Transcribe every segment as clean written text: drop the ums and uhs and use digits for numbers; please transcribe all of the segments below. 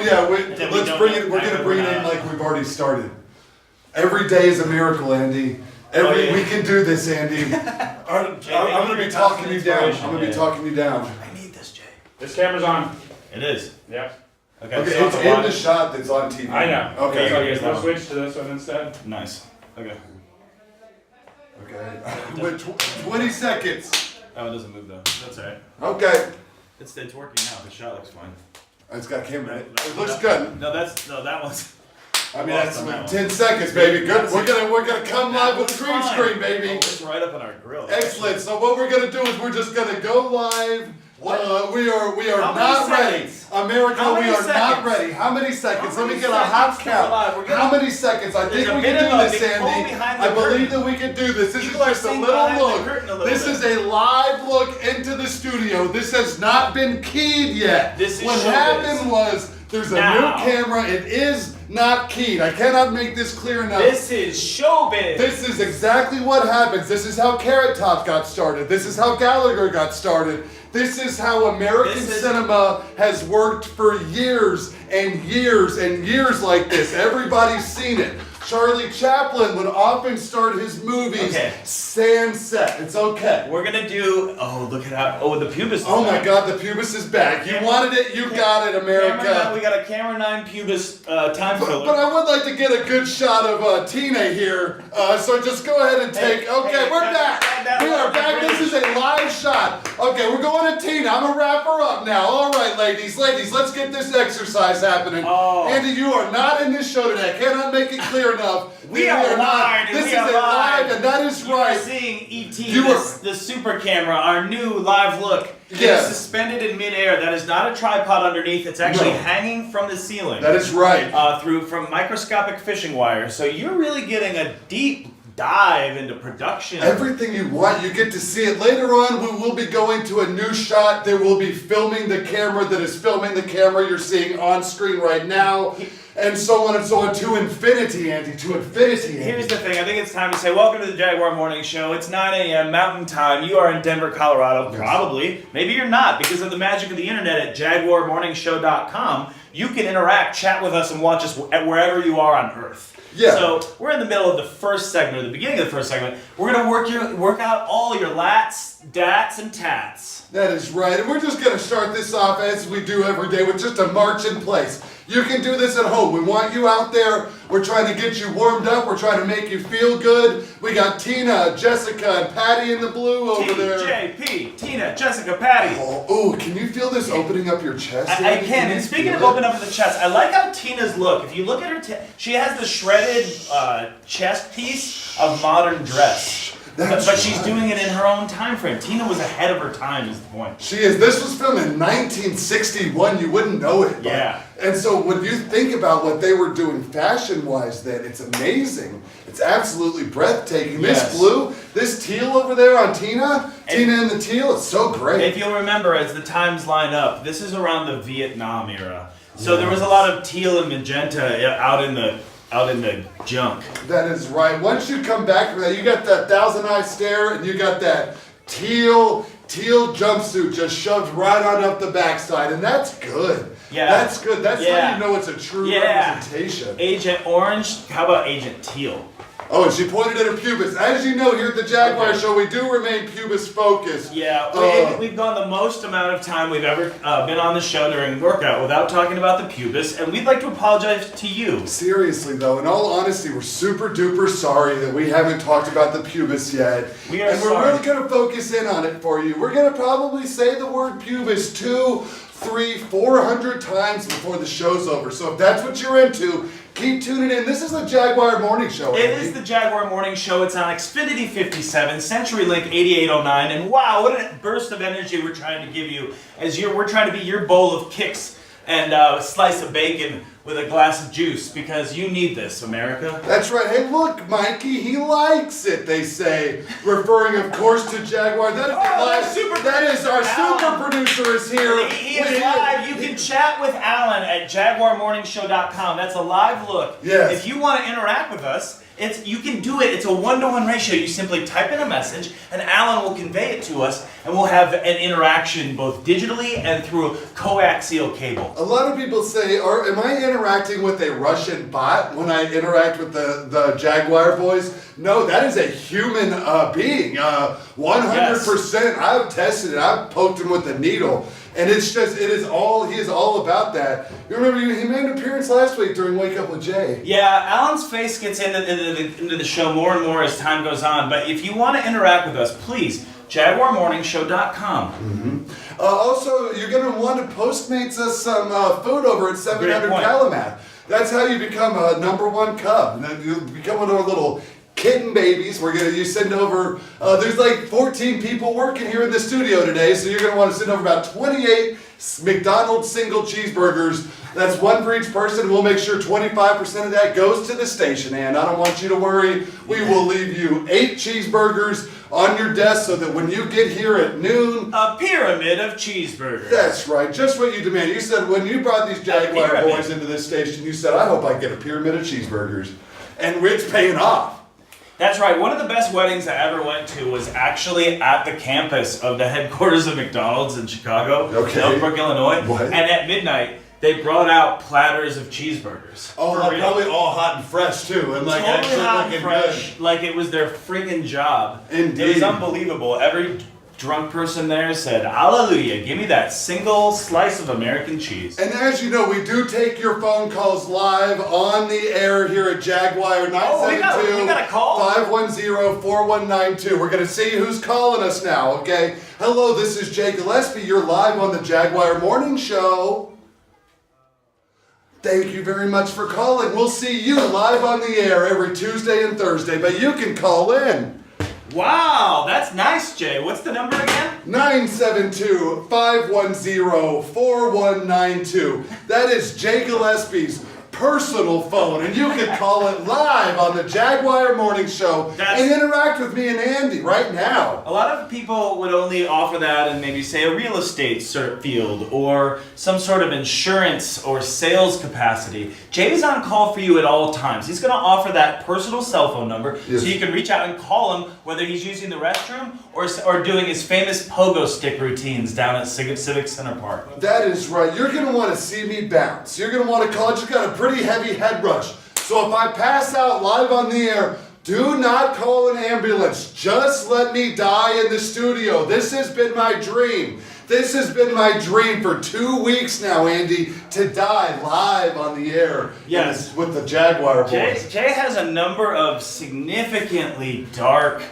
Yeah, let's bring it. We're gonna bring it in like we've already started. Every day is a miracle, Andy. We can do this, Andy. I'm gonna be talking you down. I'm gonna be talking you down. I need this, Jay. This camera's on. It is. Yep. Okay, it's in the shot that's on TV. I know. Okay. So we'll switch to this one instead. Nice. Okay. Okay. With 20 seconds. Oh, it doesn't move though. That's alright. Okay. It's working now. The shot looks fine. It's got camera in it. It looks good. No, that one's. I mean, that's 10 seconons, baby. Good. We're gonna come live with the green screen, baby. Oh, it's right up on our grill. Excellent. So what we're gonna do is we're just gonna go live. We are not ready. America, we are not ready. How many seconds? Let me get a hot count. How many seconds? I think we can do this, Andy. I believe that we can do this. This is just a little look. This is a live look into the studio. This has not been keyed yet. What happened was there's a new camera. It is not keyed. I cannot make this clear enough. This is showbiz. This is exactly what happens. This is how Carrot Top got started. This is how Gallagher got started. This is how American cinema has worked for years and years and years like this. Everybody's seen it. Charlie Chaplin would often start his movies sand set. It's okay. We're gonna do. Oh, look at how. Oh, the pubis. Oh my God, the pubis is back. You wanted it, you got it, America. We got a camera 9 pubis time filler. But I would like to get a good shot of Tina here. So just go ahead and take. We're back. We are back. This is a live shot. Okay, we're going to Tina. I'm gonna wrap her up now. All right, ladies, let's get this exercise happening. Oh. Andy, you are not in this show today. I cannot make it clear enough. We are live. This is a live, and that is right. You're seeing E.T. the super camera, our new live look. It is suspended in midair. That is not a tripod underneath. It's actually hanging from the ceiling. That is right. From microscopic fishing wire. So you're really getting a deep dive into production. Everything you want, you get to see it. Later on, we will be going to a new shot. There will be filming the camera that is filming the camera you're seeing on screen right now. And so on and so on to infinity, Andy, to infinity, Andy. Here's the thing. I think it's time to say welcome to the Jaguar Morning Show. It's 9 a.m. Mountain Time. You are in Denver, Colorado. Probably. Maybe you're not. Because of the magic of the internet at JaguarMorningShow.com, you can interact, chat with us, and watch us wherever you are on Earth. Yeah. So we're in the middle of the first segment, the beginning of the first segment. We're going to work out all your lats, dats, and tats. That is right. And we're just going to start this off as we do every day with just a march in place. You can do this at home. We want you out there. We're trying to get you warmed up. We're trying to make you feel good. We got Tina, Jessica, and Patty in the blue over there. TJP, Tina, Jessica, Patty. Oh, can you feel this opening up your chest? I can. And speaking of opening up the chest, I like how Tina's look. If you look at her, she has the shredded chest piece of modern dress. But she's doing it in her own time frame. Tina was ahead of her time, is the point. She is. This was filmed in 1961. You wouldn't know it. Yeah. And so when you think about what they were doing fashion-wise then, it's amazing. It's absolutely breathtaking. This blue, this teal over there on Tina and the teal, it's so great. If you'll remember, as the times line up, this is around the Vietnam era. So there was a lot of teal and magenta out in the junk. That is right. Once you come back from that, you got that thousand-eye stare, and you got that teal jumpsuit just shoved right on up the backside, and that's good. Yeah. That's good. That's how you know it's a true representation. Agent Orange, how about Agent Teal? Oh, and she pointed at her pubis. As you know, here at the Jaguar Show, we do remain pubis focused. Yeah, we've gone the most amount of time we've ever been on the show during workout without talking about the pubis, and we'd like to apologize to you. Seriously, though, in all honesty, we're super duper sorry that we haven't talked about the pubis yet. We are and we're really going to focus in on it for you. We're going to probably say the word pubis 200, 300, 400 times before the show's over. So if that's what you're into, keep tuning in. This is the Jaguar Morning Show. It is the Jaguar Morning Show. It's on Xfinity 57, CenturyLink 8809, and wow, what a burst of energy we're trying to give you as we're trying to be your bowl of kicks and a slice of bacon with a glass of juice because you need this, America. That's right. Hey, look, Mikey, he likes it, they say. Referring, of course, to Jaguar. That is our super producer is here. He is live. You can chat with Alan at JaguarMorningShow.com. That's a live look. Yes. If you want to interact with us, you can do it. It's a 1-to-1 ratio. You simply type in a message, and Alan will convey it to us, and we'll have an interaction both digitally and through coaxial cable. A lot of people say, am I interacting with a Russian bot when I interact with the Jaguar boys? No, that is a human being. 100%. Yes. I've tested it. I've poked him with a needle. And he is all about that. You remember he made an appearance last week during Wake Up with Jay. Yeah, Alan's face gets into the show more and more as time goes on. But if you want to interact with us, please, JaguarMorningShow.com. Mm-hmm. Also, you're going to want to Postmates us some food over at 700 Kalamath. That's how you become a #1 Cub. And then you become one of our little kitten babies. You send over, there's like 14 people working here in the studio today, so you're going to want to send over about 28 McDonald's single cheeseburgers. That's one for each person. We'll make sure 25% of that goes to the station, and I don't want you to worry. We will leave you 8 cheeseburgers on your desk so that when you get here at noon... A pyramid of cheeseburgers. That's right, just what you demanded. You said when you brought these Jaguar boys into this station, you said, I hope I get a pyramid of cheeseburgers. And it's paying off. That's right. One of the best weddings I ever went to was actually at the campus of the headquarters of McDonald's in Chicago, Elbrook, Illinois. What? And at midnight, they brought out platters of cheeseburgers. Oh, like probably all hot and fresh too, and like totally actually hot looking and fresh, good. like it was their freaking job. Indeed. It was unbelievable. Every drunk person there said, "Hallelujah! Give me that single slice of American cheese." And as you know, we do take your phone calls live on the air here at Jaguar 972 we got a call. 510-4192. We're going to see who's calling us now, okay? Hello, this is Gillespie. You're live on the Jaguar Morning Show. Thank you very much for calling. We'll see you live on the air every Tuesday and Thursday, but you can call in. Wow, that's nice, Jay. What's the number again? 972-510-4192. That is Jay Gillespie's personal phone, and you can call it live on the Jaguar Morning Show and interact with me and Andy right now. A lot of people would only offer that in maybe, say, a real estate field or some sort of insurance or sales capacity. Jay's on call for you at all times. He's going to offer that personal cell phone number so you can reach out and call him whether he's using the restroom or doing his famous pogo stick routines down at Civic Center Park. That is right. You're going to want to see me bounce. You're going to want to call. I just got a pretty heavy head rush. So if I pass out live on the air, do not call an ambulance. Just let me die in the studio. This has been my dream. This has been my dream for 2 weeks now, Andy, to die live on the air. Yes. With the Jaguar boys. Jay has a number of significantly dark,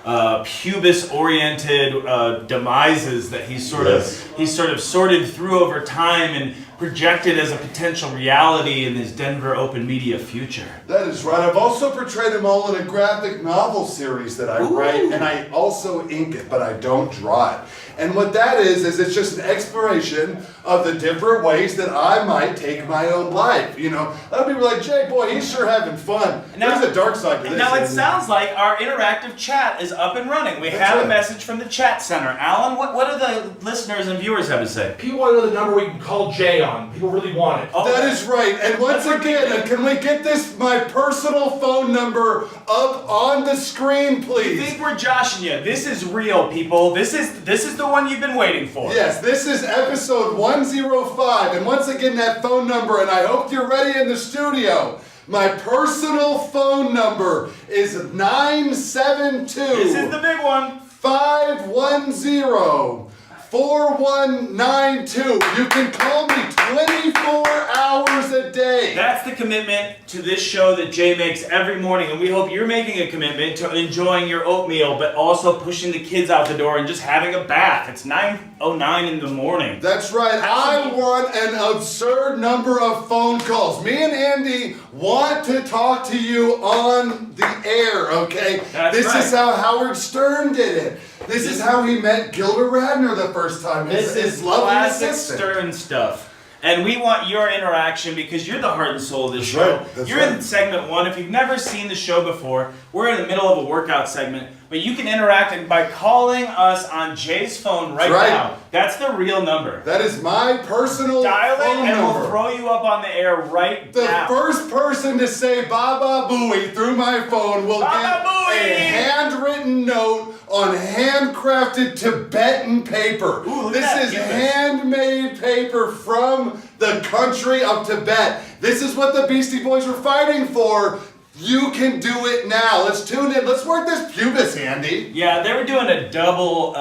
pubis-oriented demises that he's sort of sorted through over time and projected as a potential reality in his Denver open media future. That is right. I've also portrayed them all in a graphic novel series that I write, and I also ink it, but I don't draw it. And what that is it's just an exploration of the different ways that I might take my own life. You know, a lot of people are like, Jay, boy, he's sure having fun. Now, there's a dark side to this. Now it sounds like our interactive chat is up and running. We have a message from the chat center. Alan, what do the listeners and viewers have to say? People want to know the number we can call Jay on. People really want it. Oh, that is right. And once again, can we get my personal phone number up on the screen, please? You think we're joshing you? This is real, people. This is the one you've been waiting for. Yes, this is episode 105. And once again, that phone number, and I hope you're ready in the studio. My personal phone number is 972. This is the big one. 510-4192. You can call me 24 hours a day. That's the commitment to this show that Jay makes every morning, and we hope you're making a commitment to enjoying your oatmeal, but also pushing the kids out the door and just having a bath. It's 9:09 in the morning. That's right. I want an absurd number of phone calls. Me and Andy want to talk to you on the air, okay? This is how Howard Stern did it. This is how he met Gilda Radner the first time. This is classic Stern stuff. And we want your interaction because you're the heart and soul of this show. Right. You're in segment 1. If you've never seen the show before, we're in the middle of a workout segment. But you can interact by calling us on Jay's phone right now. That's the real number. That is my personal Dial it phone and number. we'll throw you up on the air right now. The first person to say Baba Booey through my phone will get a handwritten note on handcrafted Tibetan paper. Ooh, look this at that is Cubis. handmade paper from the country of Tibet. This is what the Beastie Boys were fighting for. You can do it now. Let's tune in. Let's work this pubis, Andy. Yeah, they were doing a double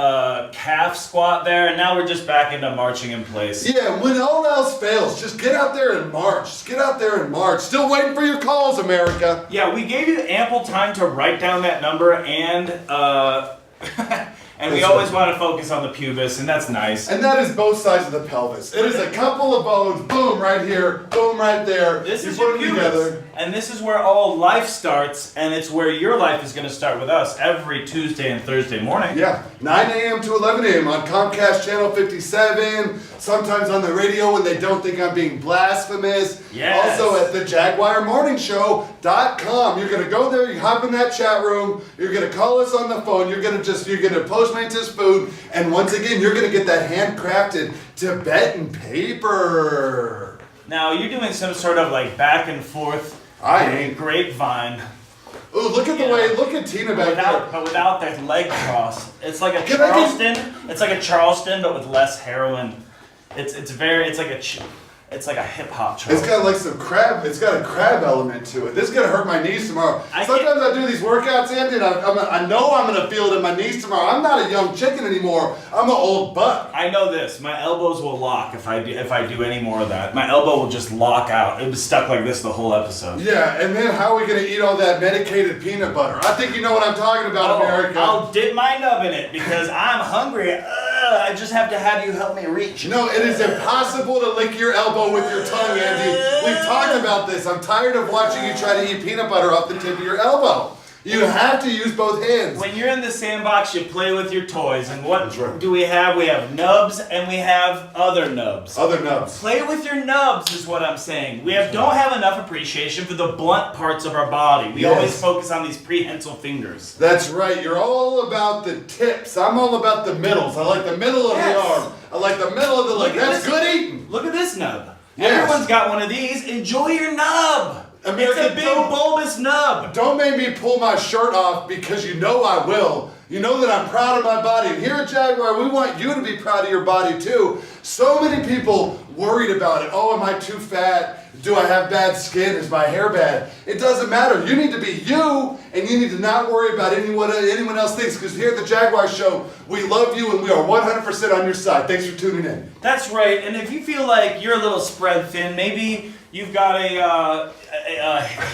calf squat there, and now we're just back into marching in place. Yeah, when all else fails, just get out there and march. Just get out there and march. Still waiting for your calls, America. Yeah, we gave you ample time to write down that number, and we always want to focus on the pubis, and that's nice. And that is both sides of the pelvis. It is a couple of bones, boom, right here, boom, right there. This you is put your them pubis, together. and this is where all life starts, and it's where your life is going to start with us every Tuesday and Thursday morning. Yeah, 9 a.m. to 11 a.m. on Comcast Channel 57, sometimes on the radio when they don't think I'm being blasphemous. Yes. Also at the JaguarMorningShow.com. You're going to go there, you hop in that chat room, you're going to call us on the phone, you're going to Postmates his food, and once again, you're going to get that handcrafted Tibetan paper. Now, you're doing some sort of like back and forth I ain't. grapevine. Ooh, look at the way, look at Tina back there. But without that leg cross. It's like a Can I just- Charleston. It's like a Charleston, but with less heroin. It's like a hip hop It's Charleston. got like some crab. It's got a crab element to it. This is gonna hurt my knees tomorrow. I Sometimes I do these workouts, Andy, and I know I'm gonna feel it in my knees tomorrow. I'm not a young chicken anymore. I'm an old buck. I know this. My elbows will lock if I do any more of that. My elbow will just lock out. It was stuck like this the whole episode. Yeah, and then how are we gonna eat all that medicated peanut butter? I think you know what I'm talking about, America. I'll dip my nub in it because I'm hungry. I just have to have you help me reach. No, it is impossible to lick your elbow with your tongue, Andy. We've talked about this. I'm tired of watching you try to eat peanut butter off the tip of your elbow. You have to use both hands. When you're in the sandbox, you play with your toys. And what That's right. do we have? We have nubs and we have other nubs. Other nubs. Play with your nubs is what I'm saying. We don't have enough appreciation for the blunt parts of our body. We Yes. always focus on these prehensile fingers. That's right. You're all about the tips. I'm all about the middles. I like the middle of Yes. the arm. I like the middle of the leg. Look at That's this. good eating. Look at this nub. Yes. Everyone's got one of these. Enjoy your nub. America, It's a big don't- bulbous nub. Don't make me pull my shirt off because you know I will. You know that I'm proud of my body. And here at Jaguar, we want you to be proud of your body too. So many people worried about it. Oh, am I too fat? Do I have bad skin? Is my hair bad? It doesn't matter. You need to be you, and you need to not worry about anyone else thinks. Because here at the Jaguar Show, we love you and we are 100% on your side. Thanks for tuning in. That's right. And if you feel like you're a little spread thin, maybe you've got a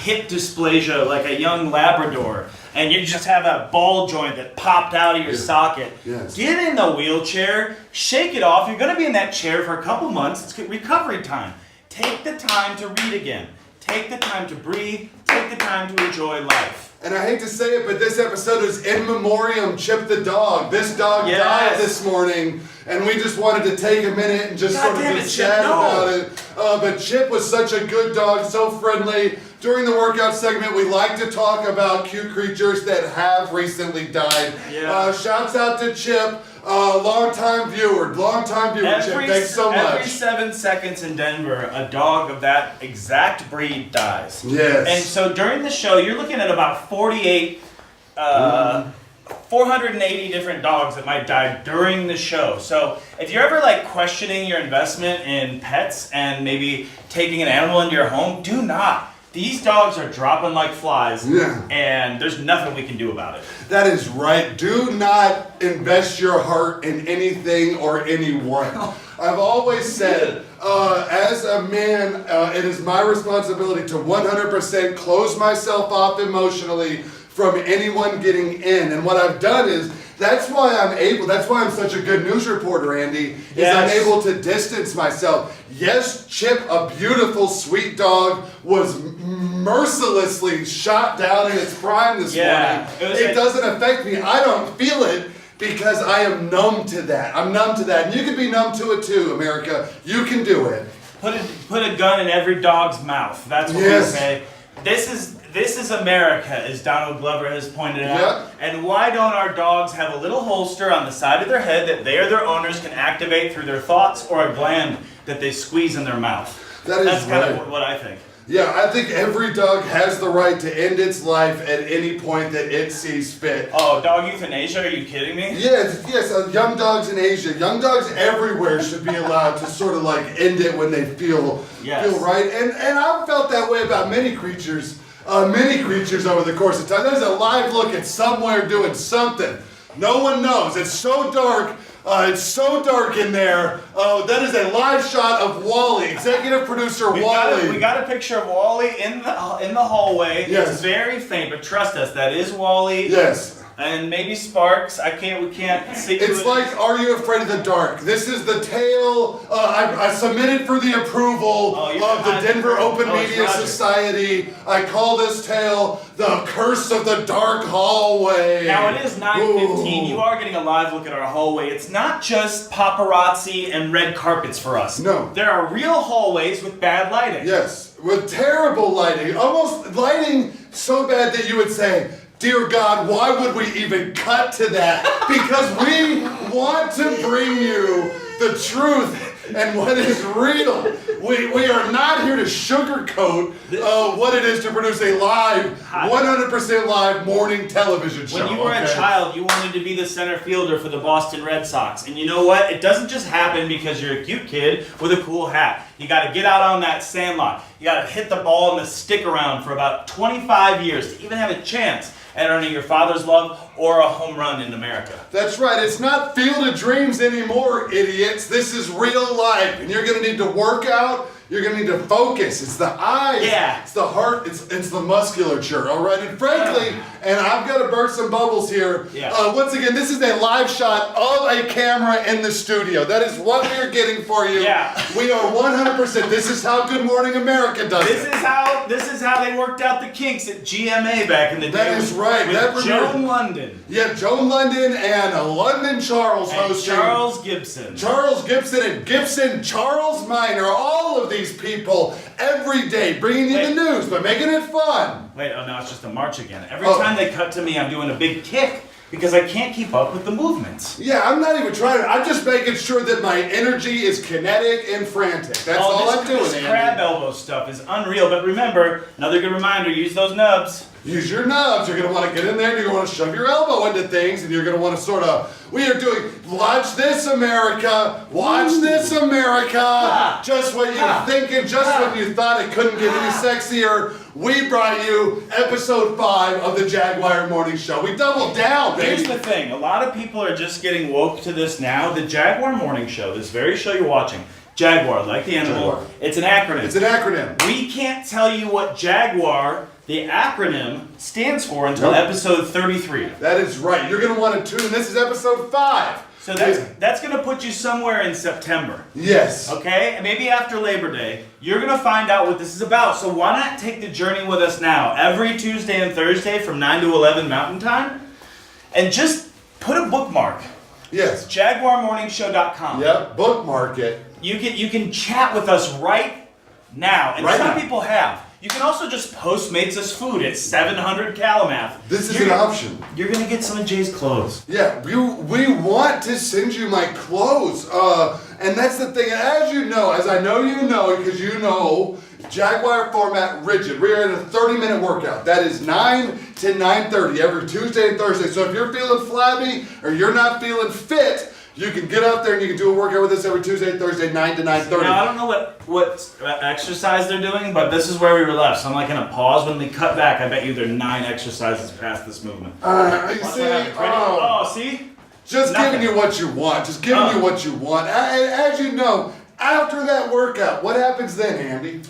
hip dysplasia like a young Labrador, and you just have a ball joint that popped out of your socket. Yes. Get in the wheelchair, shake it off. You're going to be in that chair for a couple months. It's recovery time. Take the time to read again. Take the time to breathe. Take the time to enjoy life. And I hate to say it, but this episode is in memoriam Chip the dog. This dog died this morning, and we just wanted to take a minute and just God sort of damn just it, Chip, chat no. about it. But Chip was such a good dog, so friendly. During the workout segment, we like to talk about cute creatures that have recently died. Yeah. Shouts out to Chip, long-time viewer, Chip. Thanks so much. Every 7 seconds in Denver, a dog of that exact breed dies. Yes. And so during the show, you're looking at about 480 different dogs that might die during the show. So if you're ever like questioning your investment in pets and maybe taking an animal into your home, do not. These dogs are dropping like flies, and there's nothing we can do about it. That is right. Do not invest your heart in anything or anyone. I've always said, as a man, it is my responsibility to 100% close myself off emotionally from anyone getting in. And what I've done is, that's why I'm such a good news reporter, Andy, is I'm able to distance myself. Yes, Chip, a beautiful, sweet dog, was mercilessly shot down in its prime this morning. It doesn't affect me. I don't feel it because I am numb to that. I'm numb to that. And you can be numb to it too, America. You can do it. Put a gun in every dog's mouth. That's what we say. This is America, as Donald Glover has pointed out. Yep. And why don't our dogs have a little holster on the side of their head that they or their owners can activate through their thoughts, or a gland that they squeeze in their mouth? That's kind of what I think. Yeah, I think every dog has the right to end its life at any point that it sees fit. Oh, dog euthanasia? Are you kidding me? Yes, young dogs in Asia, young dogs everywhere should be allowed to sort of like end it when they feel right. And I've felt that way about many creatures over the course of time. There's a live look at somewhere doing something. No one knows. It's so dark. It's so dark in there. That is a live shot of Wally, executive producer Wally. We got a picture of Wally in the hallway. Yes. It's very faint, but trust us, that is Wally. Yes. And maybe Sparks. We can't see. It's like, Are You Afraid of the Dark? This is the tale. I submitted for the approval of the Denver Open Media Society. I call this tale The Curse of the Dark Hallway. Now it is 9:15. You are getting a live look at our hallway. It's not just paparazzi and red carpets for us. No. There are real hallways with bad lighting. Yes, with terrible lighting. Almost lighting so bad that you would say, dear God, why would we even cut to that? Because we want to bring you the truth and what is real. We are not here to sugarcoat what it is to produce a live, 100% live morning television show. When you were a child, you wanted to be the center fielder for the Boston Red Sox. And you know what? It doesn't just happen because you're a cute kid with a cool hat. You got to get out on that sandlot. You got to hit the ball and the stick around for about 25 years to even have a chance at earning your father's love or a home run in America. That's right. It's not Field of Dreams anymore, idiots. This is real life. And you're going to need to work out. You're going to need to focus. It's the eyes. Yeah. It's the heart. It's the musculature. All right. And frankly, and I've got to burst some bubbles here. Yeah. Once again, this is a live shot of a camera in the studio. That is what we are getting for you. Yeah. We are 100%. This is how Good Morning America does This it. is how they worked out the kinks at GMA back in the day. That is right. With Joan London. Yeah, Joan London and London Charles and hosting. Charles Gibson. Charles Gibson and Gibson Charles Minor, all of these people every day bringing you the news but making it fun. Wait, oh no, it's just a march again. Every time they cut to me, I'm doing a big kick because I can't keep up with the movements. Yeah, I'm not even trying to. I'm just making sure that my energy is kinetic and frantic. That's all I'm doing, This crab elbow stuff is unreal. But remember, another good reminder, use those nubs. Use your nubs. You're going to want to get in there and you're going to want to shove your elbow into things and you're going to want to sort of, we are doing, watch this America, watch this America. Just when you're thinking, just when you thought it couldn't get any sexier, we brought you episode 5 of the Jaguar Morning Show. We doubled down, baby. Here's the thing, a lot of people are just getting woke to this now. The Jaguar Morning Show, this very show you're watching, Jaguar, like the animal, Jaguar. It's an acronym. It's an acronym. We can't tell you what Jaguar, the acronym, stands for until episode 33. That is right. You're going to want to tune in. This is episode 5. So that's going to put you somewhere in September. Yes. Okay? And maybe after Labor Day, you're going to find out what this is about. So why not take the journey with us now, every Tuesday and Thursday from 9 to 11 Mountain Time, and just put a bookmark. Yes. JaguarMorningShow.com. Yep. Bookmark it. You can chat with us right now. And some people have. You can also just Postmates us food at 700 Kalamath. This is an option. You're going to get some of Jay's clothes. Yeah, we want to send you my clothes. And that's the thing. As you know, as I know you know, because you know, Jaguar format rigid. We are in a 30-minute workout. That is 9 to 9:30 every Tuesday and Thursday. So if you're feeling flabby or you're not feeling fit, you can get out there and you can do a workout with us every Tuesday and Thursday, 9 to 9:30. Now, I don't know what exercise they're doing, but this is where we were left. So I'm like in a pause. When we cut back, I bet you there are 9 exercises past this movement. You see? See? Just giving you what you want. Just giving you what you want. As you know, after that workout, what happens then, Andy?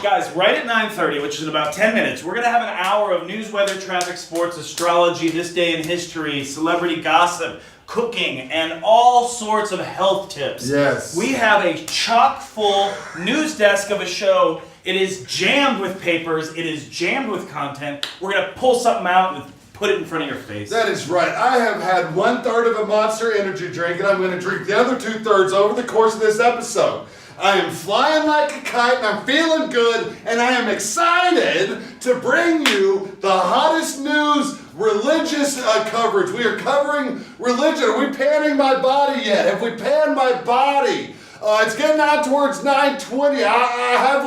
Guys, right at 9:30, which is in about 10 minutes, we're going to have an hour of news, weather, traffic, sports, astrology, this day in history, celebrity gossip, cooking, and all sorts of health tips. Yes. We have a chock-full news desk of a show. It is jammed with papers. It is jammed with content. We're going to pull something out and put it in front of your face. That is right. I have had 1/3 of a Monster Energy drink, and I'm going to drink the other 2/3 over the course of this episode. I am flying like a kite and I'm feeling good and I am excited to bring you the hottest news, religious coverage. We are covering religion. Are we panning my body yet? Have we panned my body? It's getting out towards 9:20. Have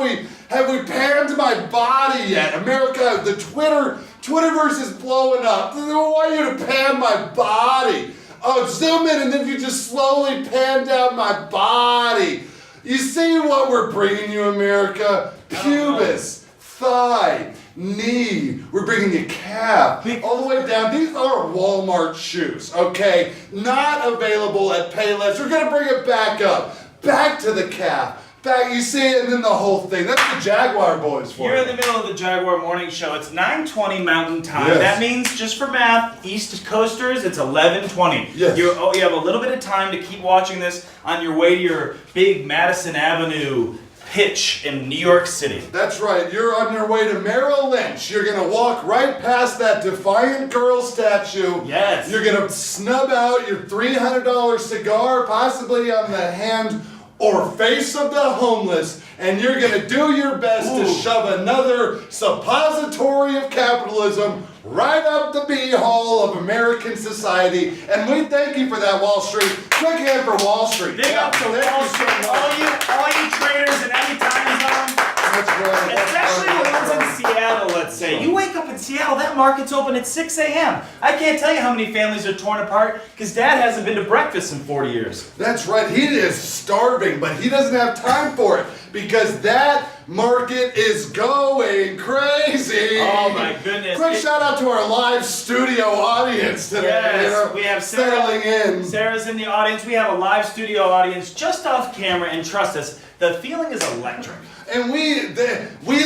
we panned my body yet? America, the Twitterverse is blowing up. I want you to pan my body. Zoom in and then you just slowly pan down my body. You see what we're bringing you, America? Pubis, thigh, knee. We're bringing you calf, all the way down. These are Walmart shoes, okay? Not available at Payless. We're gonna bring it back up. Back to the calf. Back, you see it, and then the whole thing. That's the Jaguar boys for you. You're in the middle of the Jaguar morning show. It's 9:20 Mountain Time. Yes. That means, just for math, East Coasters, it's 11:20. Yes. You have a little bit of time to keep watching this on your way to your big Madison Avenue pitch in New York City. That's right. You're on your way to Merrill Lynch. You're going to walk right past that Defiant Girl statue. Yes. You're going to snub out your $300 cigar, possibly on the hand or face of the homeless, and you're going to do your best to shove another suppository of capitalism right up the beehole of American society. And we thank you for that, Wall Street. Quick hand for Wall Street. Big up to Thank Wall you so Street. much. All you traders in any time zone. That's right. Especially the ones in Seattle, let's say. You wake up in Seattle, that market's open at 6 a.m. I can't tell you how many families are torn apart because Dad hasn't been to breakfast in 40 years. That's right. He is starving, but he doesn't have time for it because that market is going crazy. Oh my goodness. Quick shout out to our live studio audience today. Yes, we have Sara. Settling in. Sarah's in the audience. We have a live studio audience just off camera, and trust us, the feeling is electric. And we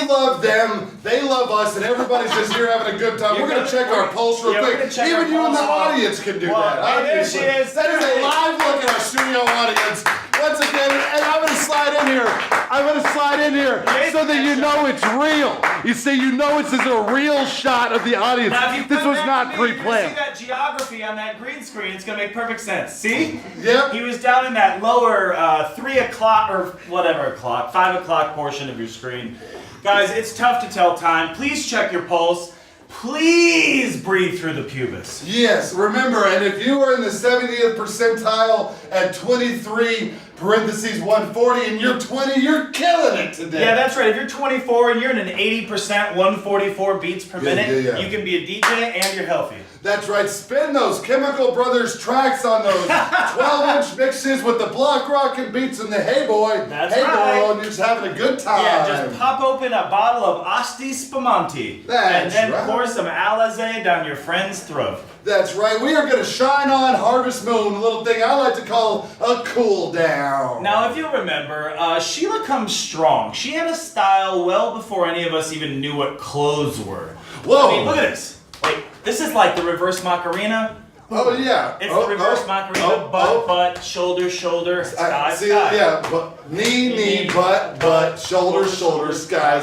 love them, they love us, and everybody's just here having a good time. We're going to check our pulse real we're quick. gonna check our Even you in the pulse. audience can do that. Hey, there Obviously. she is. That is a live look at our studio audience. Once again, and I'm going to slide in here. So that you know it's real. You see, you know this is a real shot of the audience. Now, if you This put was that not green- pre-planned. See that geography on that green screen? It's going to make perfect sense. See? Yep. He was down in that lower 3 o'clock or whatever o'clock, 5 o'clock portion of your screen. Guys, it's tough to tell time. Please check your pulse. Please breathe through the pubis. Yes, remember, and if you are in the 70th percentile at 23 parentheses 140 and you're 20, you're killing it today. Yeah, that's right. If you're 24 and you're in an 80%, 144 beats per minute, yeah. you can be a DJ and you're healthy. That's right, spin those Chemical Brothers tracks on those 12-inch mixes with the block rockin' beats and the hey boy. That's hey right. boy, and you're just having a good time. Yeah, just pop open a bottle of Asti Spumante and That's then right. pour some Alizé down your friend's throat. That's right, we are gonna shine on Harvest Moon, a little thing I like to call a cool down. Now, if you remember, Sheila comes strong. She had a style well before any of us even knew what clothes were. Whoa. I mean, look at this. Wait, this is like the reverse Macarena. Oh yeah. It's the reverse Macarena, butt, shoulder, sky, see, sky. yeah, knee, butt, shoulder, sky.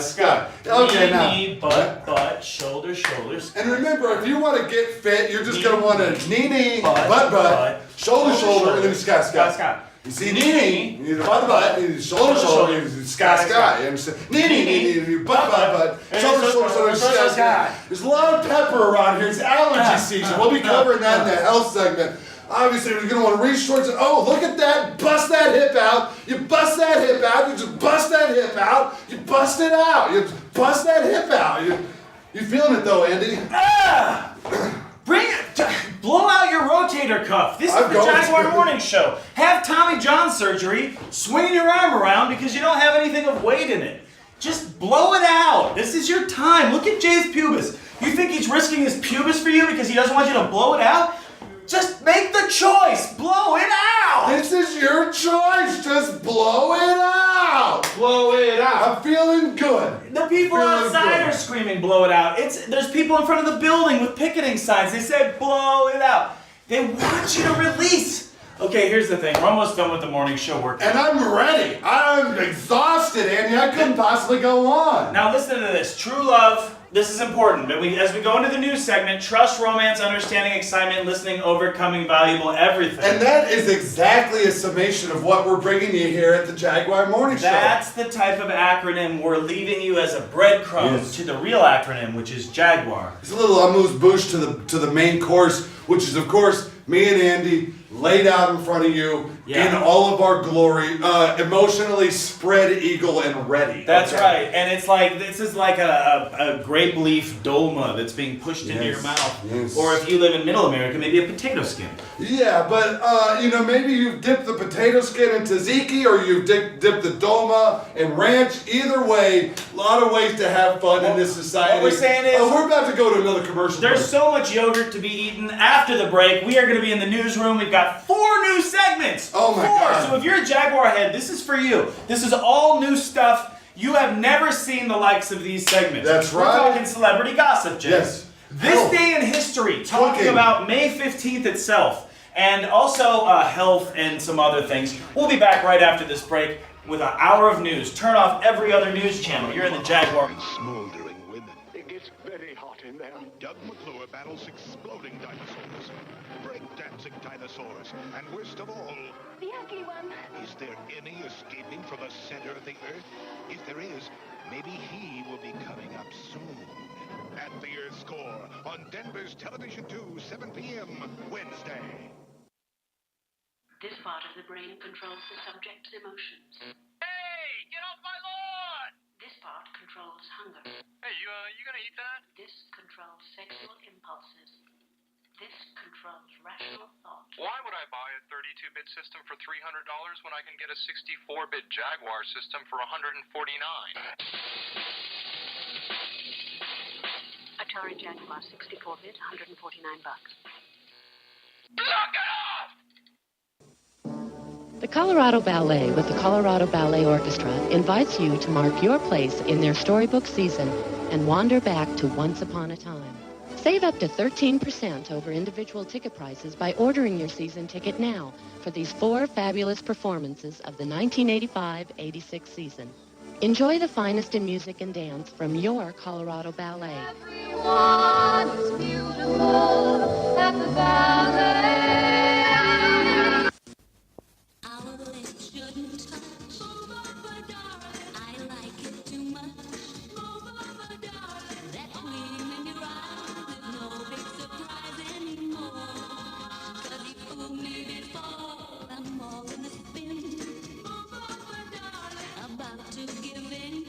Okay, now. Knee, butt, shoulder, sky. And remember, if you want to get fit, you're just going to want to knee, butt, butt, shoulder, and then sky. You see, knee, butt, shoulder, sky. You understand? Knee, butt, shoulder, sky. There's a lot of pepper around here. It's allergy season. We'll be covering that in the health segment. Obviously, you're going to want to reach towards it. Oh, look at that. Bust that hip out. You bust that hip out. You just bust that hip out. You bust it out. You bust that hip out. You feeling it, though, Andy? Bring it. Blow out your rotator cuff. This is I'm the going Jaguar to. Morning Show. Have Tommy John surgery. Swing your arm around because you don't have anything of weight in it. Just blow it out. This is your time. Look at Jay's pubis. You think he's risking his pubis for you because he doesn't want you to blow it out? Just make the choice. Blow it out. This is your choice. Just blow it out. Blow it out. I'm feeling good. The people Feeling outside good. are screaming, blow it out. There's people in front of the building with picketing signs. They say, blow it out. They want you to release. Okay, here's the thing. We're almost done with the morning show work. And I'm ready. I'm exhausted, Andy. I couldn't possibly go on. Now listen to this. True love This is important, but as we go into the news segment, trust, romance, understanding, excitement, listening, overcoming, valuable, everything. And that is exactly a summation of what we're bringing you here at the Jaguar Morning Show. That's the type of acronym we're leaving you as a breadcrumb to the real acronym, which is Jaguar. It's a little amuse-bouche to the main course, which is, of course, me and Andy laid out in front of you in all of our glory, emotionally spread eagle and ready. That's right, and it's like, this is like a grape leaf dolma that's being pushed into your mouth. Yes. Or if you live in Middle America, maybe a potato skin. Yeah, but maybe you've dipped the potato skin in tzatziki, or you've dipped the dolma in ranch. Either way, a lot of ways to have fun in this society. What we're saying is, we're about to go to another commercial. There's so much yogurt to be eaten. After the break, we are going to be in the newsroom. We've got 4 new segments. Oh my God. So if you're a Jaguar head, this is for you. This is all new stuff. You have never seen the likes of these segments. That's right. We're talking celebrity gossip, Jim. Yes. This day in history, talking about May 15th itself, and also health and some other things. We'll be back right after this break with an hour of news. Turn off every other news channel. You're in the Jaguar. Smoldering women. It gets very hot in there. Doug McClure battles exploding dinosaurs, break-dancing dinosaurs, and worst of all, The ugly one. is there any escaping from the center of the Earth? If there is, maybe he will be coming up soon. At the Earth Score on Denver's Television 2, 7 p.m. Wednesday. This part of the brain controls the subject's emotions. Hey, get off my lawn! This part controls hunger. Hey, you gonna eat that? This controls sexual impulses. This controls rational thought. Why would I buy a 32-bit system for $300 when I can get a 64-bit Jaguar system for $149? Atari Jaguar 64-bit, $149. Knock it off! The Colorado Ballet with the Colorado Ballet Orchestra invites you to mark your place in their storybook season and wander back to Once Upon a Time. Save up to 13% over individual ticket prices by ordering your season ticket now for these 4 fabulous performances of the 1985-86 season. Enjoy the finest in music and dance from your Colorado Ballet. Everyone is beautiful at the ballet. Our legs shouldn't touch. I like it too much. That gleam in your eyes is no big surprise anymore. 'Cause you fooled me before. I'm all in a spin. About to give in.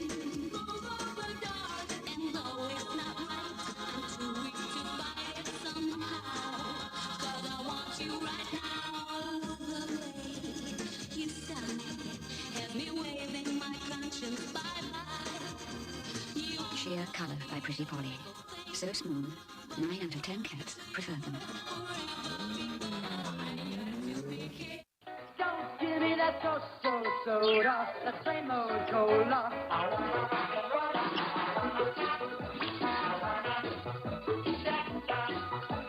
And though it's not right, I'm too weak to fight it somehow. 'Cause I want you right now. The way you sigh has me waving my conscience bye-bye. Sheer Color by Pretty Polly. So smooth, 9 out of 10 cats prefer them. Don't give me that so soda, that same old cola.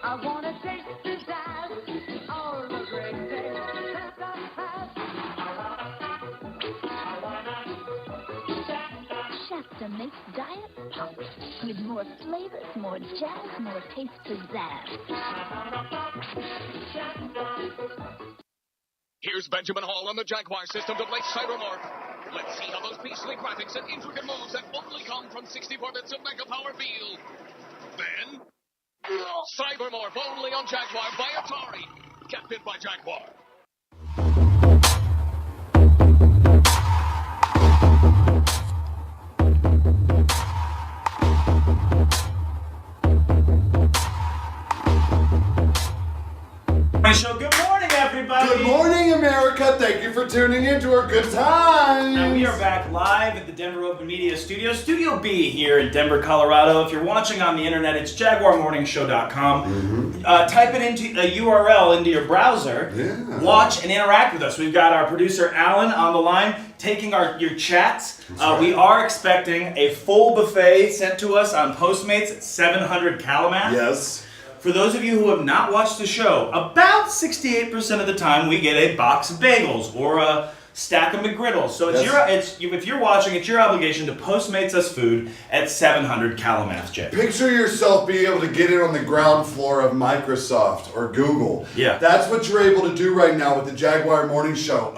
I wanna taste the dive, all the great days that I had. Shasta makes diet pop with more flavors, more jazz, more taste pizzazz. Here's Benjamin Hall on the Jaguar system to play Cybermorph. Let's see how those beastly graphics and intricate moves that only come from 64 bits of Mega Power feel. Then, Cybermorph only on Jaguar by Atari. Get bit by Jaguar. Show. Good morning, everybody. Good morning, America. Thank you for tuning in to our good times. And we are back live at the Denver Open Media Studio, Studio B here in Denver, Colorado. If you're watching on the internet, it's JaguarMorningShow.com. Type it into a URL into your browser. Yeah. Watch and interact with us. We've got our producer Alan on the line taking your chats. We are expecting a full buffet sent to us on Postmates at 700 Kalamath. Yes. For those of you who have not watched the show, about 68% of the time we get a box of bagels or a stack of McGriddles. So Yes. if you're watching, it's your obligation to Postmates us food at 700 Kalamath, Jay. Picture yourself being able to get in on the ground floor of Microsoft or Google. Yeah. That's what you're able to do right now with the Jaguar Morning Show.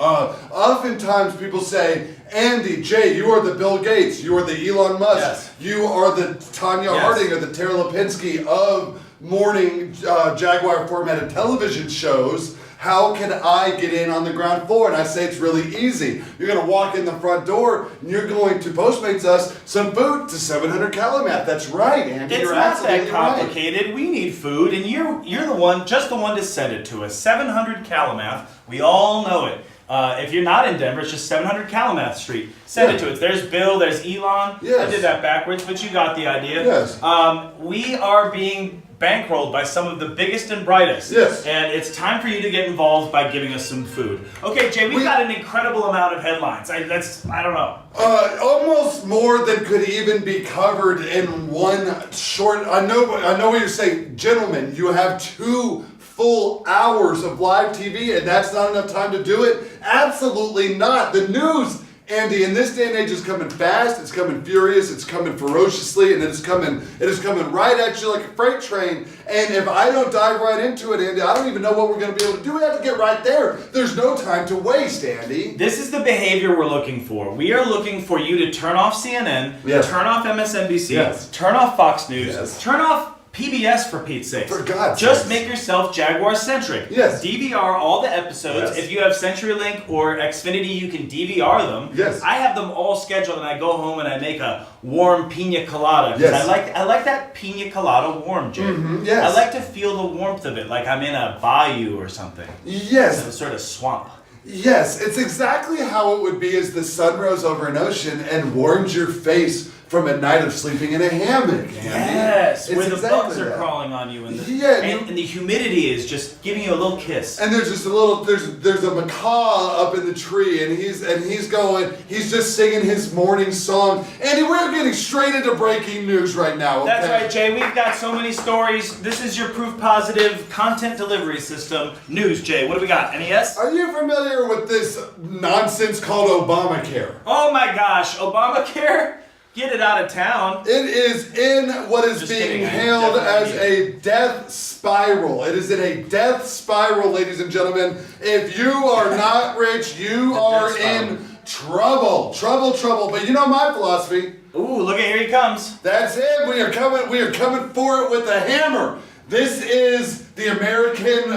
Oftentimes people say, Andy, Jay, you are the Bill Gates, you are the Elon Musk, Yes. you are the Tanya Harding or the Tara Lipinski of morning Jaguar formatted television shows. How can I get in on the ground floor? And I say it's really easy. You're going to walk in the front door and you're going to Postmates us some food to 700 Kalamath. That's right, Andy. It's You're not that absolutely right. complicated. We need food, and you're the one to send it to us. 700 Kalamath. We all know it. If you're not in Denver, it's just 700 Kalamath Street. Send it to us. There's Bill, there's Elon. Yes. I did that backwards, but you got the idea. Yes. We are being bankrolled by some of the biggest and brightest. Yes. And it's time for you to get involved by giving us some food. Okay, Jay, we've got an incredible amount of headlines. I don't know. Almost more than could even be covered in one short. I know what you're saying, gentlemen. You have 2 full hours of live TV, and that's not enough time to do it. Absolutely not. The news, Andy, in this day and age is coming fast. It's coming furious. It's coming ferociously, and it is coming right at you like a freight train. And if I don't dive right into it, Andy, I don't even know what we're going to be able to do. We have to get right there. There's no time to waste, Andy. This is the behavior we're looking for. We are looking for you to turn off CNN, Yes. turn off MSNBC, Yes. turn off Fox News, Yes. turn off PBS for Pete's sake. For God's Just sakes. make yourself Jaguar centric. Yes. DVR all the episodes. Yes. If you have CenturyLink or Xfinity, you can DVR them. Yes. I have them all scheduled, and I go home and I make a warm pina colada. 'Cause Yes. I like that pina colada warm, Jay. yes. I like to feel the warmth of it, like I'm in a bayou or something. Yes. Some sort of swamp. Yes, it's exactly how it would be as the sun rose over an ocean and warmed your face from a night of sleeping in a hammock. Andy. Yes, It's where the exactly bugs are that. crawling on you, and Yeah, and the humidity is just giving you a little kiss. And there's just there's a macaw up in the tree, and he's just singing his morning song. Andy, we're getting straight into breaking news right now. Okay? That's right, Jay. We've got so many stories. This is your proof positive content delivery system. News, Jay. What do we got? NES? Are you familiar with this nonsense called Obamacare? Oh my gosh, Obamacare? Get it out of town. It is in what is Just being kidding, I hailed as definitely a death spiral. It is in a death spiral, ladies and gentlemen. If you are not rich, you are in trouble. Trouble. But you know my philosophy. Ooh, look at here he comes. That's it. We are coming for it with a hammer. This is the American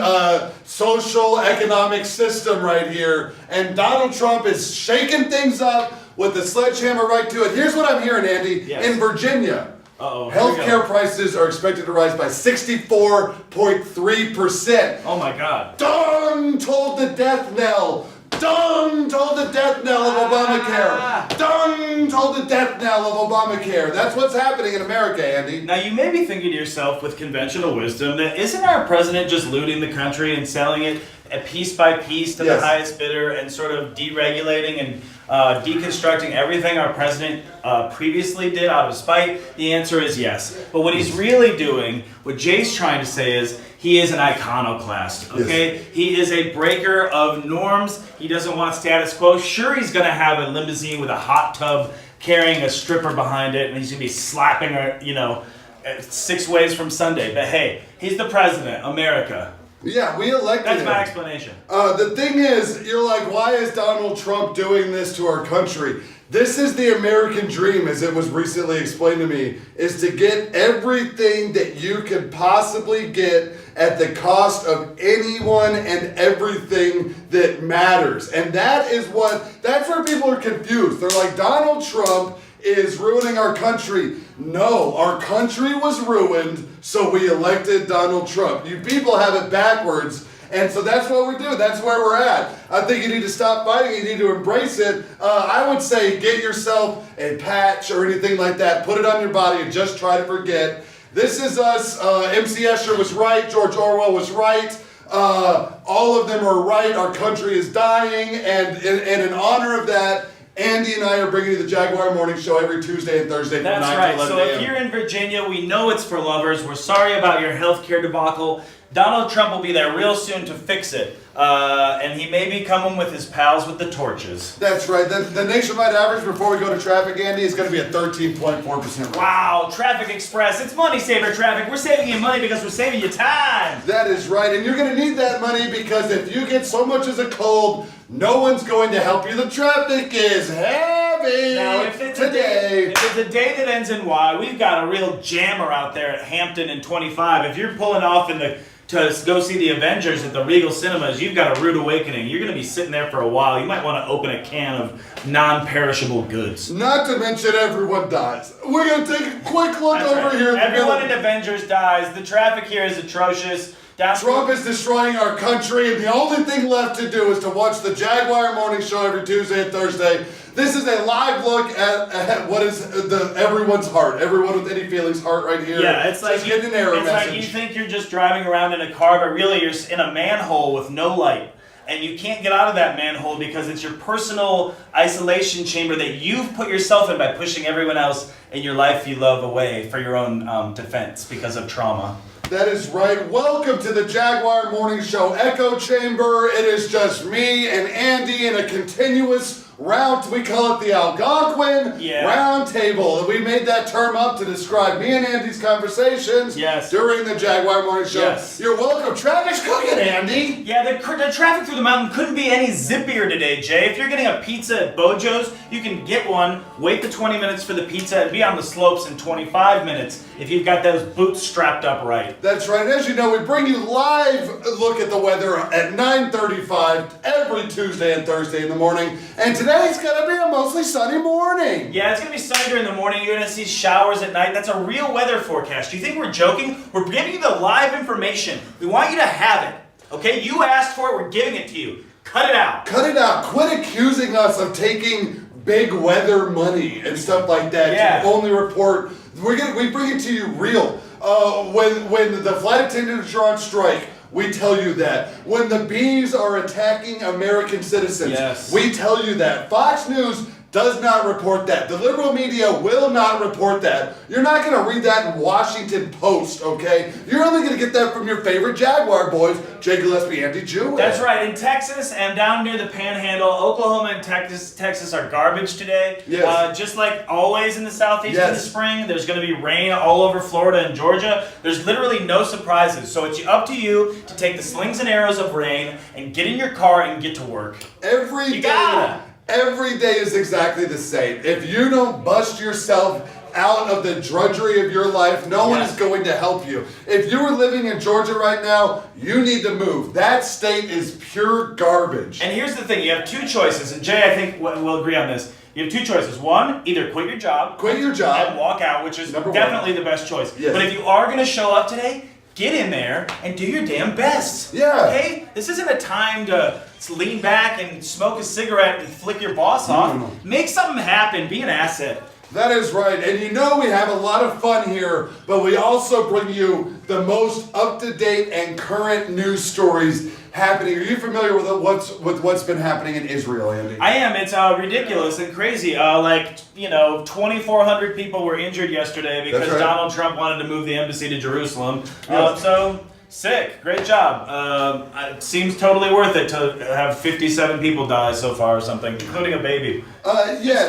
social economic system right here. And Donald Trump is shaking things up with the sledgehammer right to it. Here's what I'm hearing, Andy. Yes. In Virginia, Uh-oh. Here we go. healthcare prices are expected to rise by 64.3%. Oh my God. Dong told the death knell. Dong told the death knell of Obamacare. Dong told the death knell of Obamacare. That's what's happening in America, Andy. Now you may be thinking to yourself with conventional wisdom that isn't our president just looting the country and selling it piece by piece to the Yes. highest bidder and sort of deregulating and deconstructing everything our president previously did out of spite? The answer is yes. But what he's really doing, what Jay's trying to say is, he is an iconoclast, okay? Yes. He is a breaker of norms. He doesn't want status quo. Sure, he's going to have a limousine with a hot tub carrying a stripper behind it, and he's going to be slapping her, 6 ways from Sunday. But hey, he's the president, America. Yeah, we elected That's him. my explanation. The thing is, you're like, why is Donald Trump doing this to our country? This is the American dream, as it was recently explained to me, is to get everything that you could possibly get at the cost of anyone and everything that matters. And that's where people are confused. They're like, Donald Trump is ruining our country. No, our country was ruined, so we elected Donald Trump. You people have it backwards. And so that's what we're doing. That's where we're at. I think you need to stop fighting. You need to embrace it. I would say get yourself a patch or anything like that. Put it on your body and just try to forget. This is us. MC Escher was right. George Orwell was right. All of them are right. Our country is dying. And in honor of that, Andy and I are bringing you the Jaguar Morning Show every Tuesday and Thursday from 9 That's to right. 11 So a.m. if you're in Virginia, we know it's for lovers. We're sorry about your health care debacle. Donald Trump will be there real soon to fix it. And he may be coming with his pals with the torches. That's right. The nationwide average before we go to traffic, Andy, is going to be at 13.4%. Wow, Traffic Express. It's Money Saver Traffic. We're saving you money because we're saving you time. That is right. And you're going to need that money because if you get so much as a cold, no one's going to help you. The traffic is heavy Now, if it's a day that ends in Y, we've got a real jammer out there at Hampton and 25. If you're pulling off to go see the Avengers at the Regal Cinemas, you've got a rude awakening. You're going to be sitting there for a while. You might want to open a can of non-perishable goods. Not to mention everyone dies. We're going to take a quick look over here. Everyone in Avengers dies. The traffic here is atrocious. Trump is destroying our country, and the only thing left to do is to watch the Jaguar morning show every Tuesday and Thursday. This is a live look at what is everyone's heart. Everyone with any feelings heart right here. Yeah, it's like getting an error message. Like you think you're just driving around in a car, but really you're in a manhole with no light. And you can't get out of that manhole because it's your personal isolation chamber that you've put yourself in by pushing everyone else in your life you love away for your own defense because of trauma. That is right. Welcome to the Jaguar Morning Show Echo Chamber. It is just me and Andy in a continuous round. We call it the Algonquin Round Table. We made that term up to describe me and Andy's conversations during the Jaguar Morning Show. Yes. You're welcome. Traffic's cooking, Andy. Yeah, the traffic through the mountain couldn't be any zippier today, Jay. If you're getting a pizza at Bojo's, you can get one, wait the 20 minutes for the pizza, and be on the slopes in 25 minutes if you've got those boots strapped up right. That's right. As you know, we bring you live look at the weather at 9:35 every Tuesday and Thursday in the morning. And today's going to be a mostly sunny morning. Yeah, it's going to be sunny during the morning. You're going to see showers at night. That's a real weather forecast. Do you think we're joking? We're giving you the live information. We want you to have it. Okay? You asked for it. We're giving it to you. Cut it out. Cut it out. Quit accusing us of taking big weather money and stuff like that. Yeah. To only report. We bring it to you real. When the flight attendants are on strike, we tell you that. When the bees are attacking American citizens, we tell you that. Fox News does not report that. The liberal media will not report that. You're not going to read that in Washington Post, okay? You're only going to get that from your favorite Jaguar boys, J. Gillespie and Juett. That's right. In Texas and down near the Panhandle, Oklahoma and Texas are garbage today. Yes. Just like always in the southeast in the spring, there's going to be rain all over Florida and Georgia. There's literally no surprises. So it's up to you to take the slings and arrows of rain and get in your car and get to work. Every day is exactly the same. If you don't bust yourself out of the drudgery of your life, no one is going to help you. If you are living in Georgia right now, you need to move. That state is pure garbage. And here's the thing, you have two choices, and Jay, I think we'll agree on this. You have two choices. One, either quit your job. And walk out, which is definitely the best choice. Yes. But if you are going to show up today, get in there and do your damn best. Yeah. Okay? This isn't a time to lean back and smoke a cigarette and flick your boss off. Make something happen. Be an asset. That is right. And you know we have a lot of fun here, but we also bring you the most up-to-date and current news stories happening. Are you familiar with what's been happening in Israel, Andy? I am. It's ridiculous and crazy. 2,400 people were injured yesterday because Donald Trump wanted to move the embassy to Jerusalem. So sick. Great job. It seems totally worth it to have 57 people die so far or something, including a baby. Yes.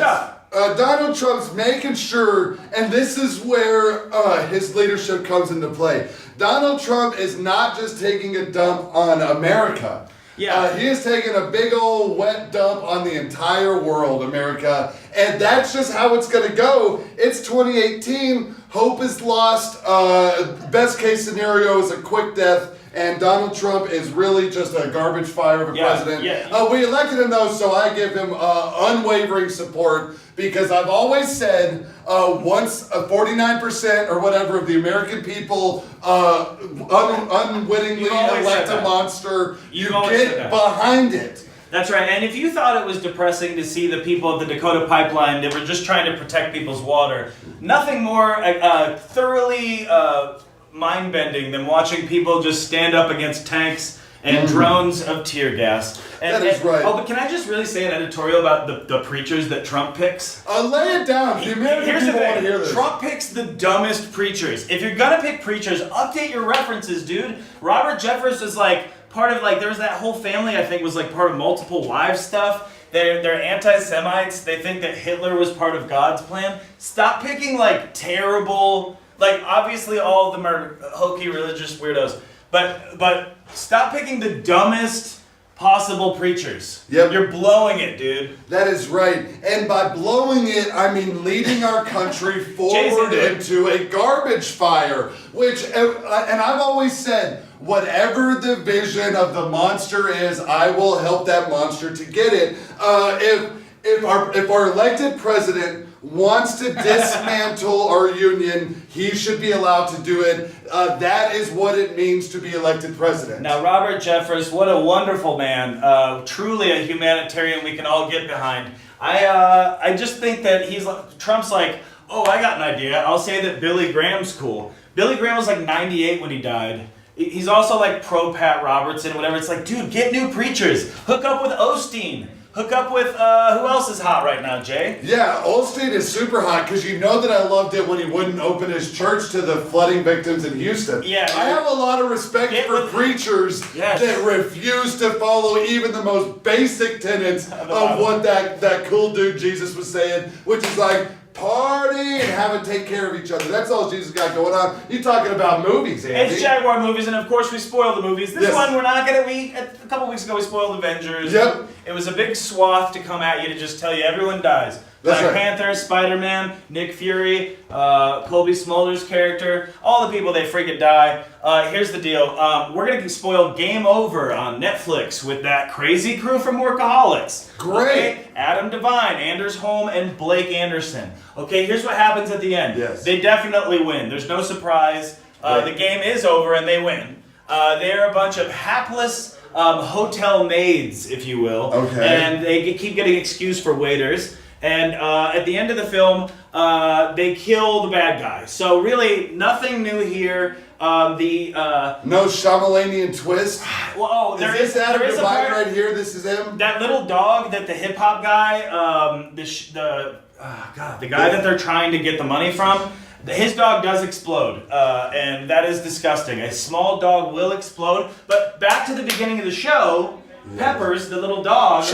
Donald Trump's making sure, and this is where his leadership comes into play. Donald Trump is not just taking a dump on America. He is taking a big old wet dump on the entire world, America. And that's just how it's going to go. It's 2018. Hope is lost. Best case scenario is a quick death. And Donald Trump is really just a garbage fire of a president. We elected him, though, so I give him unwavering support because I've always said once 49% or whatever of the American people unwittingly elect a monster, you get behind it. That's right. And if you thought it was depressing to see the people of the Dakota Pipeline that were just trying to protect people's water, nothing more thoroughly mind-bending than watching people just stand up against tanks and drones of tear gas. That is right. Oh, but can I just really say an editorial about the preachers that Trump picks? Lay it down. The American people want to hear this. Trump picks the dumbest preachers. If you're gonna pick preachers, update your references, dude. Robert Jeffress is like part of like there was that whole family I think was like part of multiple wives stuff. They're anti-Semites. They think that Hitler was part of God's plan. Stop picking like terrible, like obviously all of them are hokey religious weirdos, but stop picking the dumbest possible preachers. Yep. You're blowing it, dude. That is right. And by blowing it, I mean leading our country forward into a garbage fire, which, and I've always said, whatever the vision of the monster is, I will help that monster to get it. If our elected president wants to dismantle our union, he should be allowed to do it. That is what it means to be elected president. Now, Robert Jeffress, what a wonderful man. Truly a humanitarian we can all get behind. I just think that Trump's like, oh, I got an idea. I'll say that Billy Graham's cool. Billy Graham was like 98 when he died. He's also like pro Pat Robertson, whatever. It's like, dude, get new preachers. Hook up with Osteen. Hook up with, who else is hot right now, Jay? Yeah, Osteen is super hot because you know that I loved it when he wouldn't open his church to the flooding victims in Houston. Yeah. I have a lot of respect for preachers that refuse to follow even the most basic tenets of what that cool dude Jesus was saying, which is like, party and have it take care of each other. That's all Jesus got going on. You talking about movies, Andy? It's Jaguar movies, and of course we spoil the movies. This one we're not gonna. A couple weeks ago we spoiled Avengers. Yep. It was a big swath to come at you to just tell you everyone dies. That's Black right. Panther, Spider-Man, Nick Fury, Colby Smolder's character, all the people they freaking die. Here's the deal. We're gonna spoil Game Over on Netflix with that crazy crew from Workaholics. Great. Okay? Adam Devine, Anders Holm, and Blake Anderson. Okay, here's what happens at the end. Yes. They definitely win. There's no surprise. The game is over and they win. They're a bunch of hapless hotel maids, if you will. Okay. And they keep getting excused for waiters. And at the end of the film, they kill the bad guy. So really, nothing new here. No Shyamalanian twist. Well, Is this Adam Devine right here? This is him. That little dog that the hip hop guy, the guy that they're trying to get the money from. His dog does explode, and that is disgusting. A small dog will explode. But back to the beginning of the show, Peppers, the little dog,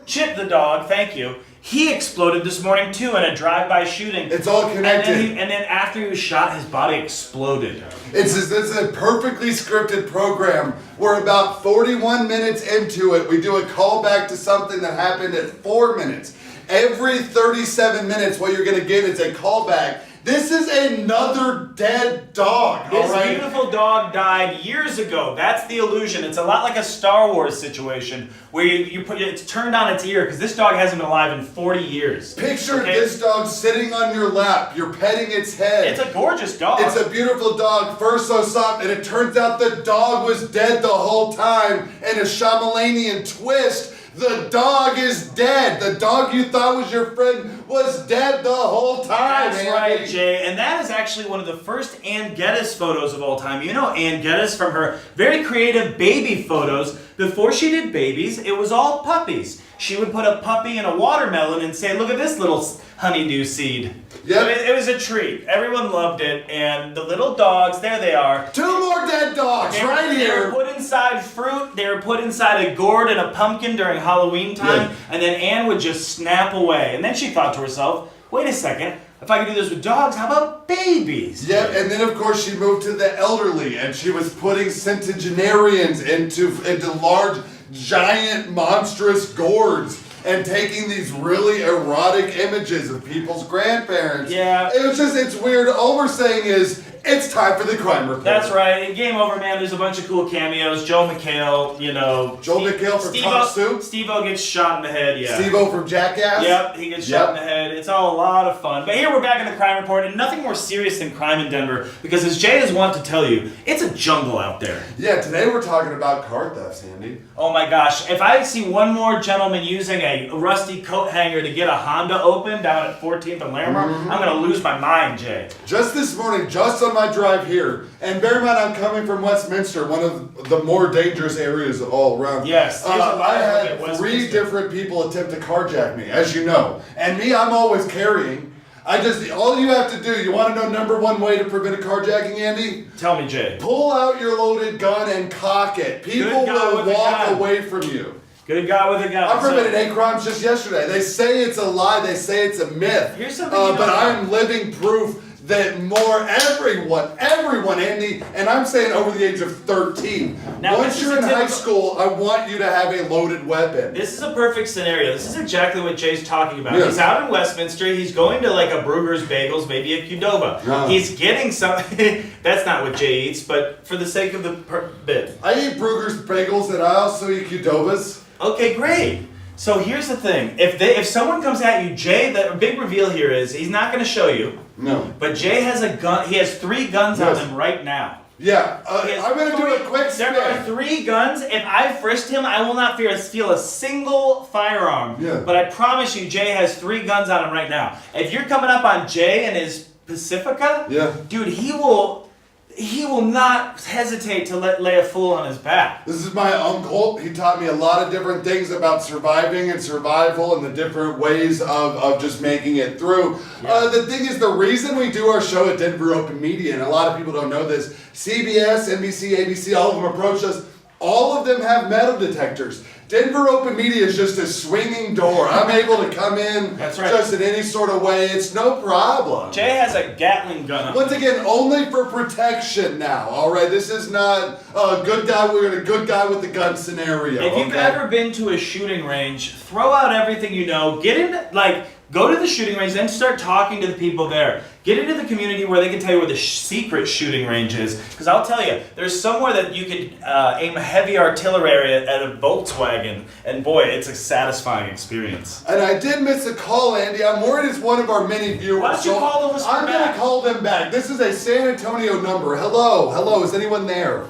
Chip the dog, thank you. He exploded this morning too in a drive-by shooting. It's all connected. And then after he was shot, his body exploded. It's a perfectly scripted program. We're about 41 minutes into it. We do a callback to something that happened at 4 minutes. Every 37 minutes, what you're going to get is a callback. This is another dead dog. This beautiful dog died years ago. That's the illusion. It's a lot like a Star Wars situation where you put it's turned on its ear because this dog hasn't been alive in 40 years. Picture this dog sitting on your lap. You're petting its head. It's a gorgeous dog. It's a beautiful dog. First so soft, and it turns out the dog was dead the whole time. And a Shyamalanian twist. The dog is dead. The dog you thought was your friend was dead the whole time. That's right, Jay. And that is actually one of the first Ann Geddes photos of all time. You know Ann Geddes from her very creative baby photos. Before she did babies, it was all puppies. She would put a puppy in a watermelon and say, look at this little honeydew seed. Yep. It was a treat. Everyone loved it. And the little dogs, there they are. 2 more dead dogs right here. They were put inside fruit. They were put inside a gourd and a pumpkin during Halloween time. Yeah. And then Anne would just snap away. And then she thought to herself, wait a second. If I could do this with dogs, how about babies? Yeah, and then of course she moved to the elderly and she was putting centenarians into large, giant, monstrous gourds and taking these really erotic images of people's grandparents. Yeah. It's weird. All we're saying is, it's time for the crime report. That's right. In Game Over, man, there's a bunch of cool cameos. Joel McHale, you know. Joel McHale from Top Soup? Steve-O gets shot in the head, yeah. Steve-O from Jackass? Yep, he gets shot in the head. It's all a lot of fun. But here we're back in the crime report, and nothing more serious than crime in Denver, because as Jay is wont to tell you, it's a jungle out there. Yeah, today we're talking about car thefts, Andy. Oh my gosh, if I see one more gentleman using a rusty coat hanger to get a Honda open down at 14th and Larimer, I'm going to lose my mind, Jay. Just this morning, just on my drive here, and bear in mind I'm coming from Westminster, one of the more dangerous areas all around. Yes. I had 3 different people attempt to carjack me, as you know. And me, I'm always carrying. All you have to do, you want to know number one way to prevent a carjacking, Andy? Tell me, Jay. Pull out your loaded gun and cock it. People will walk away from you. Good guy with a gun. I prevented 8 crimes just yesterday. They say it's a lie. They say it's a myth. Here's something but I am living proof that everyone, Andy, and I'm saying over the age of 13. Now, once you're in high school, I want you to have a loaded weapon. This is a perfect scenario. This is exactly what Jay's talking about. Yes. He's out in Westminster. He's going to like a Bruegger's Bagels, maybe a Qdoba. No. He's getting some. That's not what Jay eats, but for the sake of the bit. I eat Bruegger's Bagels and I also eat Qdobas. Okay, great. So here's the thing. If someone comes at you, Jay, the big reveal here is he's not going to show you. No. But Jay has a gun. He has 3 guns on him right now. Yeah. I'm going to do a quick spin. There are 3 guns. If I frisked him, I will not feel a single firearm. Yeah. But I promise you, Jay has 3 guns on him right now. If you're coming up on Jay and his Pacifica, dude, he will not hesitate to lay a fool on his back. This is my uncle. He taught me a lot of different things about surviving and survival and the different ways of just making it through. Yeah. The thing is, the reason we do our show at Denver Open Media, and a lot of people don't know this, CBS, NBC, ABC, all of them approach us. All of them have metal detectors. Denver Open Media is just a swinging door. I'm able to come in just in any sort of way. It's no problem. Jay has a Gatling gun on. Once again, only for protection now. All right, this is not a good guy. We're in a good guy with the gun scenario. If you've ever been to a shooting range, throw out everything you know. Get in, go to the shooting range, then start talking to the people there. Get into the community where they can tell you where the secret shooting range is. Because I'll tell you, there's somewhere that you could aim a heavy artillery at a Volkswagen, and boy, it's a satisfying experience. And I did miss a call, Andy. I'm worried it's one of our many viewers. Why don't you call the listener I'm going to back? call them back. This is a San Antonio number. Hello, is anyone there?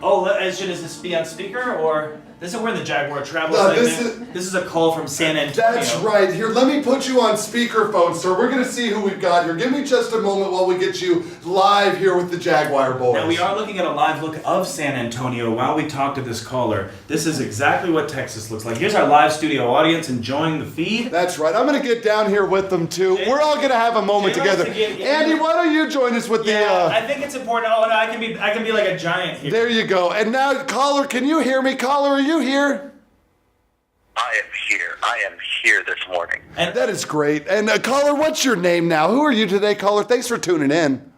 Oh, should this be on speaker, or... We're in the Jaguar travel No, segment. This is a call from San Antonio. That's right. Here, let me put you on speakerphone, sir. We're going to see who we've got here. Give me just a moment while we get you live here with the Jaguar boys. Now, we are looking at a live look of San Antonio while we talk to this caller. This is exactly what Texas looks like. Here's our live studio audience enjoying the feed. That's right. I'm going to get down here with them, too. We're all going to have a moment together. Andy, why don't you join us with I think it's important. Oh, no, I can be like a giant here. There you go. And now, caller, can you hear me? Caller, are you here? I am here. I am here this morning. And that is great. And caller, what's your name now? Who are you today, caller? Thanks for tuning in.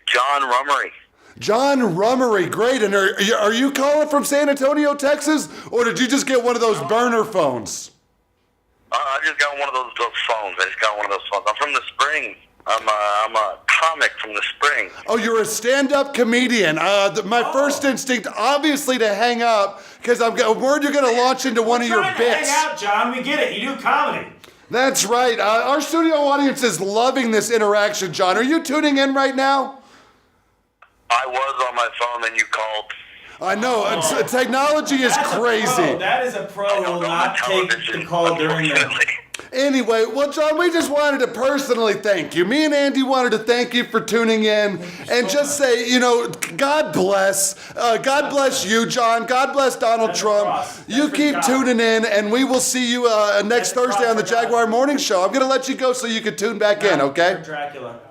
John Rummery. John Rummery, great. And are you calling from San Antonio, Texas? Or did you just get one of those burner phones? I just got one of those phones. I'm from the Springs. I'm a comic from the Springs. Oh, you're a stand-up comedian. My first instinct, obviously, to hang up, because I'm worried you're going to launch into one of your bits. Hang out, John. We get it. You do comedy. That's right. Our studio audience is loving this interaction, John. Are you tuning in right now? I was on my phone, then you called. I know. Technology is crazy. That is a pro who will not take the call during the... Anyway, well, John, we just wanted to personally thank you. Me and Andy wanted to thank you for tuning in and just say, God bless. God bless you, John. God bless Donald Trump. You keep tuning in, and we will see you next Thursday on the Jaguar Morning Show. I'm going to let you go so you can tune back in, okay? Dracula.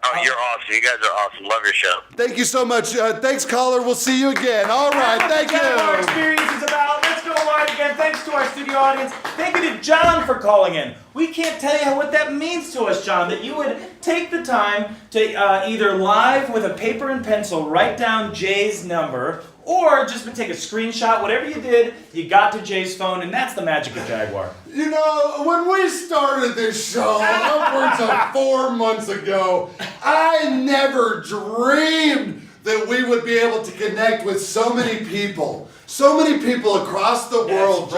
Oh, you're awesome. You guys are awesome. Love your show. Thank you so much. Thanks, caller. We'll see you again. All right, thank you. Jaguar Experience is about. Let's go live again. Thanks to our studio audience. Thank you to John for calling in. We can't tell you what that means to us, John, that you would take the time to either live with a paper and pencil write down Jay's number, or just take a screenshot. Whatever you did, you got to Jay's phone, and that's the magic of Jaguar. When we started this show upwards of 4 months ago, I never dreamed that we would be able to connect with so many people. So many people across the world,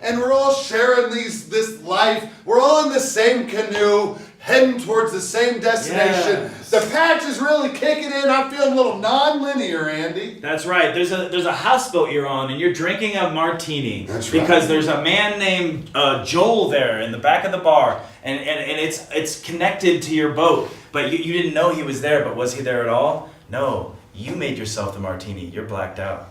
and we're all sharing this life. We're all in the same canoe, heading towards the same destination. Yes. The patch is really kicking in. I'm feeling a little non-linear, Andy. That's right. There's a houseboat you're on, and you're drinking a martini. That's right. Because there's a man named Joel there in the back of the bar, and it's connected to your boat. But you didn't know he was there. But was he there at all? No. You made yourself the martini. You're blacked out.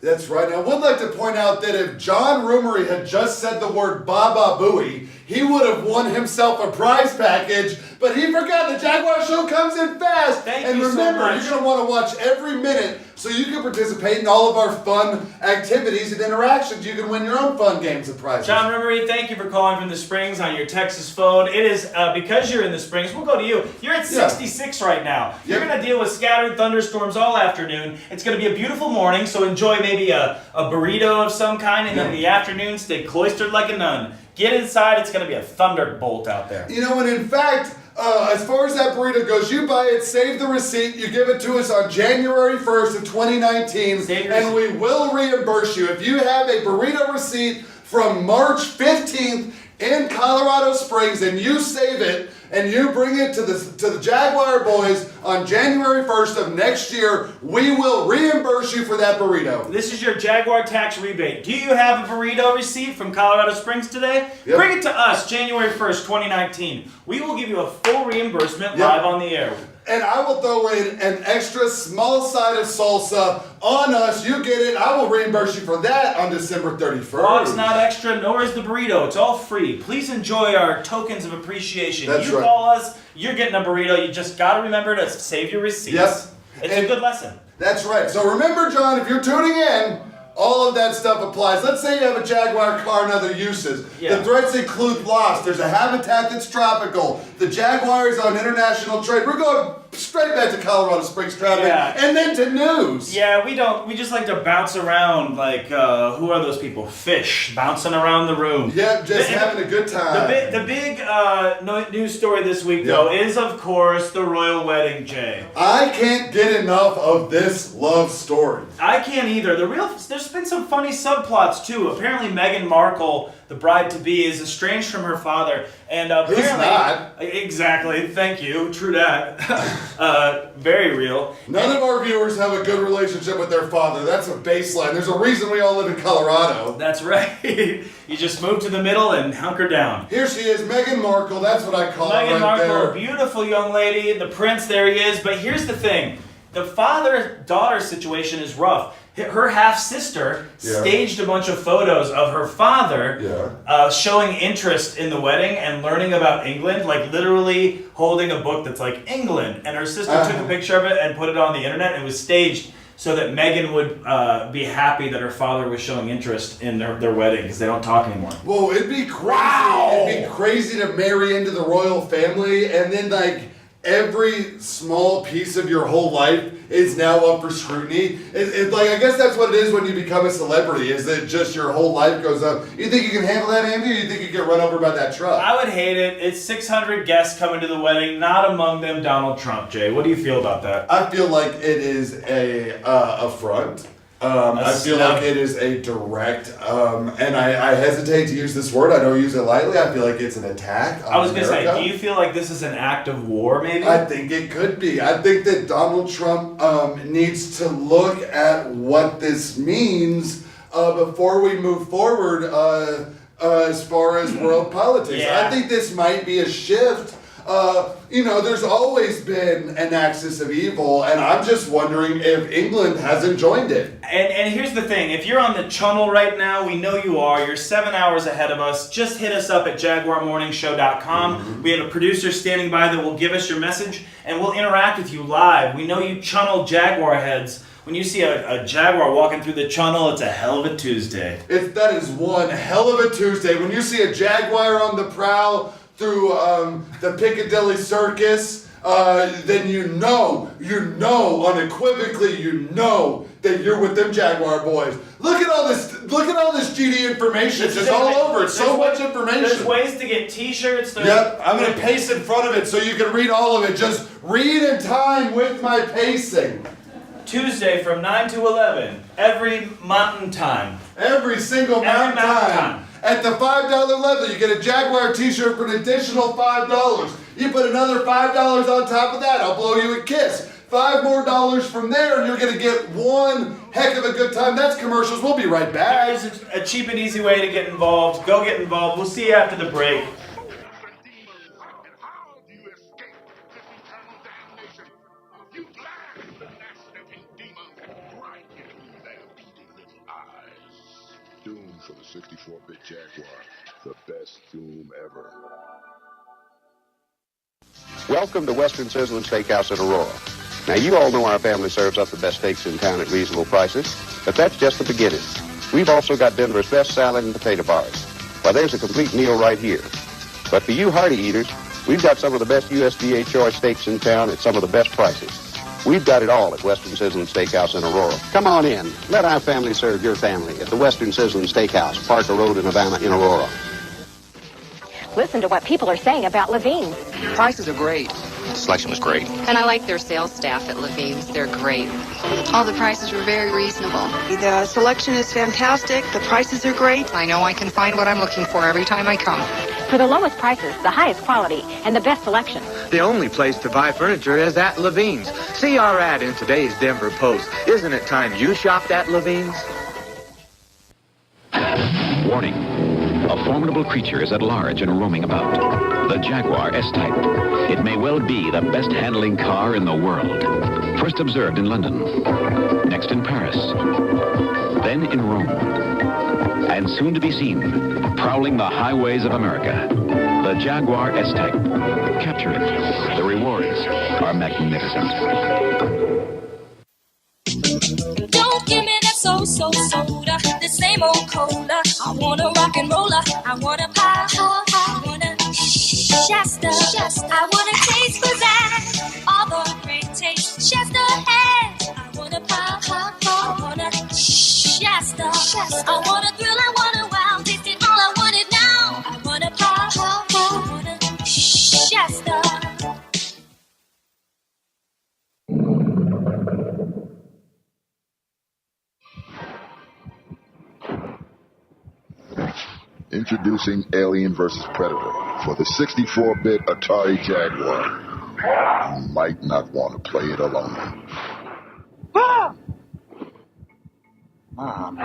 That's right. I would like to point out that if John Rummery had just said the word Baba Booey, he would have won himself a prize package, but he forgot the Jaguar show comes in fast. Thank you so remember, much. you're going to want to watch every minute so you can participate in all of our fun activities and interactions. You can win your own fun games and prizes. John Remery, thank you for calling from the Springs on your Texas phone. It is because you're in the Springs. We'll go to you. You're at 66 right now. You're going to deal with scattered thunderstorms all afternoon. It's going to be a beautiful morning, so enjoy maybe a burrito of some kind, and then in the afternoon, stay cloistered like a nun. Get inside. It's going to be a thunderbolt out there. You know, and in fact, as far as that burrito goes, you buy it, save the receipt, you give it to us on January 1st of 2019, and we will reimburse you. If you have a burrito receipt from March 15th in Colorado Springs and you save it and you bring it to the Jaguar boys on January 1st of next year, we will reimburse you for that burrito. This is your Jaguar tax rebate. Do you have a burrito receipt from Colorado Springs today? Yep. Bring it to us January 1st, 2019. We will give you a full reimbursement live on the air. And I will throw in an extra small side of salsa on us. You get it. I will reimburse you for that on December 31st. Oh, it's not extra, nor is the burrito. It's all free. Please enjoy our tokens of appreciation. That's you right. call us, you're getting a burrito. You just got to remember to save your receipts. Yep. It's a good lesson. That's right. So remember, John, if you're tuning in, all of that stuff applies. Let's say you have a Jaguar car and other uses. Yeah. The threats include loss. There's a habitat that's tropical. The Jaguar is on international trade. We're going straight back to Colorado Springs traffic and then to news. Yeah, we just like to bounce around like, who are those people? Fish, bouncing around the room. Yep, just having a good time. The big news story this week, though, is, of course, the royal wedding, Jay. I can't get enough of this love story. I can't either. There's been some funny subplots, too. Apparently, Meghan Markle, the bride-to-be, is estranged from her father. And apparently... Who's not? Exactly. Thank you. True that. Very real. None of our viewers have a good relationship with their father. That's a baseline. There's a reason we all live in Colorado. That's right. You just move to the middle and hunker down. Here she is, Meghan Markle. That's what I call her Meghan right Markle, there. a beautiful young lady. The prince, there he is. But here's the thing. The father-daughter situation is rough. Her half-sister staged a bunch of photos of her father showing interest in the wedding and learning about England, like literally holding a book that's like England. And her sister took a picture of it and put it on the internet. It was staged so that Meghan would be happy that her father was showing interest in their wedding because they don't talk anymore. Whoa, it'd be crazy. It'd be crazy to marry into the royal family and then like every small piece of your whole life is now up for scrutiny. It's like, I guess that's what it is when you become a celebrity, is that just your whole life goes up. You think you can handle that, Andy, or you think you get run over by that truck? I would hate it. It's 600 guests coming to the wedding, not among them Donald Trump, Jay. What do you feel about that? I feel like it is a affront. I feel like it is a direct, and I hesitate to use this word. I don't use it lightly. I feel like it's an attack on I was going to America. say, do you feel like this is an act of war, maybe? I think it could be. I think that Donald Trump needs to look at what this means before we move forward as far as world politics. Yeah. I think this might be a shift. There's always been an axis of evil, and I'm just wondering if England hasn't joined it. And here's the thing. If you're on the channel right now, we know you are. You're 7 hours ahead of us. Just hit us up at JaguarMorningShow.com. We have a producer standing by that will give us your message, and we'll interact with you live. We know you channel Jaguar heads. When you see a Jaguar walking through the channel, it's a hell of a Tuesday. That is one hell of a Tuesday. When you see a Jaguar on the prowl through the Piccadilly Circus, then you know unequivocally, that you're with them Jaguar boys. Look at all this GD information. It's just all over. It's so much information. There's ways to get t-shirts. Yep, I'm going to pace in front of it so you can read all of it. Just read in time with my pacing. Tuesday from 9 to 11, every mountain time. Every single mountain time. At the $5 level, you get a Jaguar t-shirt for an additional $5. You put another $5 on top of that, I'll blow you a kiss. $5 more from there, and you're going to get one heck of a good time. That's commercials. We'll be right back. There's a cheap and easy way to get involved. Go get involved. We'll see you after the break. Doomed for the 64-bit Jaguar. the best doom ever. Welcome to Western Sizzling Steakhouse in Aurora. Now, you all know our family serves up the best steaks in town at reasonable prices, but that's just the beginning. We've also got Denver's best salad and potato bars. Well, there's a complete meal right here. But for you hearty eaters, we've got some of the best USDA choice steaks in town at some of the best prices. We've got it all at Western Sizzling Steakhouse in Aurora. Come on in. Let our family serve your family at the Western Sizzling Steakhouse, Parker Road in Havana in Aurora. Listen to what people are saying about Levine's. Prices are great. Selection was great. And I like their sales staff at Levine's. They're great. All the prices were very reasonable. The selection is fantastic. The prices are great. I know I can find what I'm looking for every time I come. For the lowest prices, the highest quality, and the best selection. The only place to buy furniture is at Levine's. See our ad in today's Denver Post. Isn't it time you shopped at Levine's? Warning. A formidable creature is at large and roaming about. The Jaguar S-Type. It may well be the best handling car in the world. First observed in London. Next in Paris. Then in Rome. And soon to be seen, prowling the highways of America. The Jaguar S-Type. Capture it. The rewards are magnificent. Don't give me that so-so soda, the same old cola. I want a rock and roller, I want a pie, I want a Shasta, I want a taste for that, all the great taste Shasta has. I want a pie, I want a Shasta, I want a thrill, I want a wow, this is all I wanted now. I want a pie, I want a Shasta. Introducing Alien vs. Predator for the 64-bit Atari Jaguar. You might not want to play it alone. Ah! Mom.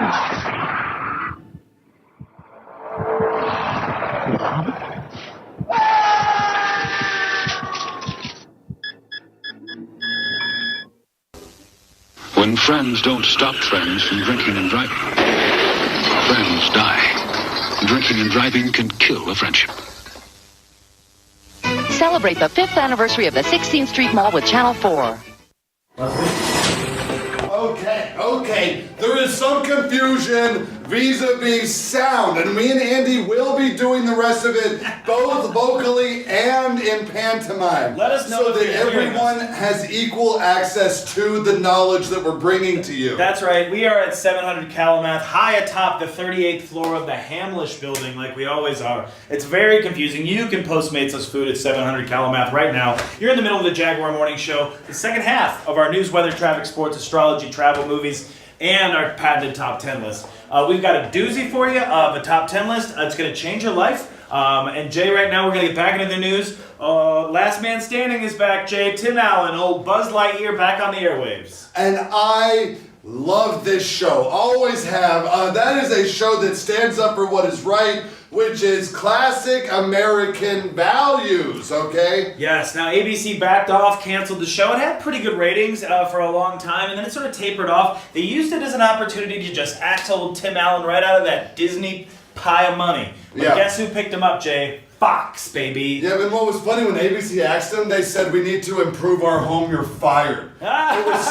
When friends don't stop friends from drinking and driving, friends die. Drinking and driving can kill a friendship. Celebrate the 5th anniversary of the 16th Street Mall with Channel 4. Okay. There is some confusion vis-a-vis sound, and me and Andy will be doing the rest of it both vocally and in pantomime. Let us know so if that you're hearing everyone has equal access to the knowledge that we're bringing to you. That's right. We are at 700 Kalamath, high atop the 38th floor of the Hamlish building, like we always are. It's very confusing. You can Postmates us food at 700 Kalamath right now. You're in the middle of the Jaguar Morning Show, the second half of our news, weather, traffic, sports, astrology, travel, movies, and our patented top 10 list. We've got a doozy for you of a top 10 list. It's going to change your life. And Jay, right now we're going to get back into the news. Last man standing is back, Jay. Tim Allen, old Buzz Lightyear, back on the airwaves. And I love this show. Always have. That is a show that stands up for what is right, which is classic American values, okay? Yes. Now, ABC backed off, canceled the show. It had pretty good ratings for a long time, and then it sort of tapered off. They used it as an opportunity to just axe old Tim Allen right out of that Disney pie of money. But guess who picked him up, Jay? Fox, baby. Yeah, but what was funny, when ABC asked them, they said, we need to improve our home, you're fired. It was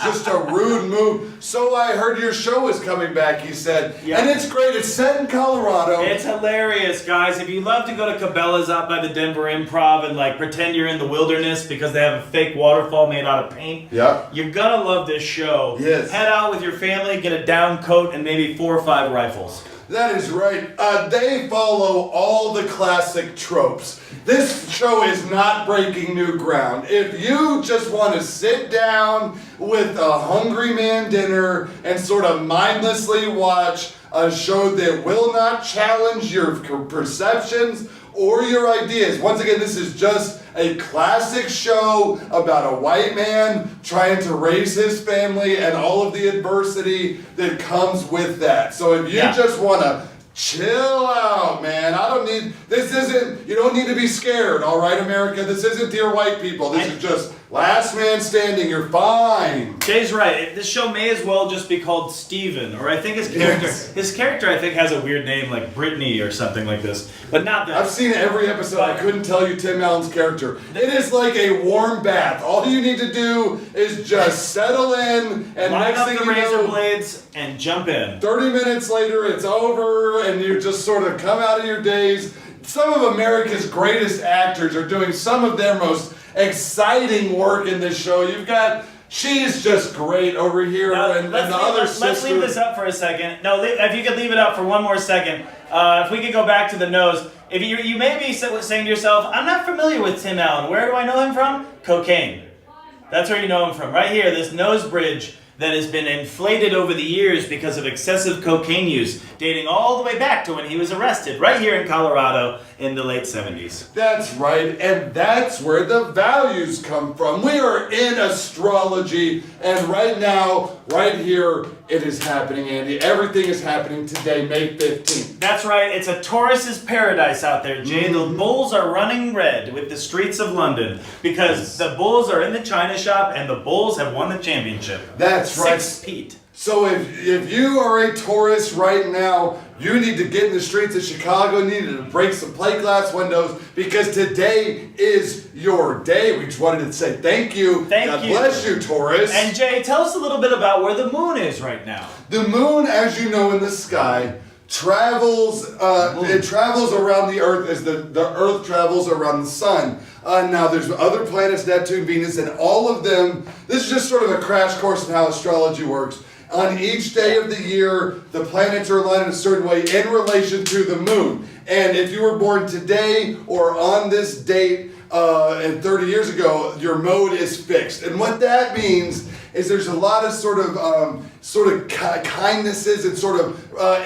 just a rude move. So I heard your show is coming back, he said. Yep. And it's great. It's set in Colorado. It's hilarious, guys. If you love to go to Cabela's out by the Denver Improv and like pretend you're in the wilderness because they have a fake waterfall made out of paint, you're gonna love this show. Yes. Head out with your family, get a down coat, and maybe 4 or 5 rifles. That is right. They follow all the classic tropes. This show is not breaking new ground. If you just want to sit down with a hungry man dinner and sort of mindlessly watch a show that will not challenge your perceptions or your ideas. Once again, this is just a classic show about a white man trying to raise his family and all of the adversity that comes with that. So if you just want to chill out, man, you don't need to be scared, all right, America? This isn't Dear White People. This is just last man man standing, you're fine. Jay's right. This show may as well just be called Steven, or I think his character, I think, has a weird name like Brittany or something like this, but not that. I've seen every episode. I couldn't tell you Tim Allen's character. It is like a warm bath. All you need to do is just settle in, and line next up thing the you razor know, blades and jump in. 30 minutes later, it's over, and you just sort of come out of your days. Some of America's greatest actors are doing some of their most exciting work in this show. You've got, she's just great over here, and the other sister. Let's leave this up for a second. No, if you could leave it up for one more second. If we could go back to the nose. If you may be saying to yourself, I'm not familiar with Tim Allen. Where do I know him from? Cocaine. That's where you know him from. Right here, this nose bridge that has been inflated over the years because of excessive cocaine use, dating all the way back to when he was arrested, right here in Colorado in the late 70s. That's right, and that's where the values come from. We are in astrology, and right now, right here, it is happening, Andy. Everything is happening today, May 15th. That's right, it's a Taurus's paradise out there, Jay. Mm-hmm. The bulls are running red with the streets of London because the bulls are in the china shop and the bulls have won the championship. That's right. Sexpot. So if you are a Taurus right now, you need to get in the streets of Chicago, you need to break some plate glass windows, because today is your day. We just wanted to say thank you. God bless you, Taurus. And Jay, tell us a little bit about where the moon is right now. The moon, as you know, in the sky, travels, it travels around the Earth as the Earth travels around the sun. Now, there's other planets, Neptune, Venus, and all of them. This is just sort of a crash course in how astrology works. On each day of the year, the planets are aligned in a certain way in relation to the moon. And if you were born today or on this date and 30 years ago, your mode is fixed. And what that means is there's a lot of sort of kindnesses and sort of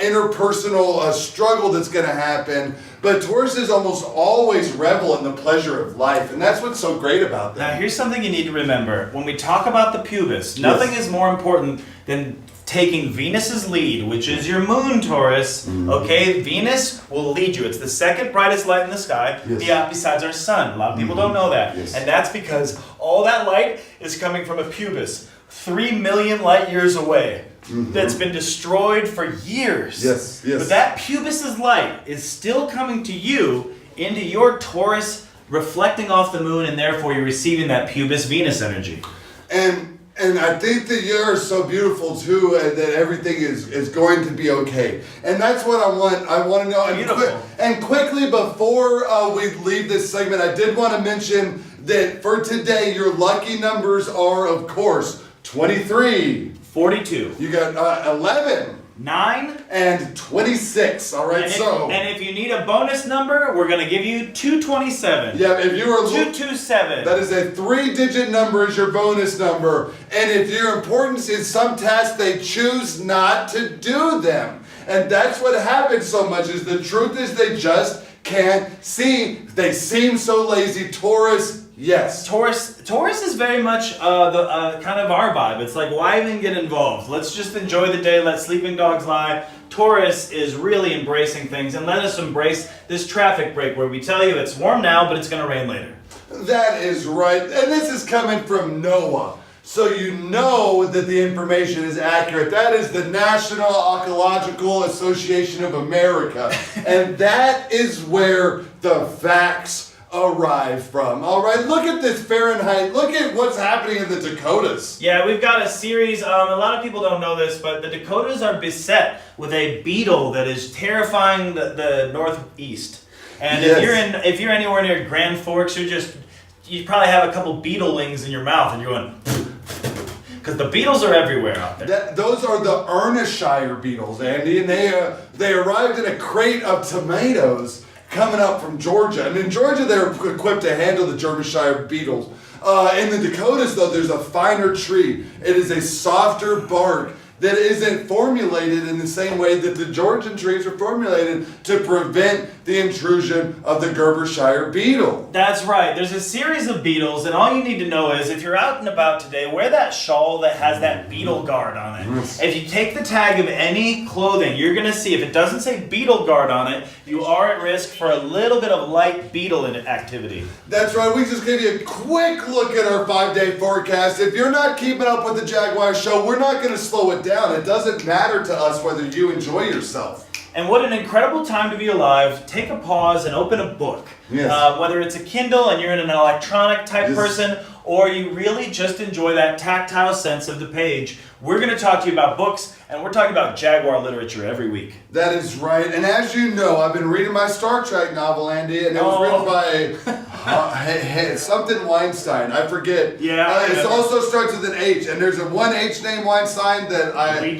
interpersonal struggle that's going to happen. But Tauruses almost always revel in the pleasure of life, and that's what's so great about them. Now, here's something you need to remember. When we talk about the pubis, nothing is more important than taking Venus's lead, which is your moon, Taurus. Okay, Venus will lead you. It's the second brightest light in the sky, besides our sun. A lot of people don't know that. And that's because all that light is coming from a pubis 3 million light years away. That's been destroyed for years. But that pubis's light is still coming to you into your Taurus, reflecting off the moon, and therefore you're receiving that pubis Venus energy. And I think the year is so beautiful too, that everything is going to be okay. And that's what I want to know. And quickly before we leave this segment, I did want to mention that for today, your lucky numbers are, of course, 23. 42. You got 11. 9. And 26. All right, and if you need a bonus number, we're going to give you 227. Yeah, if you are 227. That is a 3-digit number as your bonus number. And if your importance is some tasks, they choose not to do them. And that's what happens so much, is the truth is they just can't see. They seem so lazy. Taurus, yes. Taurus is very much the kind of our vibe. It's like, why even get involved? Let's just enjoy the day, let sleeping dogs lie. Taurus is really embracing things, and let us embrace this traffic break where we tell you it's warm now, but it's going to rain later. That is right. And this is coming from NOAA. So you know that the information is accurate. That is the National Ecological Association of America. And that is where the facts arrive from. All right, look at this Fahrenheit. Look at what's happening in the Dakotas. Yeah, we've got a series. A lot of people don't know this, but the Dakotas are beset with a beetle that is terrifying the Northeast. And if you're anywhere near Grand Forks, you probably have a couple beetle wings in your mouth, and you're going, because the beetles are everywhere out there. Those are the Ernestshire beetles, Andy, and they arrived in a crate of tomatoes coming up from Georgia. And in Georgia, they're equipped to handle the Derbyshire beetles. In the Dakotas, though, there's a finer tree. It is a softer bark that isn't formulated in the same way that the Georgian trees are formulated to prevent the intrusion of the Gerbershire beetle. That's right. There's a series of beetles, and all you need to know is if you're out and about today, wear that shawl that has that beetle guard on it. If you take the tag of any clothing, you're going to see if it doesn't say beetle guard on it, you are at risk for a little bit of light beetle activity. That's right. We just gave you a quick look at our 5-day forecast. If you're not keeping up with the Jaguar show, we're not going to slow it down. It doesn't matter to us whether you enjoy yourself. And what an incredible time to be alive. Take a pause and open a book. Yes. Whether it's a Kindle and you're an electronic type person, or you really just enjoy that tactile sense of the page, we're going to talk to you about books, and we're talking about Jaguar literature every week. That is right. And as you know, I've been reading my Star Trek novel, Andy, and it was written by something Weinstein. I forget. Yeah. It also starts with an H, and there's a one H name Weinstein that we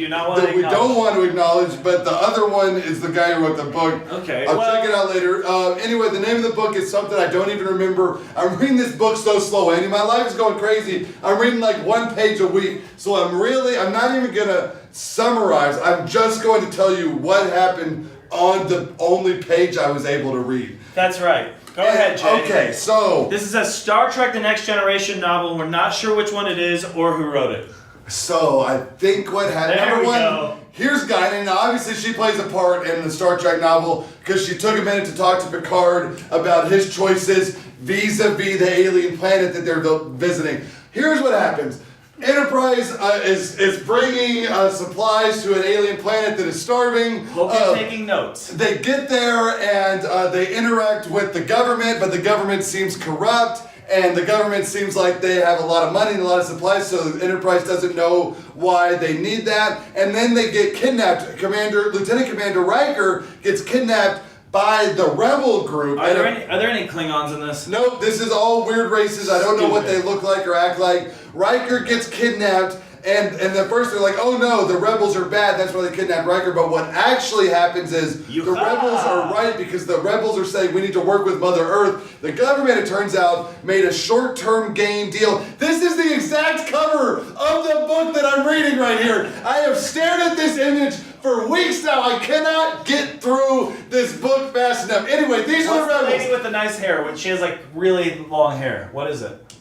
don't want to acknowledge, but the other one is the guy who wrote the book. Okay. I'll check it out later. Anyway, the name of the book is something I don't even remember. I'm reading this book so slow, Andy. My life is going crazy. I'm reading like 1 page a week, so I'm not even going to summarize. I'm just going to tell you what happened on the only page I was able to read. That's right. Go ahead, Jay. Okay, so this is a Star Trek The Next Generation novel. We're not sure which one it is or who wrote it. So I think what happened, number one, here's Guinan. Now obviously she plays a part in the Star Trek novel because she took a minute to talk to Picard about his choices vis-a-vis the alien planet that they're visiting. Here's what happens. Enterprise is bringing supplies to an alien planet that is starving. Hope you're taking notes. They get there and they interact with the government, but the government seems corrupt. And the government seems like they have a lot of money and a lot of supplies, so the Enterprise doesn't know why they need that. And then they get kidnapped. Lieutenant Commander Riker gets kidnapped by the rebel group. Are there any Klingons in this? Nope, this is all weird races. I don't know what they look like or act like. Riker gets kidnapped, and at first they're like, oh no, the rebels are bad, that's why they kidnapped Riker. But what actually happens is the rebels are right because the rebels are saying we need to work with Mother Earth. The government, it turns out, made a short-term game deal. This is the exact cover of the book that I'm reading right here. I have stared at this image for weeks now. I cannot get through this book fast enough. Anyway, these are the rebels. What's the lady with the nice hair when she has like really long hair? What is it?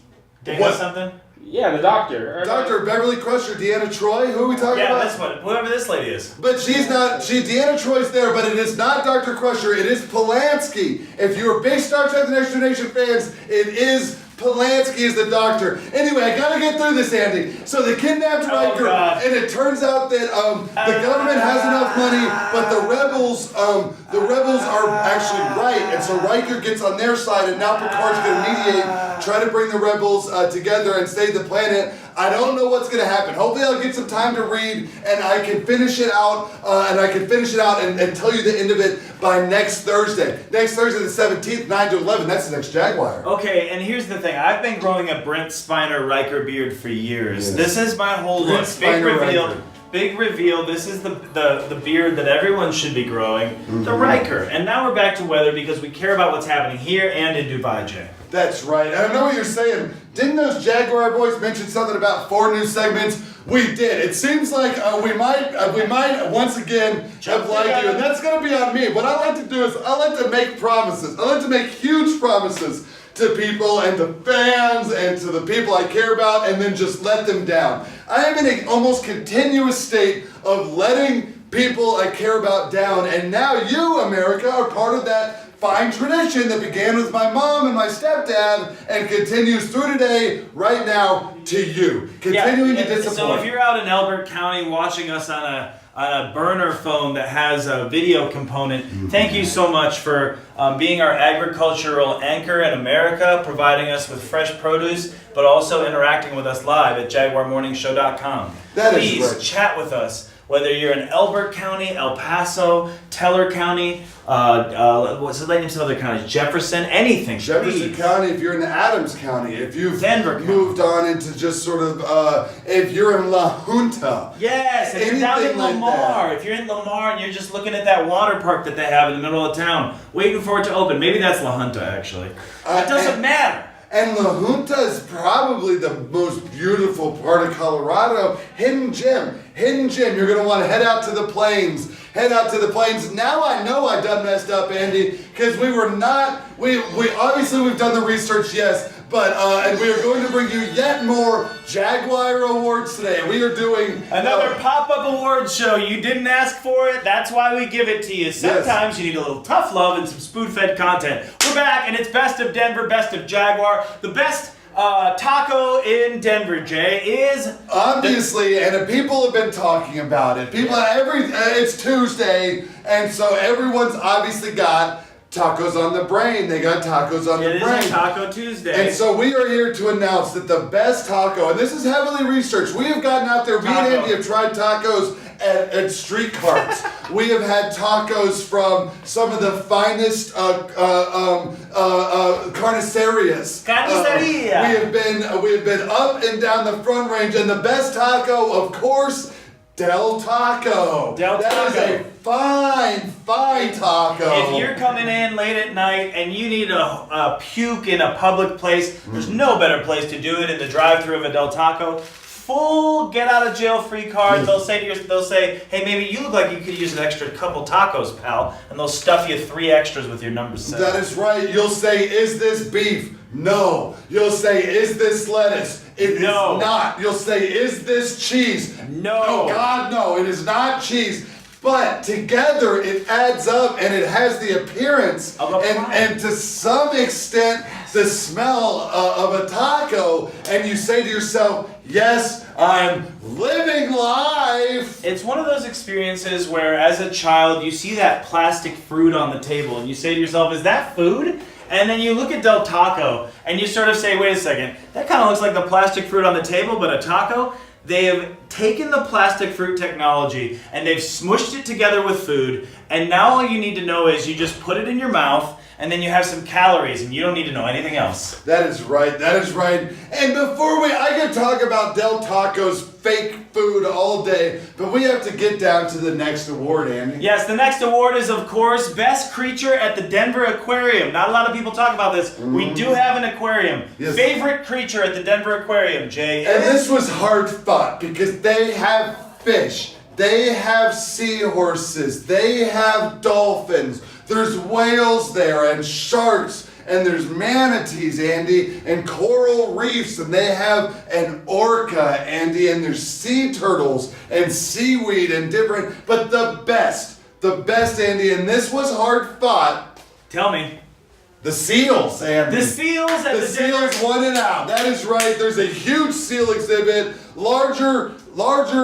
Dana something? Yeah, the doctor. Dr. Beverly Crusher, Deanna Troy, who are we talking about? Yeah, this one. Whoever this lady is. But she's not, Deanna Troy's there, but it is not Dr. Crusher, it is Polanski. If you're big Star Trek The Next Generation fans, it is Polanski is the doctor. Anyway, I gotta get through this, Andy. So they kidnapped Riker, and it turns out that the government has enough money, but the rebels are actually right, and so Riker gets on their side, and now Picard's gonna mediate, try to bring the rebels together and save the planet. I don't know what's gonna happen. Hopefully I'll get some time to read, and I can finish it out, and tell you the end of it by next Thursday. Next Thursday the 17th, 9 to 11, that's the next Jaguar. Okay, and here's the thing. I've been growing a Brent Spiner Riker beard for years. Yes. This is my whole look. Big reveal. Riker. Big reveal. This is the beard that everyone should be growing. The Riker. And now we're back to weather because we care about what's happening here and in Dubai, Jay. That's right. And I know what you're saying. Didn't those Jaguar boys mention something about 4 new segments? We did. It seems like we might once again have lied you, and that's going to be on me. What I like to do is I like to make promises. I like to make huge promises to people and to fans and to the people I care about, and then just let them down. I am in an almost continuous state of letting people I care about down, and now you, America, are part of that fine tradition that began with my mom and my stepdad and continues through today, right now, to you. Continuing to disappoint. So if you're out in Elbert County watching us on a burner phone that has a video component, thank you so much for being our agricultural anchor in America, providing us with fresh produce, but also interacting with us live at JaguarMorningShow.com. Please chat with us. Whether you're in Elbert County, El Paso, Teller County, what's the name of some other counties? Jefferson, anything. Jefferson County, if you're in Adams County, if you've moved on into just sort of, if you're in La Junta. Yes, if you're down in Lamar, if you're in Lamar and you're just looking at that water park that they have in the middle of town, waiting for it to open. Maybe that's La Junta, actually. It doesn't matter. And La Junta is probably the most beautiful part of Colorado. Hidden gem. You're going to want to head out to the plains. Now I know I done messed up, Andy, because we obviously we've done the research, yes, but and we are going to bring you yet more Jaguar awards today. We are doing another pop-up awards show. You didn't ask for it. That's why we give it to you. Sometimes you need a little tough love and some spoon-fed content. We're back, and it's Best of Denver, Best of Jaguar. The best taco in Denver, Jay, is obviously, and people have been talking about it. It's Tuesday, and so everyone's obviously got tacos on the brain. They got tacos on the brain. It is Taco Tuesday. And so we are here to announce that the best taco, and this is heavily researched. We have gotten out there. Me and Andy have tried tacos at street carts. We have had tacos from some of the finest carnicerias. We have been up and down the Front Range, and the best taco, of course, Del Taco. That is a fine taco. If you're coming in late at night and you need a puke in a public place, there's no better place to do it in the drive-thru of a Del Taco. Full get-out-of-jail-free card. They'll say, hey, maybe you look like you could use an extra couple tacos, pal, and they'll stuff you 3 extras with your number 7. That is right. You'll say, is this beef? No. You'll say, is this lettuce? It is not. You'll say, is this cheese? No. Oh, God, no. It is not cheese. But together it adds up and it has the appearance and to some extent the smell of a taco, and you say to yourself, yes, I'm living life. It's one of those experiences where as a child you see that plastic fruit on the table and you say to yourself, is that food? And then you look at Del Taco and you sort of say, wait a second, that kind of looks like the plastic fruit on the table, but a taco? They have taken the plastic fruit technology and they've smushed it together with food, and now all you need to know is you just put it in your mouth and then you have some calories and you don't need to know anything else. That is right. And before I could talk about Del Taco's fake food all day, but we have to get down to the next award, Andy. Yes, the next award is, of course, Best Creature at the Denver Aquarium. Not a lot of people talk about this. We do have an aquarium. Yes. Favorite creature at the Denver Aquarium, Jay? And this was hard fought because they have fish, they have seahorses, they have dolphins, there's whales there and sharks, and there's manatees, Andy, and coral reefs, and they have an orca, Andy, and there's sea turtles and seaweed and different, but the best, Andy, and this was hard fought. Tell me. The seals, Andy. The seals at the seals won it out. That is right. There's a huge seal exhibit, larger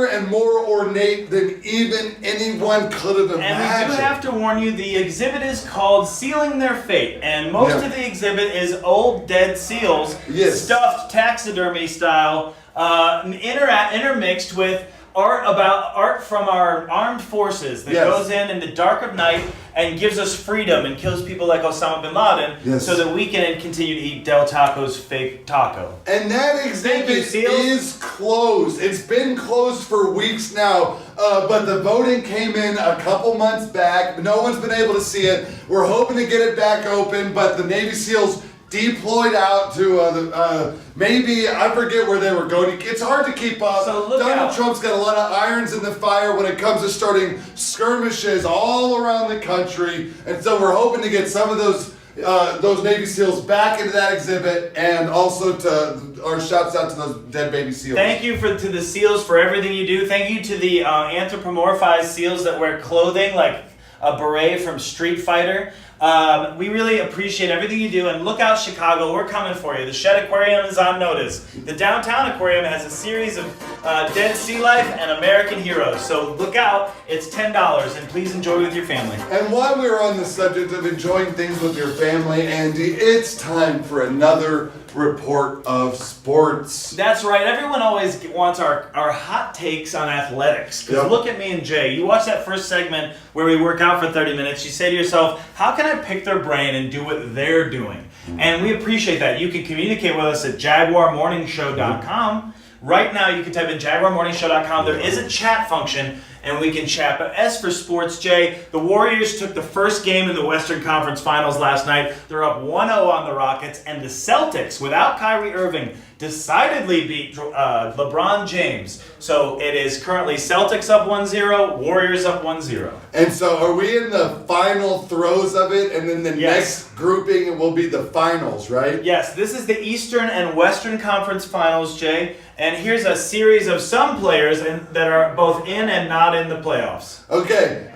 and more ornate than even anyone could have imagined. And we do have to warn you, the exhibit is called Sealing Their Fate, and most of the exhibit is old dead seals, stuffed taxidermy style, intermixed with art from our armed forces that goes in the dark of night and gives us freedom and kills people like Osama bin Laden so that we can continue to eat Del Taco's fake taco. And that exhibit is closed. It's been closed for weeks now, but the voting came in a couple months back. No one's been able to see it. We're hoping to get it back open, but the Navy SEALs deployed out to maybe, I forget where they were going. It's hard to keep up. So Donald Trump's got a lot of irons in the fire when it comes to starting skirmishes all around the country, and so we're hoping to get some of those Navy SEALs back into that exhibit, and also to our shouts out to those dead baby SEALs. Thank you to the SEALs for everything you do. Thank you to the anthropomorphized SEALs that wear clothing like a beret from Street Fighter. We really appreciate everything you do, and look out, Chicago, we're coming for you. The Shed Aquarium is on notice. The Downtown Aquarium has a series of dead sea life and American heroes, so look out. It's $10, and please enjoy with your family. And while we're on the subject of enjoying things with your family, Andy, it's time for another report of sports. That's right. Everyone always wants our hot takes on athletics. Because look at me and Jay. You watch that first segment where we work out for 30 minutes. You say to yourself, how can I pick their brain and do what they're doing? And we appreciate that. You can communicate with us at JaguarMorningShow.com. Right now, you can type in JaguarMorningShow.com. There is a chat function, and we can chat. But as for sports, Jay, the Warriors took the first game in the Western Conference Finals last night. They're up 1-0 on the Rockets, and the Celtics, without Kyrie Irving, decidedly beat LeBron James. So it is currently Celtics up 1-0, Warriors up 1-0. And so are we in the final throes of it, and then the next grouping will be the finals, right? Yes, this is the Eastern and Western Conference Finals, Jay. And here's a series of some players that are both in and not in the playoffs. Okay,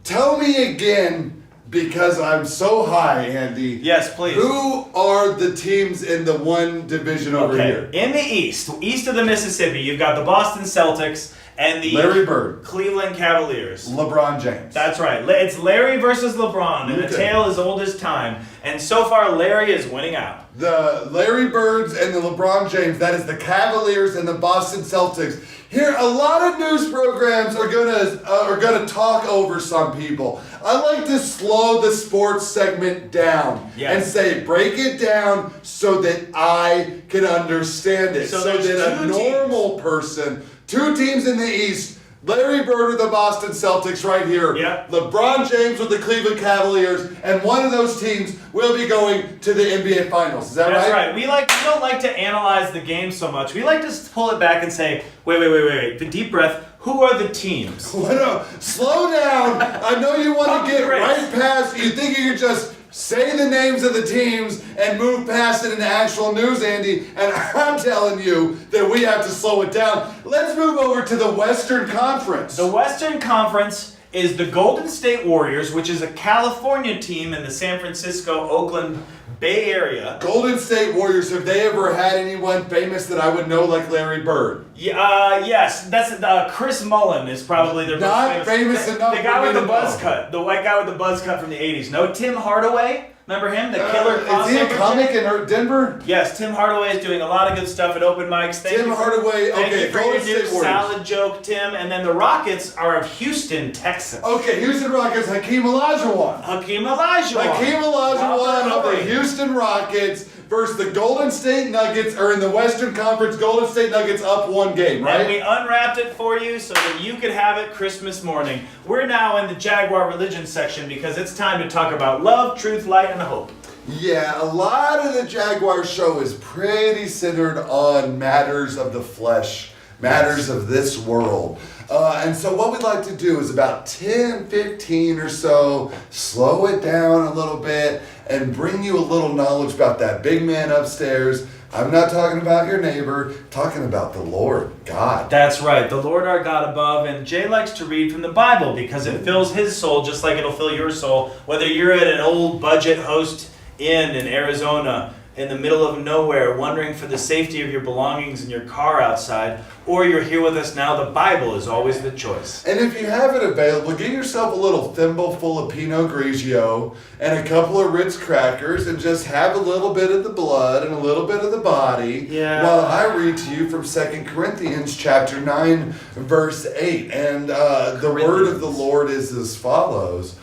tell me again, because I'm so high, Andy. Yes, please. Who are the teams in the one division over here? In the east of the Mississippi, you've got the Boston Celtics and the Larry Bird, Cleveland Cavaliers. LeBron James. That's right. It's Larry versus LeBron, and the tale is old as time. And so far, Larry is winning out. The Larry Birds and the LeBron James, that is the Cavaliers and the Boston Celtics. Here, a lot of news programs are gonna talk over some people. I like to slow the sports segment down and say, break it down so that I can understand it. So that a normal person, two teams in the East, Larry Bird with the Boston Celtics right here. Yep. LeBron James with the Cleveland Cavaliers, and one of those teams will be going to the NBA Finals. Is that right? That's right. We don't like to analyze the game so much. We like to pull it back and say, wait. The deep breath. Who are the teams? No, slow down. I know you want to get right past. You think you can just say the names of the teams and move past it into actual news, Andy, and I'm telling you that we have to slow it down. Let's move over to the Western Conference. The Western Conference is the Golden State Warriors, which is a California team in the San Francisco, Oakland Bay Area. Golden State Warriors, have they ever had anyone famous that I would know like Larry Bird? Yes, that's Chris Mullen is probably their not famous enough. The guy with the buzz cut, the white guy with the buzz cut from the 80s. No, Tim Hardaway. Remember him, the killer? Is he a comic in Denver? Yes, Tim Hardaway is doing a lot of good stuff at open mics. Thank you for Golden your State Warriors. Salad joke, Tim. And then the Rockets are of Houston, Texas. Okay, Houston Rockets, Hakeem Olajuwon. Hakeem Olajuwon of the Houston Rockets versus the Golden State Nuggets, or in the Western Conference, Golden State Nuggets up one game, right? And we unwrapped it for you so that you could have it Christmas morning. We're now in the Jaguar religion section because it's time to talk about love, truth, light, and hope. Yeah, a lot of the Jaguar show is pretty centered on matters of the flesh, matters of this world. And so what we'd like to do is about 10, 15 or so, slow it down a little bit and bring you a little knowledge about that big man upstairs. I'm not talking about your neighbor, talking about the Lord God. That's right, the Lord our God above. And Jay likes to read from the Bible because it fills his soul just like it'll fill your soul. Whether you're at an old budget host inn in Arizona, in the middle of nowhere, wondering for the safety of your belongings in your car outside, or you're here with us now, the Bible is always the choice. And if you have it available, get yourself a little thimble full of Pinot Grigio and a couple of Ritz crackers and just have a little bit of the blood and a little bit of the body while I read to you from 2 Corinthians chapter 9, verse 8. And the word of the Lord is as follows.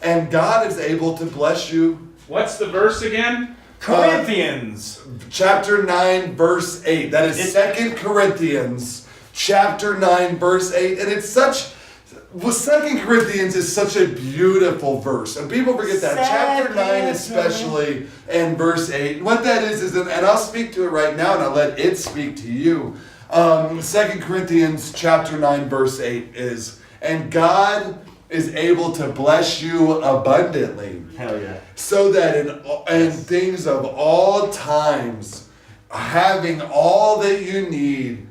And God is able to bless you. What's the verse again? Corinthians. Chapter 9, verse 8. That is 2 Corinthians, chapter 9, verse 8. And it's such... Well, 2 Corinthians is such a beautiful verse. And people forget that. Chapter 9 especially, and verse 8. What that is, and I'll speak to it right now, and I'll let it speak to you. 2 Corinthians chapter 9, verse 8 is, and God is able to bless you abundantly. Hell yeah. So that in things of all times, having all that you need,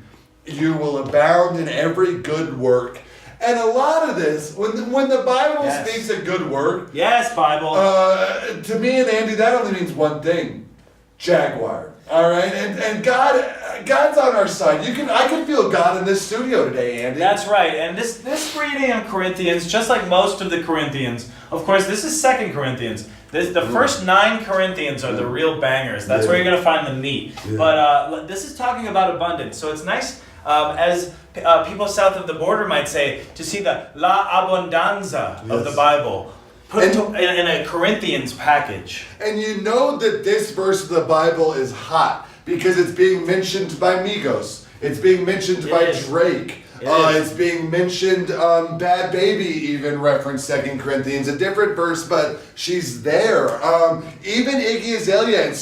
you will abound in every good work. And a lot of this, when the Bible speaks of good work, Bible. To me and Andy, that only means one thing: Jaguar. All right, and God's on our side. I can feel God in this studio today, Andy. That's right. And this reading of Corinthians, just like most of the Corinthians, of course, this is 2 Corinthians. The first 9 Corinthians are the real bangers. That's where you're going to find the meat. Yeah. But this is talking about abundance. So it's nice, as people south of the border might say, to see the la abundanza of the Bible. put in a Corinthians package. And you know that this verse of the Bible is hot because it's being mentioned by Migos. It's being mentioned by Drake. It's being mentioned, Bad Baby even referenced 2 Corinthians, a different verse, but she's there. Even Iggy Azalea, and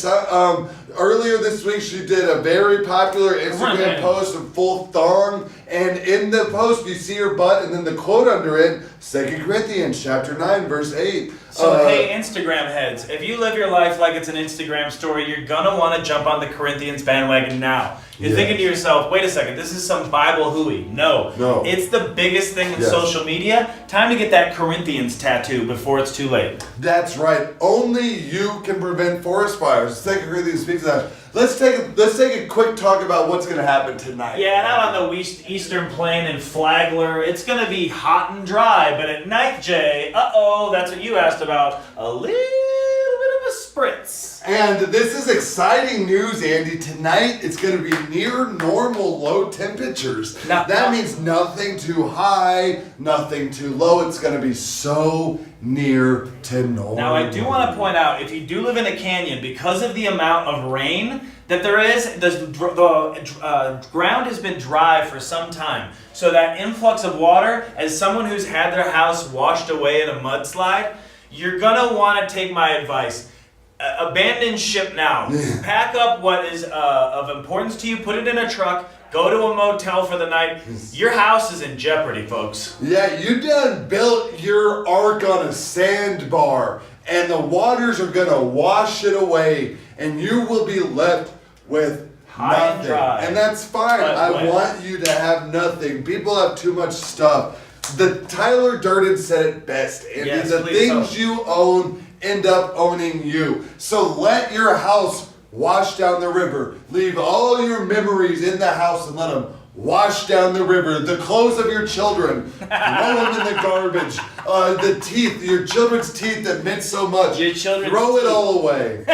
earlier this week she did a very popular Instagram post of full thong, and in the post you see her butt, and then the quote under it, 2 Corinthians chapter 9, verse 8. So hey, Instagram heads, if you live your life like it's an Instagram story, you're gonna want to jump on the Corinthians bandwagon now. You're thinking to yourself, wait a second, this is some Bible hooey. No. It's the biggest thing in social media. Time to get that Corinthians tattoo before it's too late. That's right. Only you can prevent forest fires. 2 Corinthians speaks of that. Let's take a quick talk about what's going to happen tonight. Yeah, not on the Eastern Plain in Flagler. It's going to be hot and dry, but at night, Jay, that's what you asked about, a little bit of a spritz. And this is exciting news, Andy. Tonight, it's going to be near normal low temperatures. That means nothing too high, nothing too low. It's going to be so near to normal. Now, I do want to point out, if you do live in a canyon, because of the amount of rain that there is, the ground has been dry for some time. So that influx of water, as someone who's had their house washed away in a mudslide, you're going to want to take my advice. Abandon ship now. Pack up what is of importance to you, put it in a truck, go to a motel for the night. Your house is in jeopardy, folks. Yeah, you done built your ark on a sandbar, and the waters are going to wash it away, and you will be left with high nothing. And dry. And that's fine. I want you to have nothing. People have too much stuff. The Tyler Durden said it best, Andy. Yes, the things you own end up owning you. So let your house wash down the river. Leave all your memories in the house and let them wash down the river. The clothes of your children, throw them in the garbage. The teeth, your children's teeth that meant so much, throw it all away.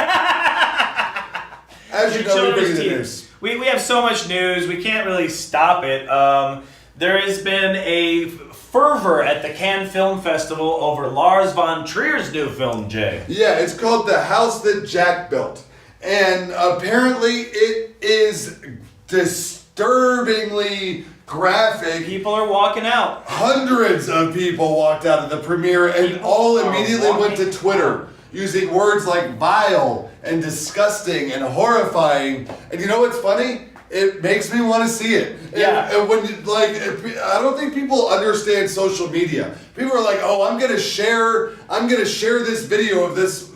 As you know, we bring the news. We have so much news, we can't really stop it. There has been a fervor at the Cannes Film Festival over Lars von Trier's new film, Jay. Yeah, it's called The House That Jack Built. And apparently it is disturbingly graphic. People are walking out. Hundreds of people walked out of the premiere and all immediately went to Twitter using words like vile and disgusting and horrifying. And you know what's funny? It makes me want to see it. Yeah. And when I don't think people understand social media. People are like, "Oh, I'm gonna share this video of this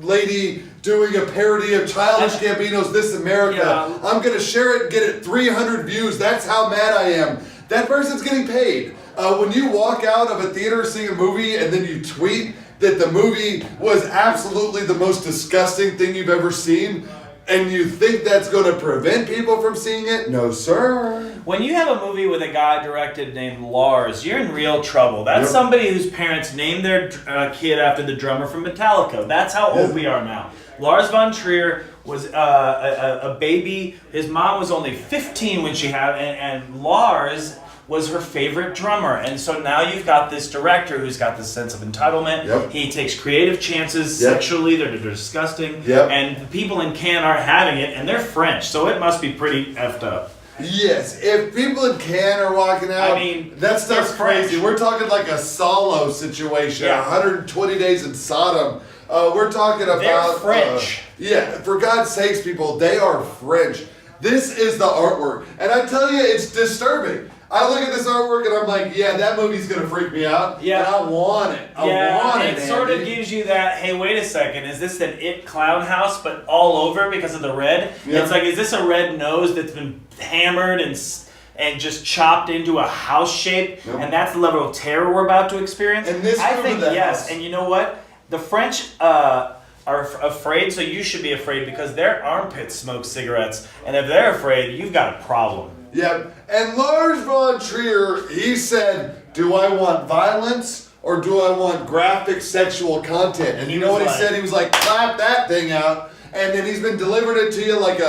lady doing a parody of Childish Gambino's This America. Yeah. I'm gonna share it and get it 300 views. That's how mad I am." That person's getting paid. When you walk out of a theater seeing a movie and then you tweet that the movie was absolutely the most disgusting thing you've ever seen, and you think that's going to prevent people from seeing it? No, sir. When you have a movie with a guy directed named Lars, you're in real trouble. That's somebody whose parents named their kid after the drummer from Metallica. That's how old we are now. Lars von Trier was a baby. His mom was only 15 when she had and Lars was her favorite drummer. And so now you've got this director who's got this sense of entitlement. Yep. He takes creative chances sexually. They're disgusting. Yep. And the people in Cannes are having it, and they're French, so it must be pretty effed up. Yes, if people in Cannes are walking out, I mean, that stuff's crazy. We're talking like a Solo situation, 120 days in Sodom. We're talking about... They're French. For God's sakes, people, they are French. This is the artwork. And I tell you, it's disturbing. I look at this artwork and I'm like, yeah, that movie's going to freak me out. Yeah. And I want it. I want it, it sort of gives you that, hey, wait a second, is this an It clown house, but all over because of the red? Yeah. It's like, is this a red nose that's been hammered and just chopped into a house shape? Yep. And that's the level of terror we're about to experience? And this I think, yes. house. And you know what? The French are afraid, so you should be afraid because their armpits smoke cigarettes. And if they're afraid, you've got a problem. Yep. And Lars von Trier, he said, do I want violence or do I want graphic sexual content? And you know what he said? He was like, clap that thing out. And then he's been delivering it to you like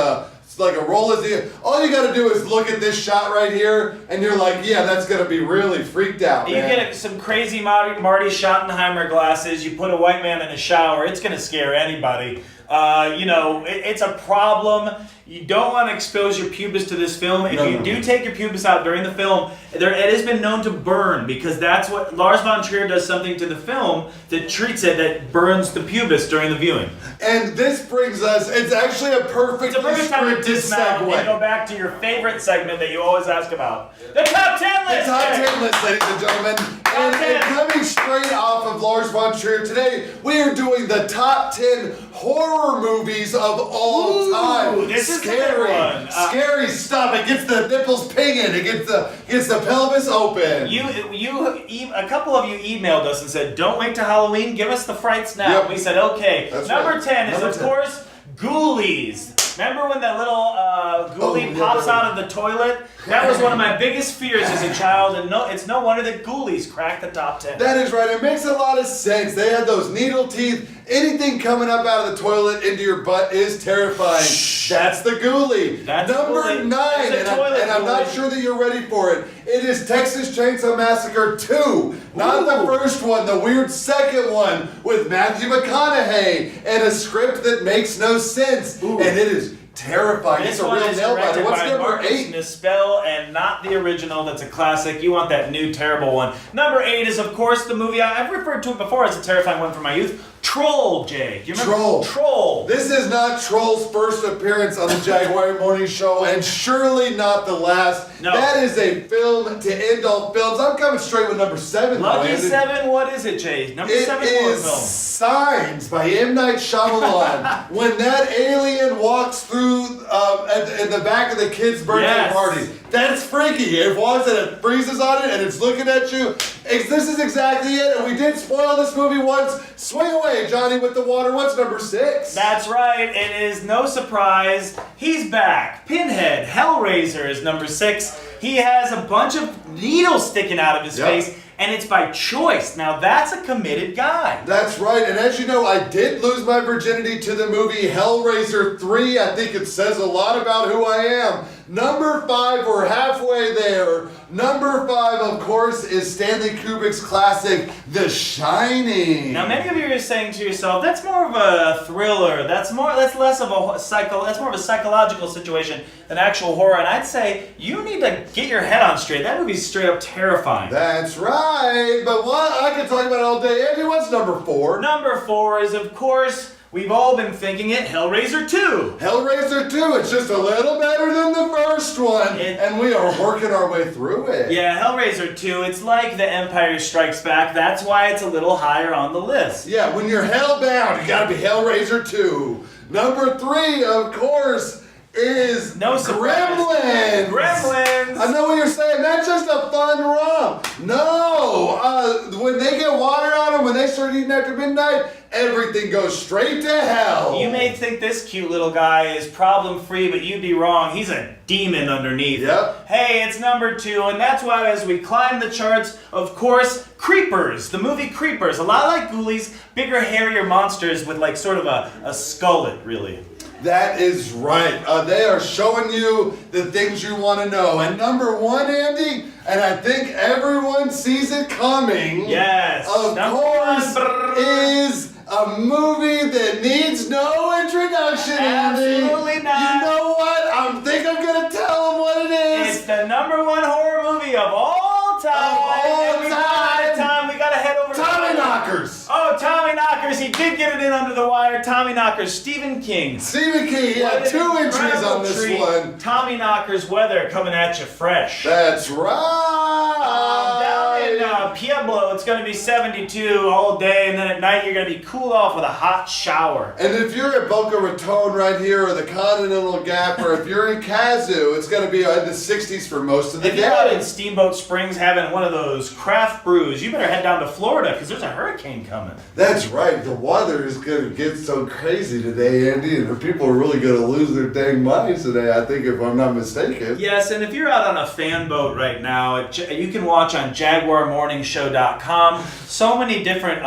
like a roll of the. All you got to do is look at this shot right here, and you're like, yeah, that's gonna be really freaked out. You man. get some crazy Marty Schottenheimer glasses. You put a white man in a shower. It's gonna scare anybody. It's a problem. You don't want to expose your pubis to this film. If you do take your pubis out during the film, it has been known to burn, because that's what Lars von Trier does, something to the film that treats it, that burns the pubis during the viewing. And this brings us, it's actually a perfect time to dismount and go back to your favorite segment that you always ask about. The Top 10 List! The Top 10 List, ladies and gentlemen. And coming straight off of Lars von Trier today, we are doing the top 10 horror movies of all time. This is scary, scary stuff. It gets the nipples pinging. It gets the pelvis open. A couple of you emailed us and said, "Don't wait till Halloween. Give us the frights now." Yep. We said, "Okay." That's Number right. 10 is Number of 10. course Ghoulies. Remember when that little ghoulie pops out of the toilet? That was one of my biggest fears as a child, and it's no wonder that Ghoulies cracked the top 10. That is right. It makes a lot of sense. They had those needle teeth. Anything coming up out of the toilet into your butt is terrifying. That's the ghoulie. That's Number ghoulie. 9, That's a and I'm not ghoulie. sure that you're ready for it. It is Texas Chainsaw Massacre 2. Not the first one, the weird second one with Matthew McConaughey and a script that makes no sense. And it is terrifying. This It's a one real is nail biter. directed What's by number Marcus 8? Nispel, and not the original. That's a classic. You want that new terrible one. Number 8 is, of course, the movie I've referred to it before as a terrifying one from my youth. Troll, Jay. Do you remember Troll? This is not Troll's first appearance on the Jaguar Morning Show, and surely not the last. No. That is a film to end all films. I'm coming straight with number 7. Lucky though, Andy. 7, what is it, Jay? Number 7 horror is film. Signs by M. Night Shyamalan. When that alien walks through in the back of the kid's birthday party. That's freaky. It walks and it freezes on it and it's looking at you. This is exactly it. And we did spoil this movie once. Swing away, Johnny, with the water. What's number 6? That's right. It is no surprise. He's back. Pinhead, Hellraiser is number 6. He has a bunch of needles sticking out of his face. And it's by choice. Now that's a committed guy. That's right. And as you know, I did lose my virginity to the movie Hellraiser 3. I think it says a lot about who I am. Number 5, we're halfway there. Number 5, of course, is Stanley Kubrick's classic, The Shining. Now, many of you are saying to yourself, "That's more of a thriller. That's more of a psychological situation than actual horror." And I'd say you need to get your head on straight. That movie's straight up terrifying. That's right. But what I can talk about it all day. Andy, what's number 4? Number 4 is, of course, we've all been thinking it, Hellraiser 2. Hellraiser 2, it's just a little better than the first one. And we are working our way through it. Yeah, Hellraiser 2, it's like The Empire Strikes Back. That's why it's a little higher on the list. Yeah, when you're hellbound, you gotta be Hellraiser 2. Number 3, of course, is Gremlins. Gremlins. I know what you're saying. That's just a fun romp. No, when they get water on them, when they start eating after midnight, everything goes straight to hell. You may think this cute little guy is problem-free, but you'd be wrong. He's a demon underneath. Yep. Hey, it's number 2, and that's why as we climb the charts, of course, Creepers, the movie Creepers. A lot like Ghoulies, bigger, hairier monsters with like sort of a skullet, really. That is right. They are showing you the things you want to know. And number 1, Andy, and I think everyone sees it coming. Yes. Of course, is a movie that needs no introduction, Andy. Absolutely not. You know what? I think I'm going to tell them what it is. It's the number 1 horror movie of all time. We gotta head over to Tommy Knockers. Oh, Tommy Knockers. He did get it in under the wire. Tommy Knockers. Stephen King. Stephen King, he had 2 entries on this one. Tommy Knockers weather coming at you fresh. That's right. Down in Pueblo, it's going to be 72 all day, and then at night you're going to be cool off with a hot shower. And if you're at Boca Raton right here, or the Continental Gap, or if you're in Kazoo, it's going to be in the 60s for most of the If day. you're out in Steamboat Springs having one of those craft brews, you better head down to Florida because there's a hurricane coming. That's right. The weather is going to get so crazy today, Andy, and the people are really going to lose their dang minds today, I think, if I'm not mistaken. Yes, and if you're out on a fan boat right now, you can watch on JaguarMorningShow.com so many different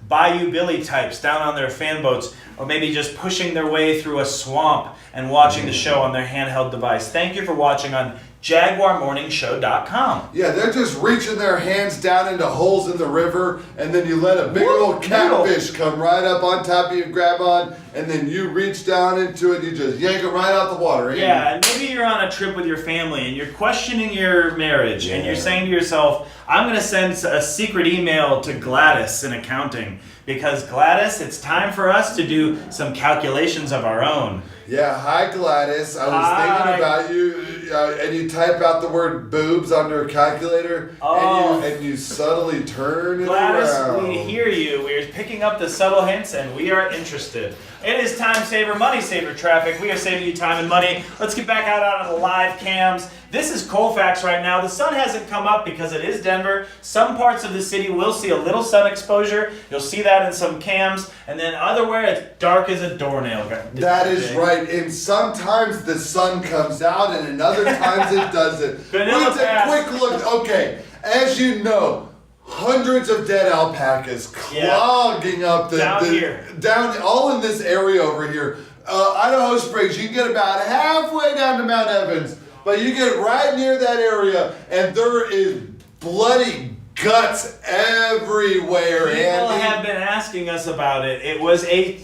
Bayou Billy types down on their fan boats or maybe just pushing their way through a swamp and watching the show on their handheld device. Thank you for watching on JaguarMorningShow.com. Yeah, they're just reaching their hands down into holes in the river, and then you let a big old catfish come right up on top of you, grab on, and then you reach down into it, you just yank it right out the water. Yeah, and maybe you're on a trip with your family, and you're questioning your marriage, and you're saying to yourself, I'm going to send a secret email to Gladys in accounting, because Gladys, it's time for us to do some calculations of our own. Yeah, hi Gladys. I was thinking about you, and you type out the word boobs under a calculator, and you subtly turn it around. Gladys, we hear you. We're picking up the subtle hints, and we are interested. It is time saver, money saver traffic. We are saving you time and money. Let's get back out on the live cams. This is Colfax right now. The sun hasn't come up because it is Denver. Some parts of the city will see a little sun exposure. You'll see that in some cams. And then otherwhere, it's dark as a doornail. That is right. And sometimes the sun comes out, and in other times it doesn't. Let's take a quick look. Okay, as you know, hundreds of dead alpacas clogging up down all in this area over here. Idaho Springs, you can get about halfway down to Mount Evans, but you get right near that area, and there is bloody guts everywhere. People have been asking us about it. It was a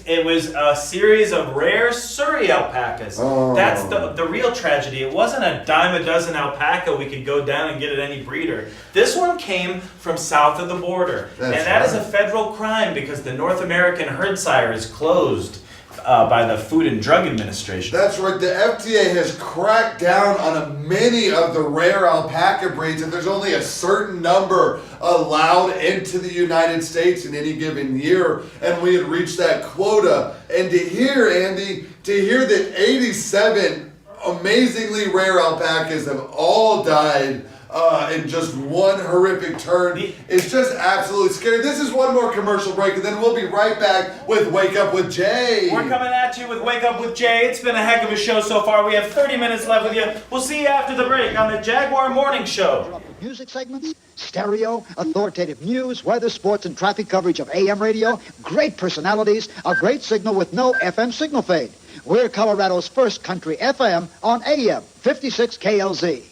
series of rare Surrey alpacas. That's the real tragedy. It wasn't a dime a dozen alpaca we could go down and get at any breeder. This one came from south of the border. That is a federal crime because the North American herd sire is closed by the Food and Drug Administration. That's right. The FDA has cracked down on many of the rare alpaca breeds, and there's only a certain number allowed into the United States in any given year, and we had reached that quota. And to hear, Andy, that 87 amazingly rare alpacas have all died in just one horrific turn. It's just absolutely scary. This is one more commercial break, and then we'll be right back with Wake Up with Jay. We're coming at you with Wake Up with Jay. It's been a heck of a show so far. We have 30 minutes left with you. We'll see you after the break on the Jaguar Morning Show. Music segments, stereo, authoritative news, weather, sports, and traffic coverage of AM radio, great personalities, a great signal with no FM signal fade. We're Colorado's first country FM on AM 56 KLZ.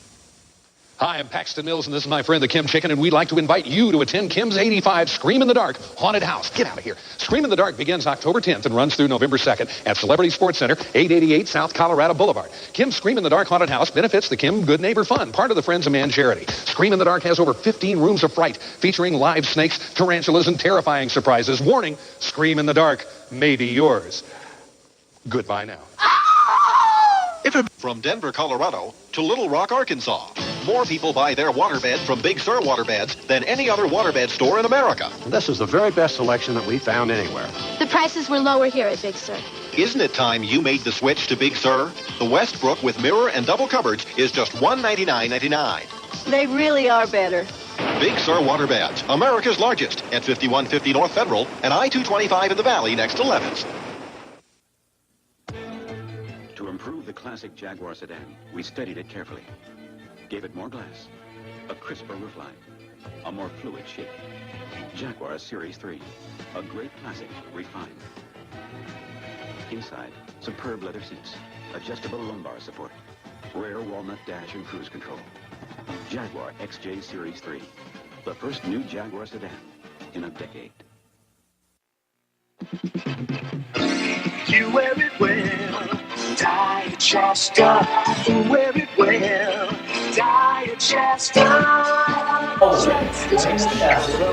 Hi, I'm Paxton Mills, and this is my friend the Kim Chicken, and we'd like to invite you to attend Kim's 85 Scream in the Dark Haunted House. Get out of here. Scream in the Dark begins October 10th and runs through November 2nd at Celebrity Sports Center, 888 South Colorado Boulevard. Kim's Scream in the Dark Haunted House benefits the Kim Good Neighbor Fund, part of the Friends of Man charity. Scream in the Dark has over 15 rooms of fright, featuring live snakes, tarantulas, and terrifying surprises. Warning, Scream in the Dark may be yours. Goodbye now. From Denver, Colorado to Little Rock, Arkansas. More people buy their waterbed from Big Sur Waterbeds than any other waterbed store in America. This is the very best selection that we found anywhere. The prices were lower here at Big Sur. Isn't it time you made the switch to Big Sur? The Westbrook with mirror and double cupboards is just $199.99. They really are better. Big Sur Waterbeds, America's largest, at 5150 North Federal and I-225 in the Valley next to Levin's. To improve the classic Jaguar sedan, we studied it carefully. Gave it more glass, a crisper roofline, a more fluid shape. Jaguar Series 3, a great classic refined. Inside, superb leather seats, adjustable lumbar support, rare walnut dash and cruise control. Jaguar XJ Series 3, the first new Jaguar sedan in a decade. You wear it well, Diet-Shasta. You wear it well, Diet-Shasta.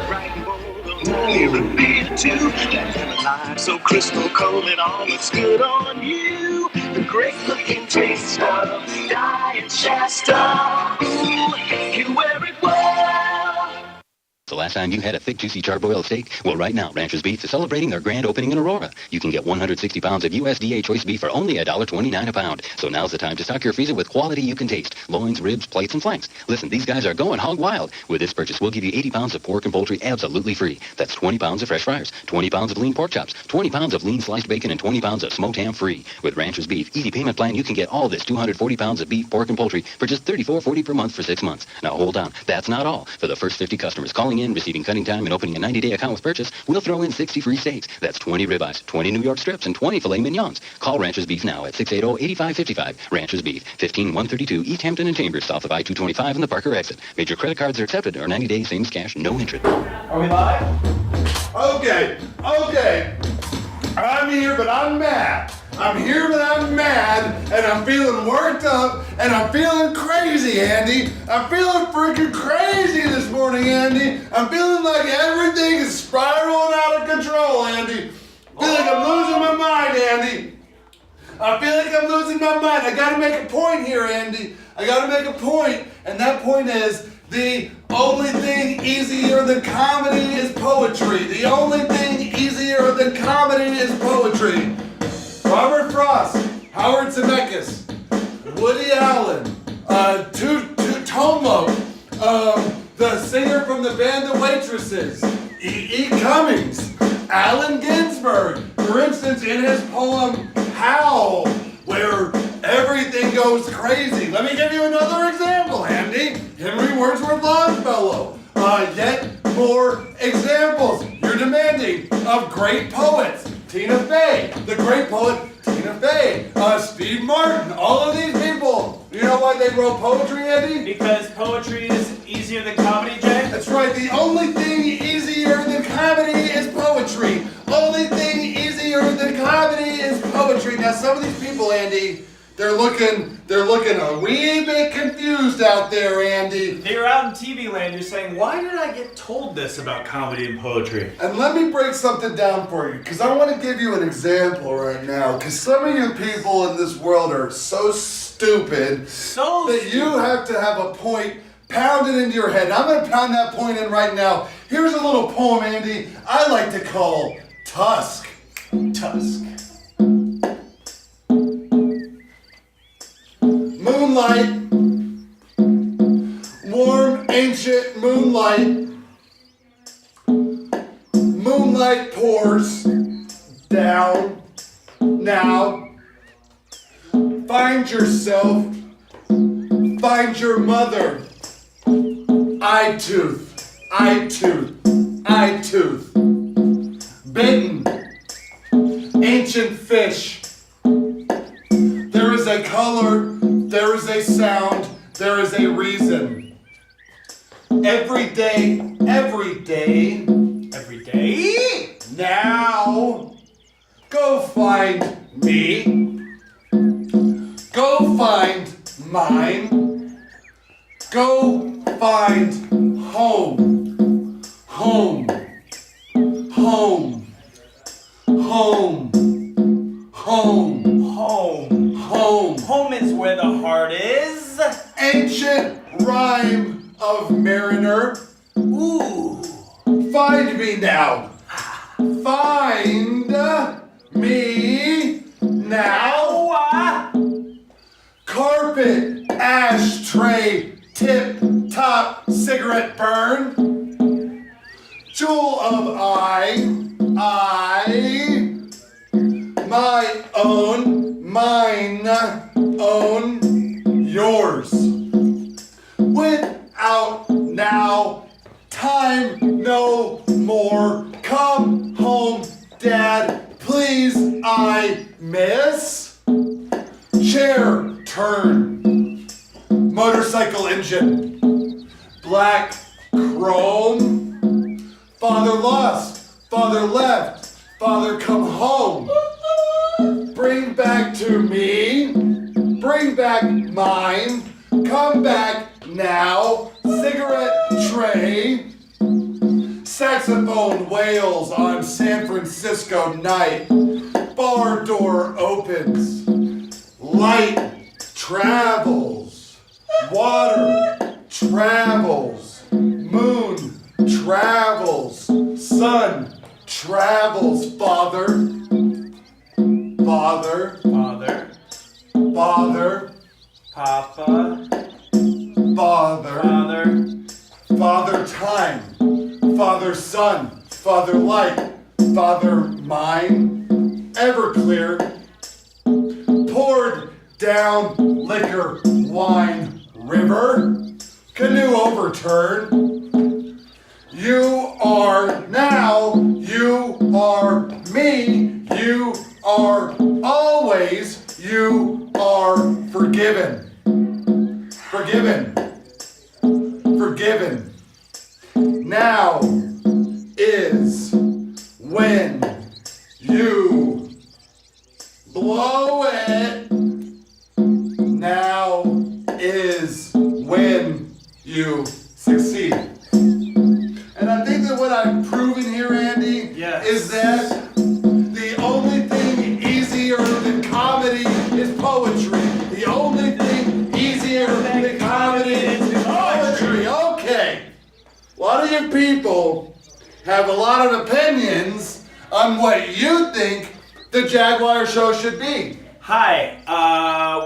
Bright and bold, even beer too. That lemon lime so crystal cold, it all looks good on you. The great looking taste of Diet-Shasta. Ooh, you wear it well. The last time you had a thick, juicy charbroiled steak? Well, right now, Rancher's Beef is celebrating their grand opening in Aurora. You can get 160 pounds of USDA choice beef for only $1.29 a pound. So now's the time to stock your freezer with quality you can taste. Loins, ribs, plates, and flanks. Listen, these guys are going hog wild. With this purchase, we'll give you 80 pounds of pork and poultry absolutely free. That's 20 pounds of fresh fryers, 20 pounds of lean pork chops, 20 pounds of lean sliced bacon, and 20 pounds of smoked ham free. With Rancher's Beef Easy Payment Plan, you can get all this 240 pounds of beef, pork, and poultry for just $34.40 per month for 6 months. Now, hold on. That's not all. For the first 50 customers calling in, receiving cutting time, and opening a 90-day account with purchase, we'll throw in 60 free steaks. That's 20 ribeyes, 20 New York strips, and 20 filet mignons. Call Rancher's Beef now at 680-8555. Rancher's Beef, 15132 East Hampton and Chambers, south of I-225 and the Parker exit. Major credit cards are accepted or 90 days, same as cash, no interest. Are we live? Okay. I'm here, but I'm mad. I'm here, but I'm mad, and I'm feeling worked up, and I'm feeling crazy, Andy. I'm feeling freaking crazy this morning, Andy. I'm feeling like everything is spiraling out of control, Andy. I feel like I'm losing my mind, Andy. I feel like I'm losing my mind. I gotta make a point here, Andy. I gotta make a point, and that point is the only thing easier than comedy is poetry. The only thing easier than comedy is poetry. Robert Frost, Howard Zemeckis, Woody Allen, Tomo, the singer from the band The Waitresses, E. Cummings, Allen Ginsberg, for instance, in his poem Howl, where everything goes crazy. Let me give you another example, Andy. Henry Wordsworth Longfellow. Yet more examples. You're demanding of great poets. Tina Fey, the great poet Tina Fey, Steve Martin, all of these people. You know why they wrote poetry, Eddie? Because poetry is easier than comedy, Jay? That's right. The only thing easier than comedy is poetry. Only thing easier than comedy is poetry. Now, some of these people, Andy, they're looking a wee bit confused out there, Andy. You're out in TV land, you're saying, why did I get told this about comedy and poetry? And let me break something down for you, because I want to give you an example right now, because some of you people in this world are so stupid that you have to have a point pounded into your head. I'm going to pound that point in right now. Here's a little poem, Andy, I like to call Tusk. Tusk. Moonlight, warm, ancient moonlight. Moonlight pours down now. Find yourself, find your mother. Eye tooth, eye tooth, eye tooth. Bitten, ancient fish. There is a color, there is a sound, there is a reason. Every day, now, go find me, go find mine, go find home, home, home, home, home. Home. Home. Home is where the heart is. Ancient rhyme of mariner. Ooh. Find me now. Find me now. Carpet, ashtray, tip-top cigarette burn. Jewel of I, my own, mine, own, yours. Without now, time no more. Come home, Dad, please, I miss. Chair, turn. Motorcycle engine. Black chrome. Father lost, father left, father come home. Bring back to me, bring back mine, come back now, cigarette tray, saxophone wails on San Francisco night, bar door opens, light travels, water travels, moon travels, sun travels, father. Father, Papa, Father time, Father sun, Father light, Father mind, Everclear, poured down liquor, wine, river, canoe overturned, You are now. You are me. You are always. You are forgiven. Forgiven. Forgiven. Now is when you blow it. Now is when you succeed. And I think that what I'm proving here, Andy, is that the only thing easier than comedy is poetry. The only thing easier than comedy is poetry. Okay. A lot of you people have a lot of opinions on what you think the Jaguar show should be. Hi,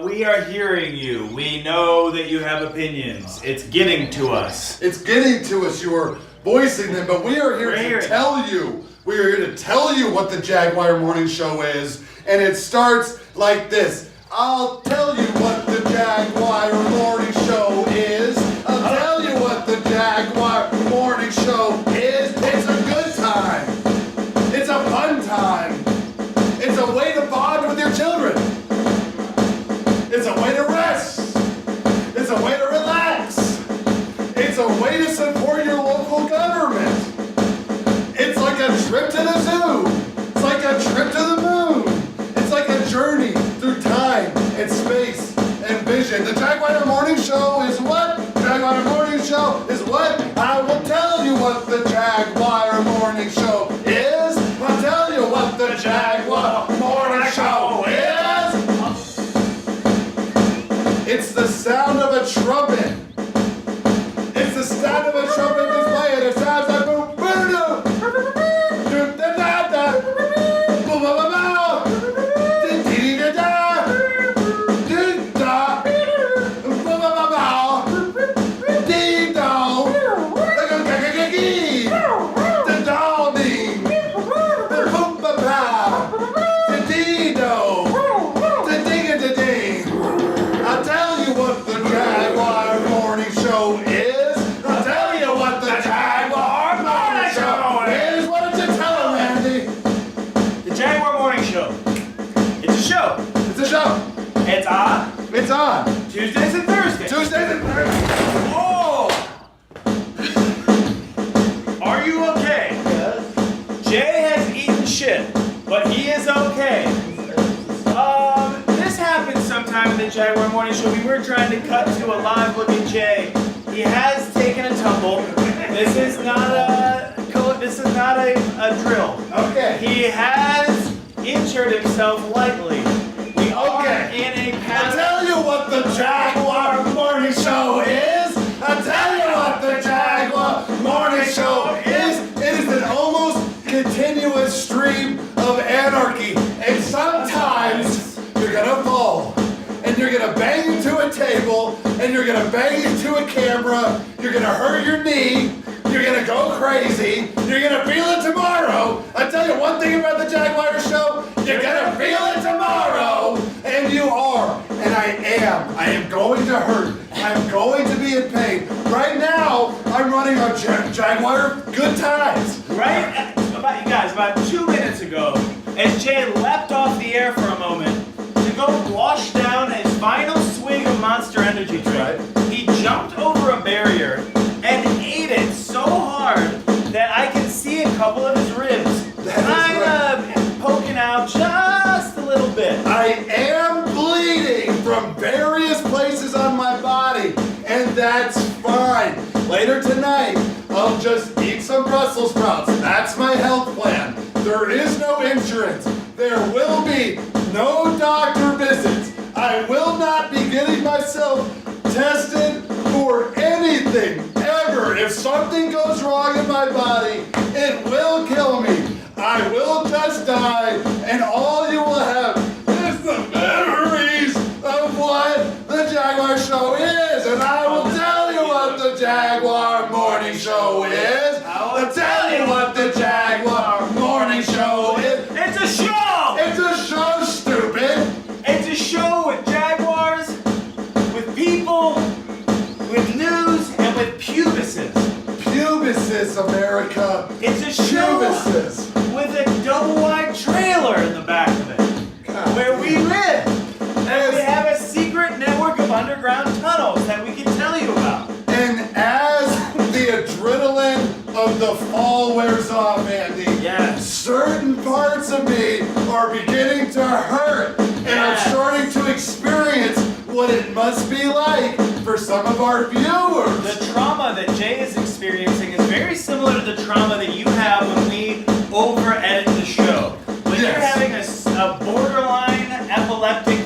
we are hearing you. We know that you have opinions. It's getting to us. It's getting to us. You are voicing them, but we are here to tell you. We are here to tell you what the Jaguar Morning Show is, and it starts like this. I'll tell you what the Jaguar Morning Show is. I'll tell you what the Jaguar Morning Show is. It's a good time. It's a fun time. It's a way to bond with your children. It's a way to rest. It's a way to relax. It's a way to support your local government. It's like a trip to the zoo. It's like a trip to the moon. It's like a journey through time and space and vision. The Jaguar Morning Show is what? Jaguar Morning Show is what? I will tell you what the Jaguar Morning Show is. I'll tell you what the Jaguar Morning Show is. It's the sound of a trumpet. It's the sound of a trumpet that's playing. It sounds like boom, boom, boom, da da da, boom, boom, boom, boom, dee da da, dee da, boom, boom, boom, boom, dee da, da gee, da da dee, da boom, ba ba, da dee do, da ding da ding. I'll tell you what the Jaguar Morning Show is. I'll tell you what the Jaguar Morning Show is. What did you tell him, Andy? The Jaguar Morning Show. It's a show. It's a show. It's on. It's on. Tuesdays and Thursdays. Tuesdays and Thursdays. Oh! Are you okay? Yes. Jay has eaten shit, but he is okay. This happened sometime in the Jaguar Morning Show. We were trying to cut to a live look at Jay. He has taken a tumble. This is not a drill. Okay. He has injured himself lightly. We are in a I'll tell you what the Jaguar Morning Show is. I'll tell you what the Jaguar Morning Show is. It is an almost continuous stream of anarchy. And sometimes you're gonna fall. And you're gonna bang into a table. And you're gonna bang into a camera. You're gonna hurt your knee. You're gonna go crazy. You're gonna feel it tomorrow. I tell you one thing about the Jaguar Show. You're gonna feel it tomorrow. And you are. And I am. I am going to hurt. I'm going to be in pain. Right now, I'm running on Jaguar Good Times. Right? About 2 minutes ago, as Jay leapt off the air for a moment to go wash down his final swig of Monster Energy drink, he jumped over a barrier and ate it so hard that I can see a couple of his ribs kind of poking out just a little bit. I am bleeding from various places on my body, and that's fine. Later tonight, I'll just eat some Brussels sprouts. That's my health plan. There is no insurance. There will be no doctor visits. I will not be getting myself tested for anything, ever. If something goes wrong in my body, it will kill me. I will just die, and all you will have is the memories of what the Jaguar Show is. And I will tell you what the Jaguar Morning Show is. I'll tell you what the Jaguar Morning Show is. It's a show! It's a show, stupid! It's a show with Jaguars, with people, with news, and with pubises. Pubises this, America. It's a show This. with a double-wide trailer in the back of it, where we live. And we have a secret network of underground tunnels that we can tell you about. And as the adrenaline of the fall wears off, Andy, certain parts of me are beginning to hurt. And I'm starting to experience what it must be like for some of our viewers. The trauma that Jay is experiencing is very similar to the trauma that you have when we over-edit the show. When you're having a borderline epileptic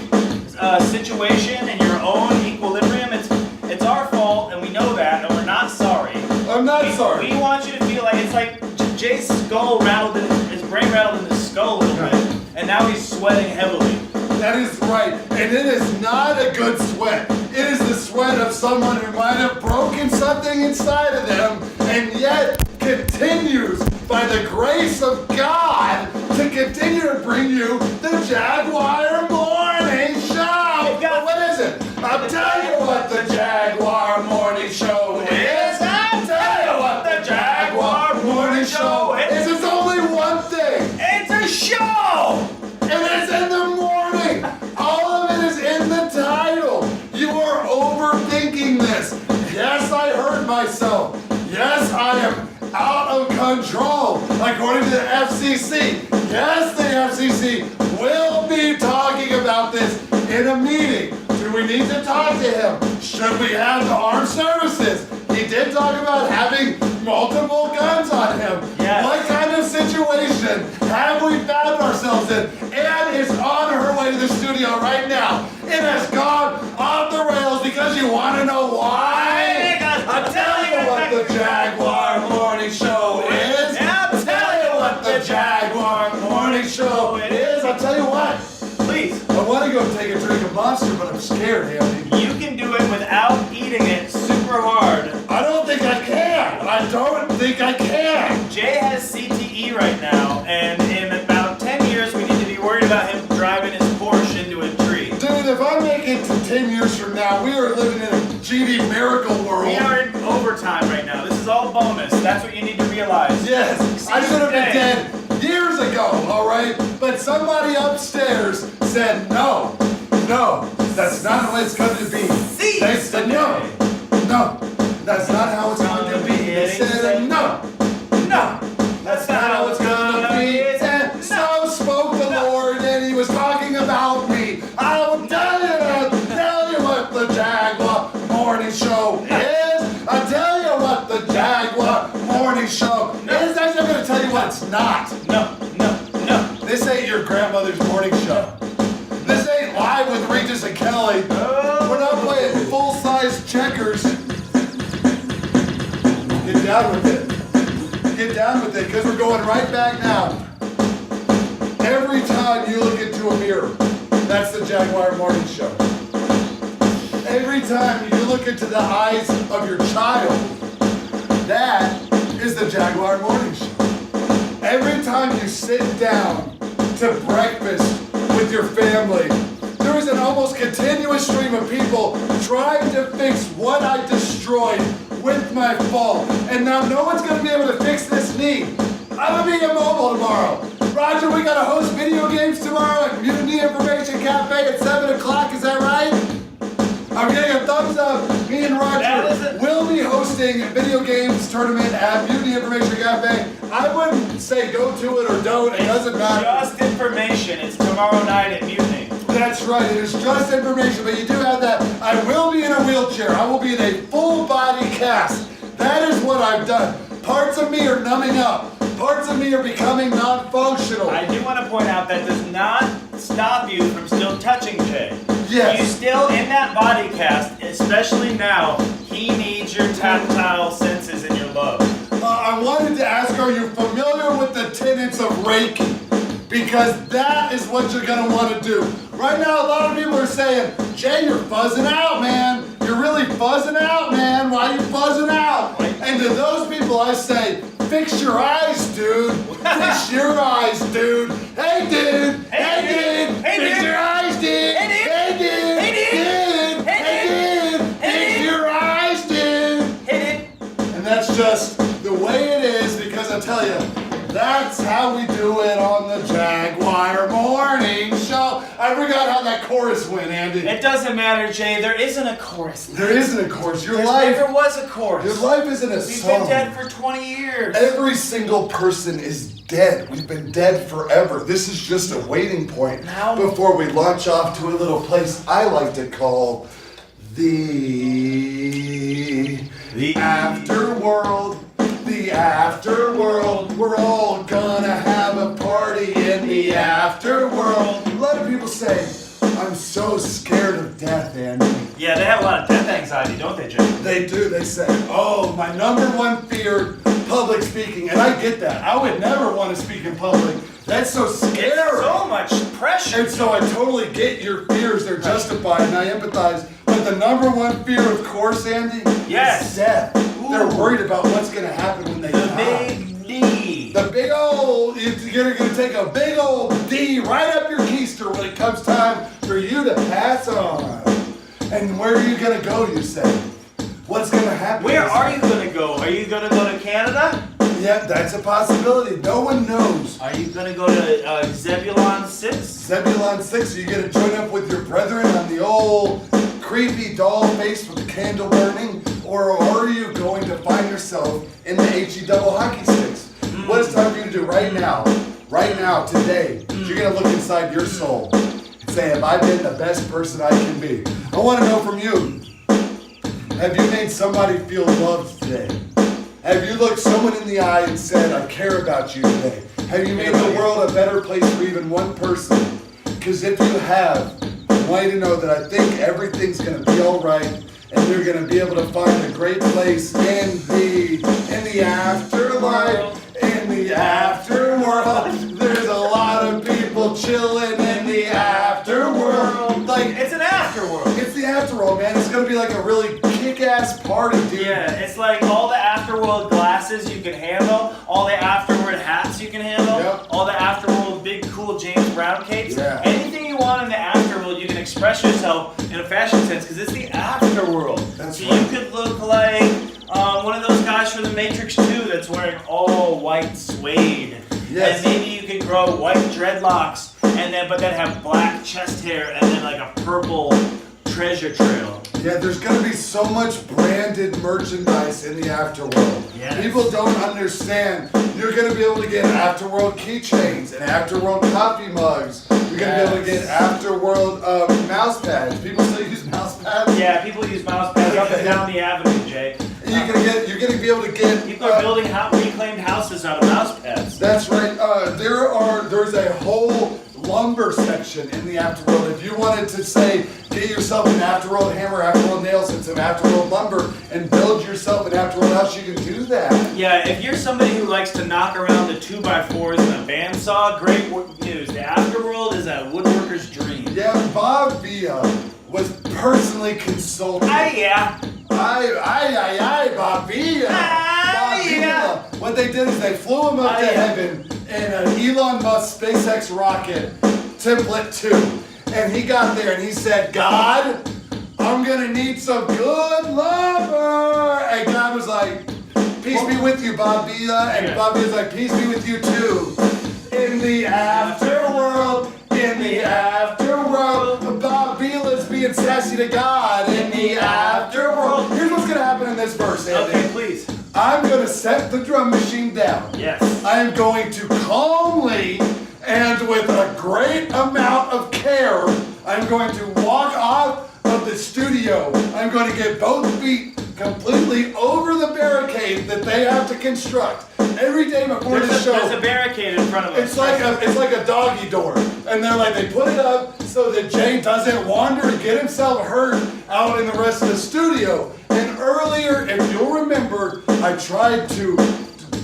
situation in your own equilibrium, it's our fault, and we know that, and we're not sorry. I'm not sorry. We want you to feel like it's like Jay's skull rattled, his brain rattled in his skull a little bit, and now he's sweating heavily. That is right, and it is not a good sweat. It is the sweat of someone who might have broken something inside of them, and yet continues, by the grace of God, to continue to bring you the Jaguar Morning Show. What is it? I'll tell you what the Jaguar Morning Show is. I'll tell you what the Jaguar Morning Show is. It's only one thing. It's a show! And it's in the morning. All of it is in the title. You are overthinking this. Yes, I hurt myself. Yes, I am out of control, according to the FCC. Yes, the FCC will be talking about this in a meeting. Do we need to talk to him? Should we have the armed services? He did talk about having multiple guns on him. Yes. What kind of situation have we found ourselves in? Anne is on her way to the studio right now. It has gone off the rails because you want to know why? I'll tell you what the Jaguar Morning Show is. I'll tell you what the Jaguar Morning Show is. I'll tell you what. Please. I want to go take a drink of Monster, but I'm scared, Andy. You can do it without eating it super hard. I don't think I can. I don't think I can. Jay has CTE right now, and in about 10 years, we need to be worried about him driving his Porsche into a tree. Dude, if I make it to 10 years from now, we are living in a GD miracle world. We are in overtime right now. This is all bonus. That's what you need to realize. Yes, I should have been dead years ago, all right? But somebody upstairs said, no, that's not the way it's going to be. They said, no, that's not how it's going to be. They said, no, that's not how it's going to be. And so spoke the Lord, and he was talking about me. I will tell you what the Jaguar Morning Show is. I'll tell you what the Jaguar Morning Show is. Actually, I'm going to tell you what it's not. No. This ain't your grandmother's morning show. This ain't Live with Regis and Kelly. We're not playing full-size checkers. Get down with it. Get down with it, because we're going right back now. Every time you look into a mirror, that's the Jaguar Morning Show. Every time you look into the eyes of your child, that is the Jaguar Morning Show. Every time you sit down to breakfast with your family, there is an almost continuous stream of people trying to fix what I destroyed with my fall. And now no one's going to be able to fix this knee. I'm going to be immobile tomorrow. Roger, we got to host video games tomorrow at Mutiny Information Cafe at 7 o'clock. Is that right? I'm getting a thumbs up. Me and Roger will be hosting a video games tournament at Mutiny Information Cafe. I wouldn't say go to it or don't. It doesn't matter. Just information. It's tomorrow night at Mutiny. That's right. It is just information, but you do have that. I will be in a wheelchair. I will be in a full body cast. That is what I've done. Parts of me are numbing up. Parts of me are becoming non-functional. I do want to point out that does not stop you from still touching Jay. Yes. You still, in that body cast, especially now, he needs your tactile senses and your love. I wanted to ask, are you familiar with the tenets of Reiki? Because that is what you're going to want to do. Right now, a lot of people are saying, Jay, you're buzzing out, man. You're really buzzing out, man. Why are you buzzing out? And to those people, I say, fix your eyes, dude. Fix your eyes, dude. Hey, dude. Hey, dude. Fix your eyes, dude. Hey, dude. Fix your eyes, dude. And that's just the way it I tell you, that's how we do it on the Jaguar Morning Show. I forgot how that chorus went, Andy. It doesn't matter, Jay. There isn't a chorus. There isn't a chorus. Your There life never was a chorus. Your life isn't a We've song. been dead for 20 years. Every single person is dead. We've been dead forever. This is just a waiting point before we launch off to a little place I like to call the afterworld. The afterworld. We're all gonna have a party in the afterworld. A lot of people say, I'm so scared of death, Andy. Yeah, they have a lot of death anxiety, don't they, Jay? They do. They say, oh, my number one fear, public speaking. And I get that. I would never want to speak in public. That's so scary. It's so much pressure. And so I totally get your fears. They're justified, and I empathize. But the number one fear, of course, Andy, is death. They're worried about what's going to happen when they die. The big D. The big old, you're going to take a big old D right up your keister when it comes time for you to pass on. And where are you going to go, you say? What's going to happen? Where are you going to go? Are you going to go to Canada? Yeah, that's a possibility. No one knows. Are you going to go to Zebulon 6? Zebulon 6, are you going to join up with your brethren on the old creepy doll face with the candle burning? Or are you going to find yourself in the HE double hockey sticks? What is time for you to do right now, today? You're going to look inside your soul and say, have I been the best person I can be? I want to know from you, have you made somebody feel loved today? Have you looked someone in the eye and said, I care about you today? Have you made the world a better place for even one person? Because if you have, I want you to know that I think everything's going to be all right, and you're going to be able to find a great place in the afterlife, in the afterworld. There's a lot of people chilling in the afterworld. Like, it's an afterworld. It's the afterworld, man. It's going to be like a really kick-ass party, dude. Yeah, it's like all the afterworld glasses you can handle, all the afterworld hats you can handle, all the afterworld big cool James Brown capes. Yeah. Anything you want in the afterworld, you can express yourself in a fashion sense because it's the afterworld. That's so right. you could look like one of those guys from The Matrix 2 that's wearing all white suede. Yes. And maybe you could grow white dreadlocks but then have black chest hair and then like a purple treasure trail. Yeah, there's going to be so much branded merchandise in the afterworld. Yes. People don't understand. You're going to be able to get afterworld keychains and afterworld coffee mugs. You're going to be able to get afterworld mouse pads. People still use mouse pads? Yeah, people use mouse pads up and down the avenue, Jay. You're going to be able to get... People are building reclaimed houses out of mouse pads. That's right. There's a whole lumber section in the afterworld. If you wanted to say, get yourself an afterworld hammer, afterworld nails, and some afterworld lumber, and build yourself an afterworld house, you can do that. Yeah, if you're somebody who likes to knock around the 2x4s and a bandsaw, great news. The afterworld is a woodworker's dream. Yeah, Bob Villa was personally consulted. Yeah. Bob Villa. Bob Villa. What they did is they flew him up to heaven in an Elon Musk SpaceX rocket, Template 2. And he got there and he said, God, I'm going to need some good lumber. And God was like, peace be with you, Bob Villa. And Bob Villa's like, peace be with you too. In the afterworld, in the afterworld, Bob Villa's being sassy to God. In the afterworld. Here's what's going to happen in this verse, Andy. Okay, please. I'm going to set the drum machine down. Yes. I am going to calmly and with a great amount of care, I'm going to walk off of the studio. I'm going to get both feet completely over the barricade that they have to construct every day before the show. There's a barricade in front of us. It's like a doggy door, and they're like they put it up so that Jay doesn't wander and get himself hurt out in the rest of the studio. And earlier, if you'll remember, I tried to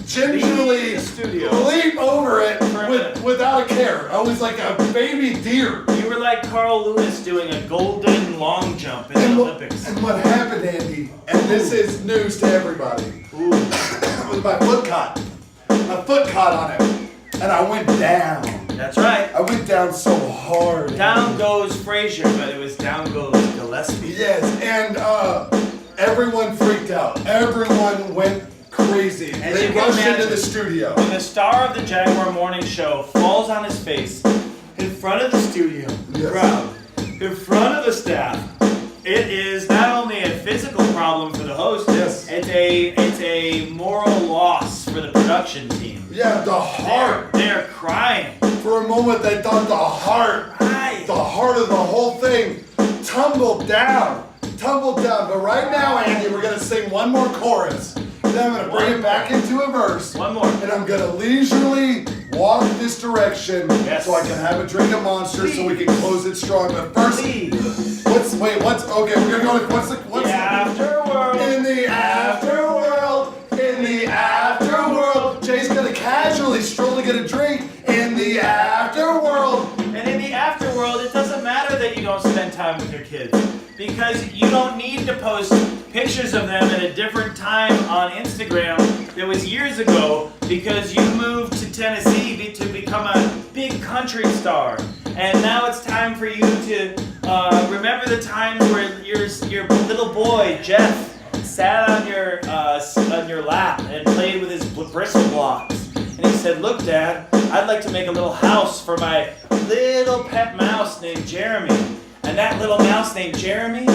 gingerly leap over it without a care. I was like a baby deer. You were like Carl Lewis doing a golden long jump in the Olympics. And what happened, Andy, and this is news to everybody, was my foot caught. My foot caught on it, and I went down. That's right. I went down so hard. Down goes Frazier, but it was down goes Gillespie. Yes, and everyone freaked out. Everyone went crazy. crazy. As They you can rushed into imagine, the studio. when the star of the Jaguar Morning Show falls on his face in front of the studio crowd, in front of the staff, it is not only a physical problem for the host, it's a moral loss for the production team. Yeah, the heart. They're crying. For a moment, they thought the heart of the whole thing tumbled down. But right now, Andy, we're going to sing one more chorus. Then I'm going to bring it back into a verse. One more. And I'm going to leisurely walk this direction so I can have a drink of Monster so we can close it strong. But first, okay, we're going to go with what's the afterworld. In the afterworld. In the afterworld. Jay's going to casually stroll to get a drink in the afterworld. And in the afterworld, it doesn't matter that you don't spend time with your kids, because you don't need to post pictures of them at a different time on Instagram that was years ago, because you moved to Tennessee to become a big country star. And now it's time for you to remember the times where your little boy, Jeff, sat on your lap and played with his bristle blocks. And he said, "Look, Dad, I'd like to make a little house for my little pet mouse named Jeremy. And that little mouse named Jeremy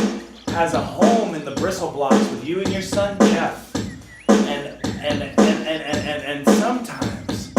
has a home in the bristle blocks with you and your son Jeff. And sometimes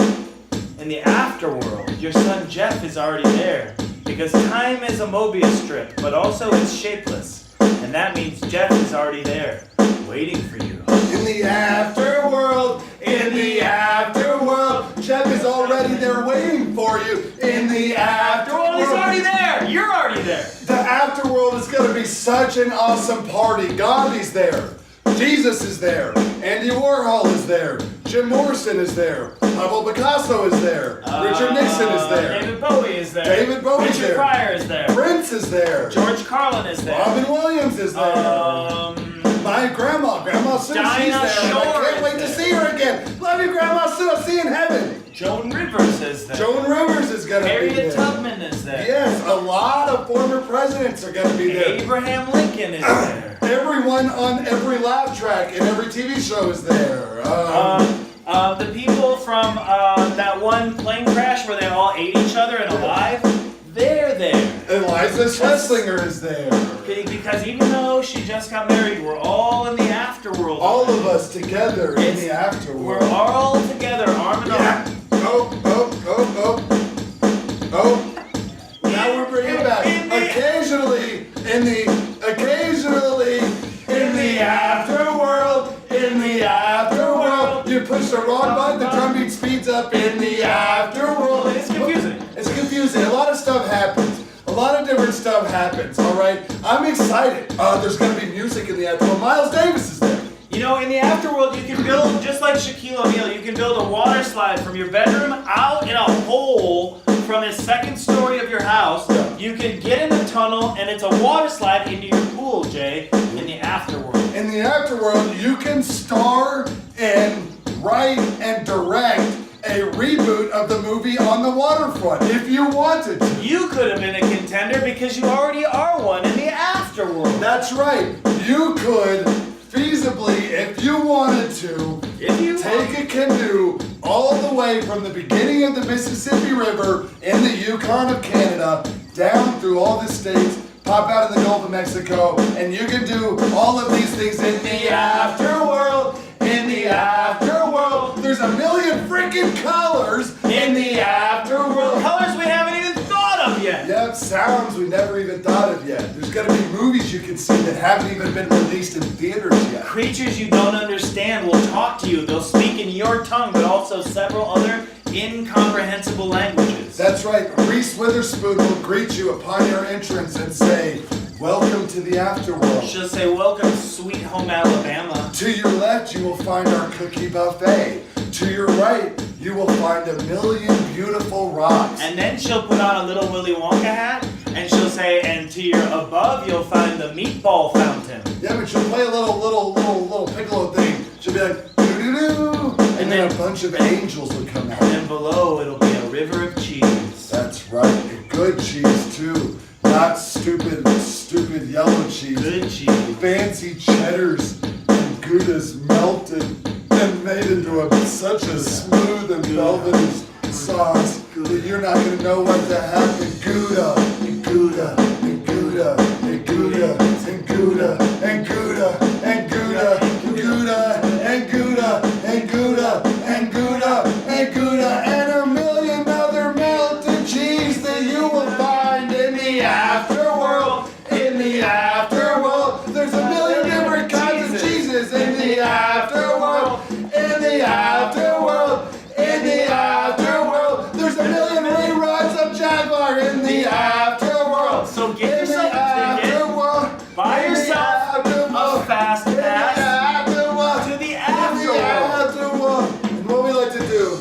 in the afterworld, your son Jeff is already there, because time is a Mobius strip, but also it's shapeless. And that means Jeff is already there, waiting for you. In the afterworld, in the afterworld, Jeff is already there waiting for you. In the afterworld, he's already there. You're already there. The afterworld is going to be such an awesome party. Gandhi's there. Jesus is there. Andy Warhol is there. Jim Morrison is there. Pablo Picasso is there. Richard Nixon is there. David Bowie is there. David Bowie's Richard there. Pryor is there. Prince is there. George Carlin is there. Robin Williams is there. My Grandma Sue, she's there. And I can't wait to see her again. Love you, Grandma Sue. I'll see you in heaven. Joan Rivers is there. Joan Rivers is going to be there. Harriet Tubman is there. Yes, a lot of former presidents are going to be there. Abraham Lincoln is there. Everyone on every laugh track in every TV show is there. The people from that one plane crash where they all ate each other and alive, they're there. Eliza Schlesinger is there. Because even though she just got married, we're all in the afterworld. All of us together in the afterworld. We're all together, arm in arm. Now we're bringing it back. Occasionally in the afterworld. In the afterworld. You push the wrong button, the drum beat speeds up in the afterworld. It's confusing. It's confusing. A lot of stuff happens. A lot of different stuff happens, all right? I'm excited. There's going to be music in the afterworld. Miles Davis is there. You know, in the afterworld, you can build, just like Shaquille O'Neal, you can build a water slide from your bedroom out in a hole from the second story of your house. You can get in the tunnel, and it's a water slide into your pool, Jay, in the afterworld. In the afterworld, you can star and write and direct a reboot of the movie On the Waterfront if you wanted to. You could have been a contender because you already are one in the afterworld. That's right. You could feasibly, if you wanted to, take a canoe all the way from the beginning of the Mississippi River in the Yukon of Canada down through all the states, pop out in the Gulf of Mexico, and you can do all of these things in the afterworld. In the afterworld, there's a million freaking colors in the afterworld. Colors we haven't even thought of yet. Yep, sounds we never even thought of yet. There's gonna be movies you can see that haven't even been released in theaters yet. Creatures you don't understand will talk to you. They'll speak in your tongue, but also several other incomprehensible languages. That's right. Reese Witherspoon will greet you upon your entrance and say, "Welcome to the afterworld." She'll say, "Welcome, sweet home Alabama." To your left, you will find our cookie buffet. To your right, you will find a million beautiful rocks. And then she'll put on a little Willy Wonka hat, and she'll say, "And to your above, you'll find the meatball fountain." Yeah, but she'll play a little piccolo thing. She'll be like, "Doo-doo-doo," and then a bunch of angels would come out. And then below, it'll be a river of cheese. That's right, and good cheese too. Not stupid yellow cheese. Good cheese. Fancy cheddars and Goudas melted been made into such a smooth and velvety sauce that you're not going to know what to have. And Gouda, and Gouda, and Gouda, and Gouda, and Gouda, and Gouda, and Gouda, and Gouda, and Gouda, and Gouda, and Gouda, and Gouda, and a million other melted cheese that you will find in the afterworld. In the afterworld, there's a million different kinds of cheeses in the afterworld. In the afterworld. In the afterworld, there's a million reruns of Jaguar in the afterworld. So get yourself a ticket, buy yourself a fast pass to the afterworld. And what we like to do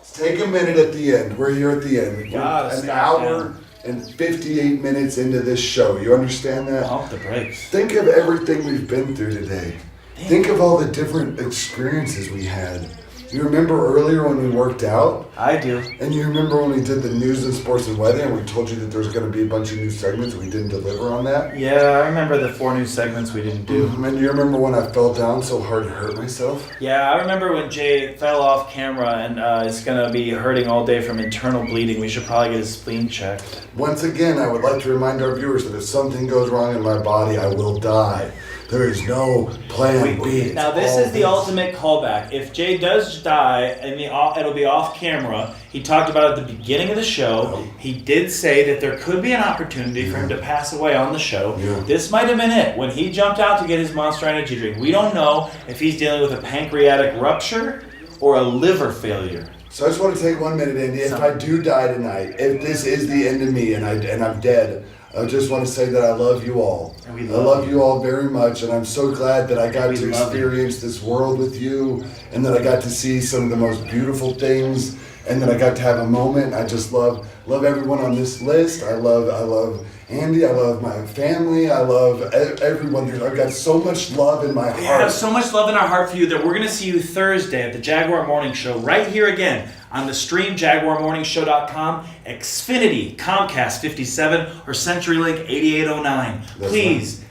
is take a minute at the end. We're here at the end. We're an hour and 58 minutes into this show. You understand that? Pump the brakes. Think of everything we've been through today. Think of all the different experiences we had. You remember earlier when we worked out? I do. And you remember when we did the news and sports and weather and we told you that there was going to be a bunch of new segments and we didn't deliver on that? Yeah, I remember the 4 new segments we didn't do. And you remember when I fell down so hard to hurt myself? Yeah, I remember when Jay fell off camera and is going to be hurting all day from internal bleeding. We should probably get his spleen checked. Once again, I would like to remind our viewers that if something goes wrong in my body, I will die. There is no plan B. Now this is the ultimate callback. If Jay does die, and it'll be off camera. He talked about at the beginning of the show. He did say that there could be an opportunity for him to pass away on the show. Yeah. This might have been it. When he jumped out to get his Monster Energy drink, we don't know if he's dealing with a pancreatic rupture or a liver failure. So I just want to take 1 minute, Andy. If I do die tonight, if this is the end of me and I'm dead, I just want to say that I love you all. I love you all very much, and I'm so glad that I got to experience this world with you, and that I got to see some of the most beautiful things, and that I got to have a moment. I just love everyone on this list. I love Andy. I love my family. I love everyone. I've got so much love in my heart. We have so much love in our heart for you that we're going to see you Thursday at the Jaguar Morning Show right here again on the stream, JaguarMorningShow.com, Xfinity, Comcast 57, or CenturyLink 8809. Please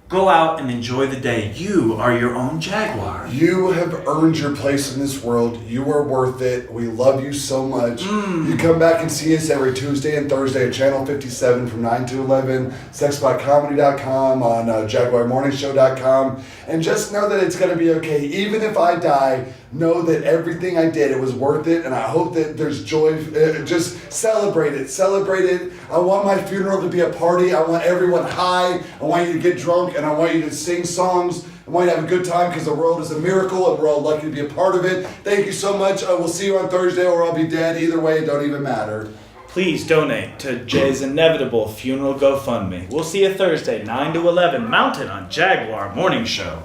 go out and enjoy the day. You are your own Jaguar. You have earned your place in this world. You are worth it. We love you so much. You come back and see us every Tuesday and Thursday at Channel 57 from 9 to 11, Sexpotcomedy.com, on JaguarMorningShow.com. And just know that it's going to be okay. Even if I die, know that everything I did, it was worth it. And I hope that there's joy. Just celebrate it. Celebrate it. I want my funeral to be a party. I want everyone high. I want you to get drunk. And I want you to sing songs. I want you to have a good time because the world is a miracle and we're all lucky to be a part of it. Thank you so much. We'll see you on Thursday or I'll be dead. Either way, it don't even matter. Please donate to Jay's inevitable funeral GoFundMe. We'll see you Thursday, 9 to 11, Mountain on Jaguar Morning Show.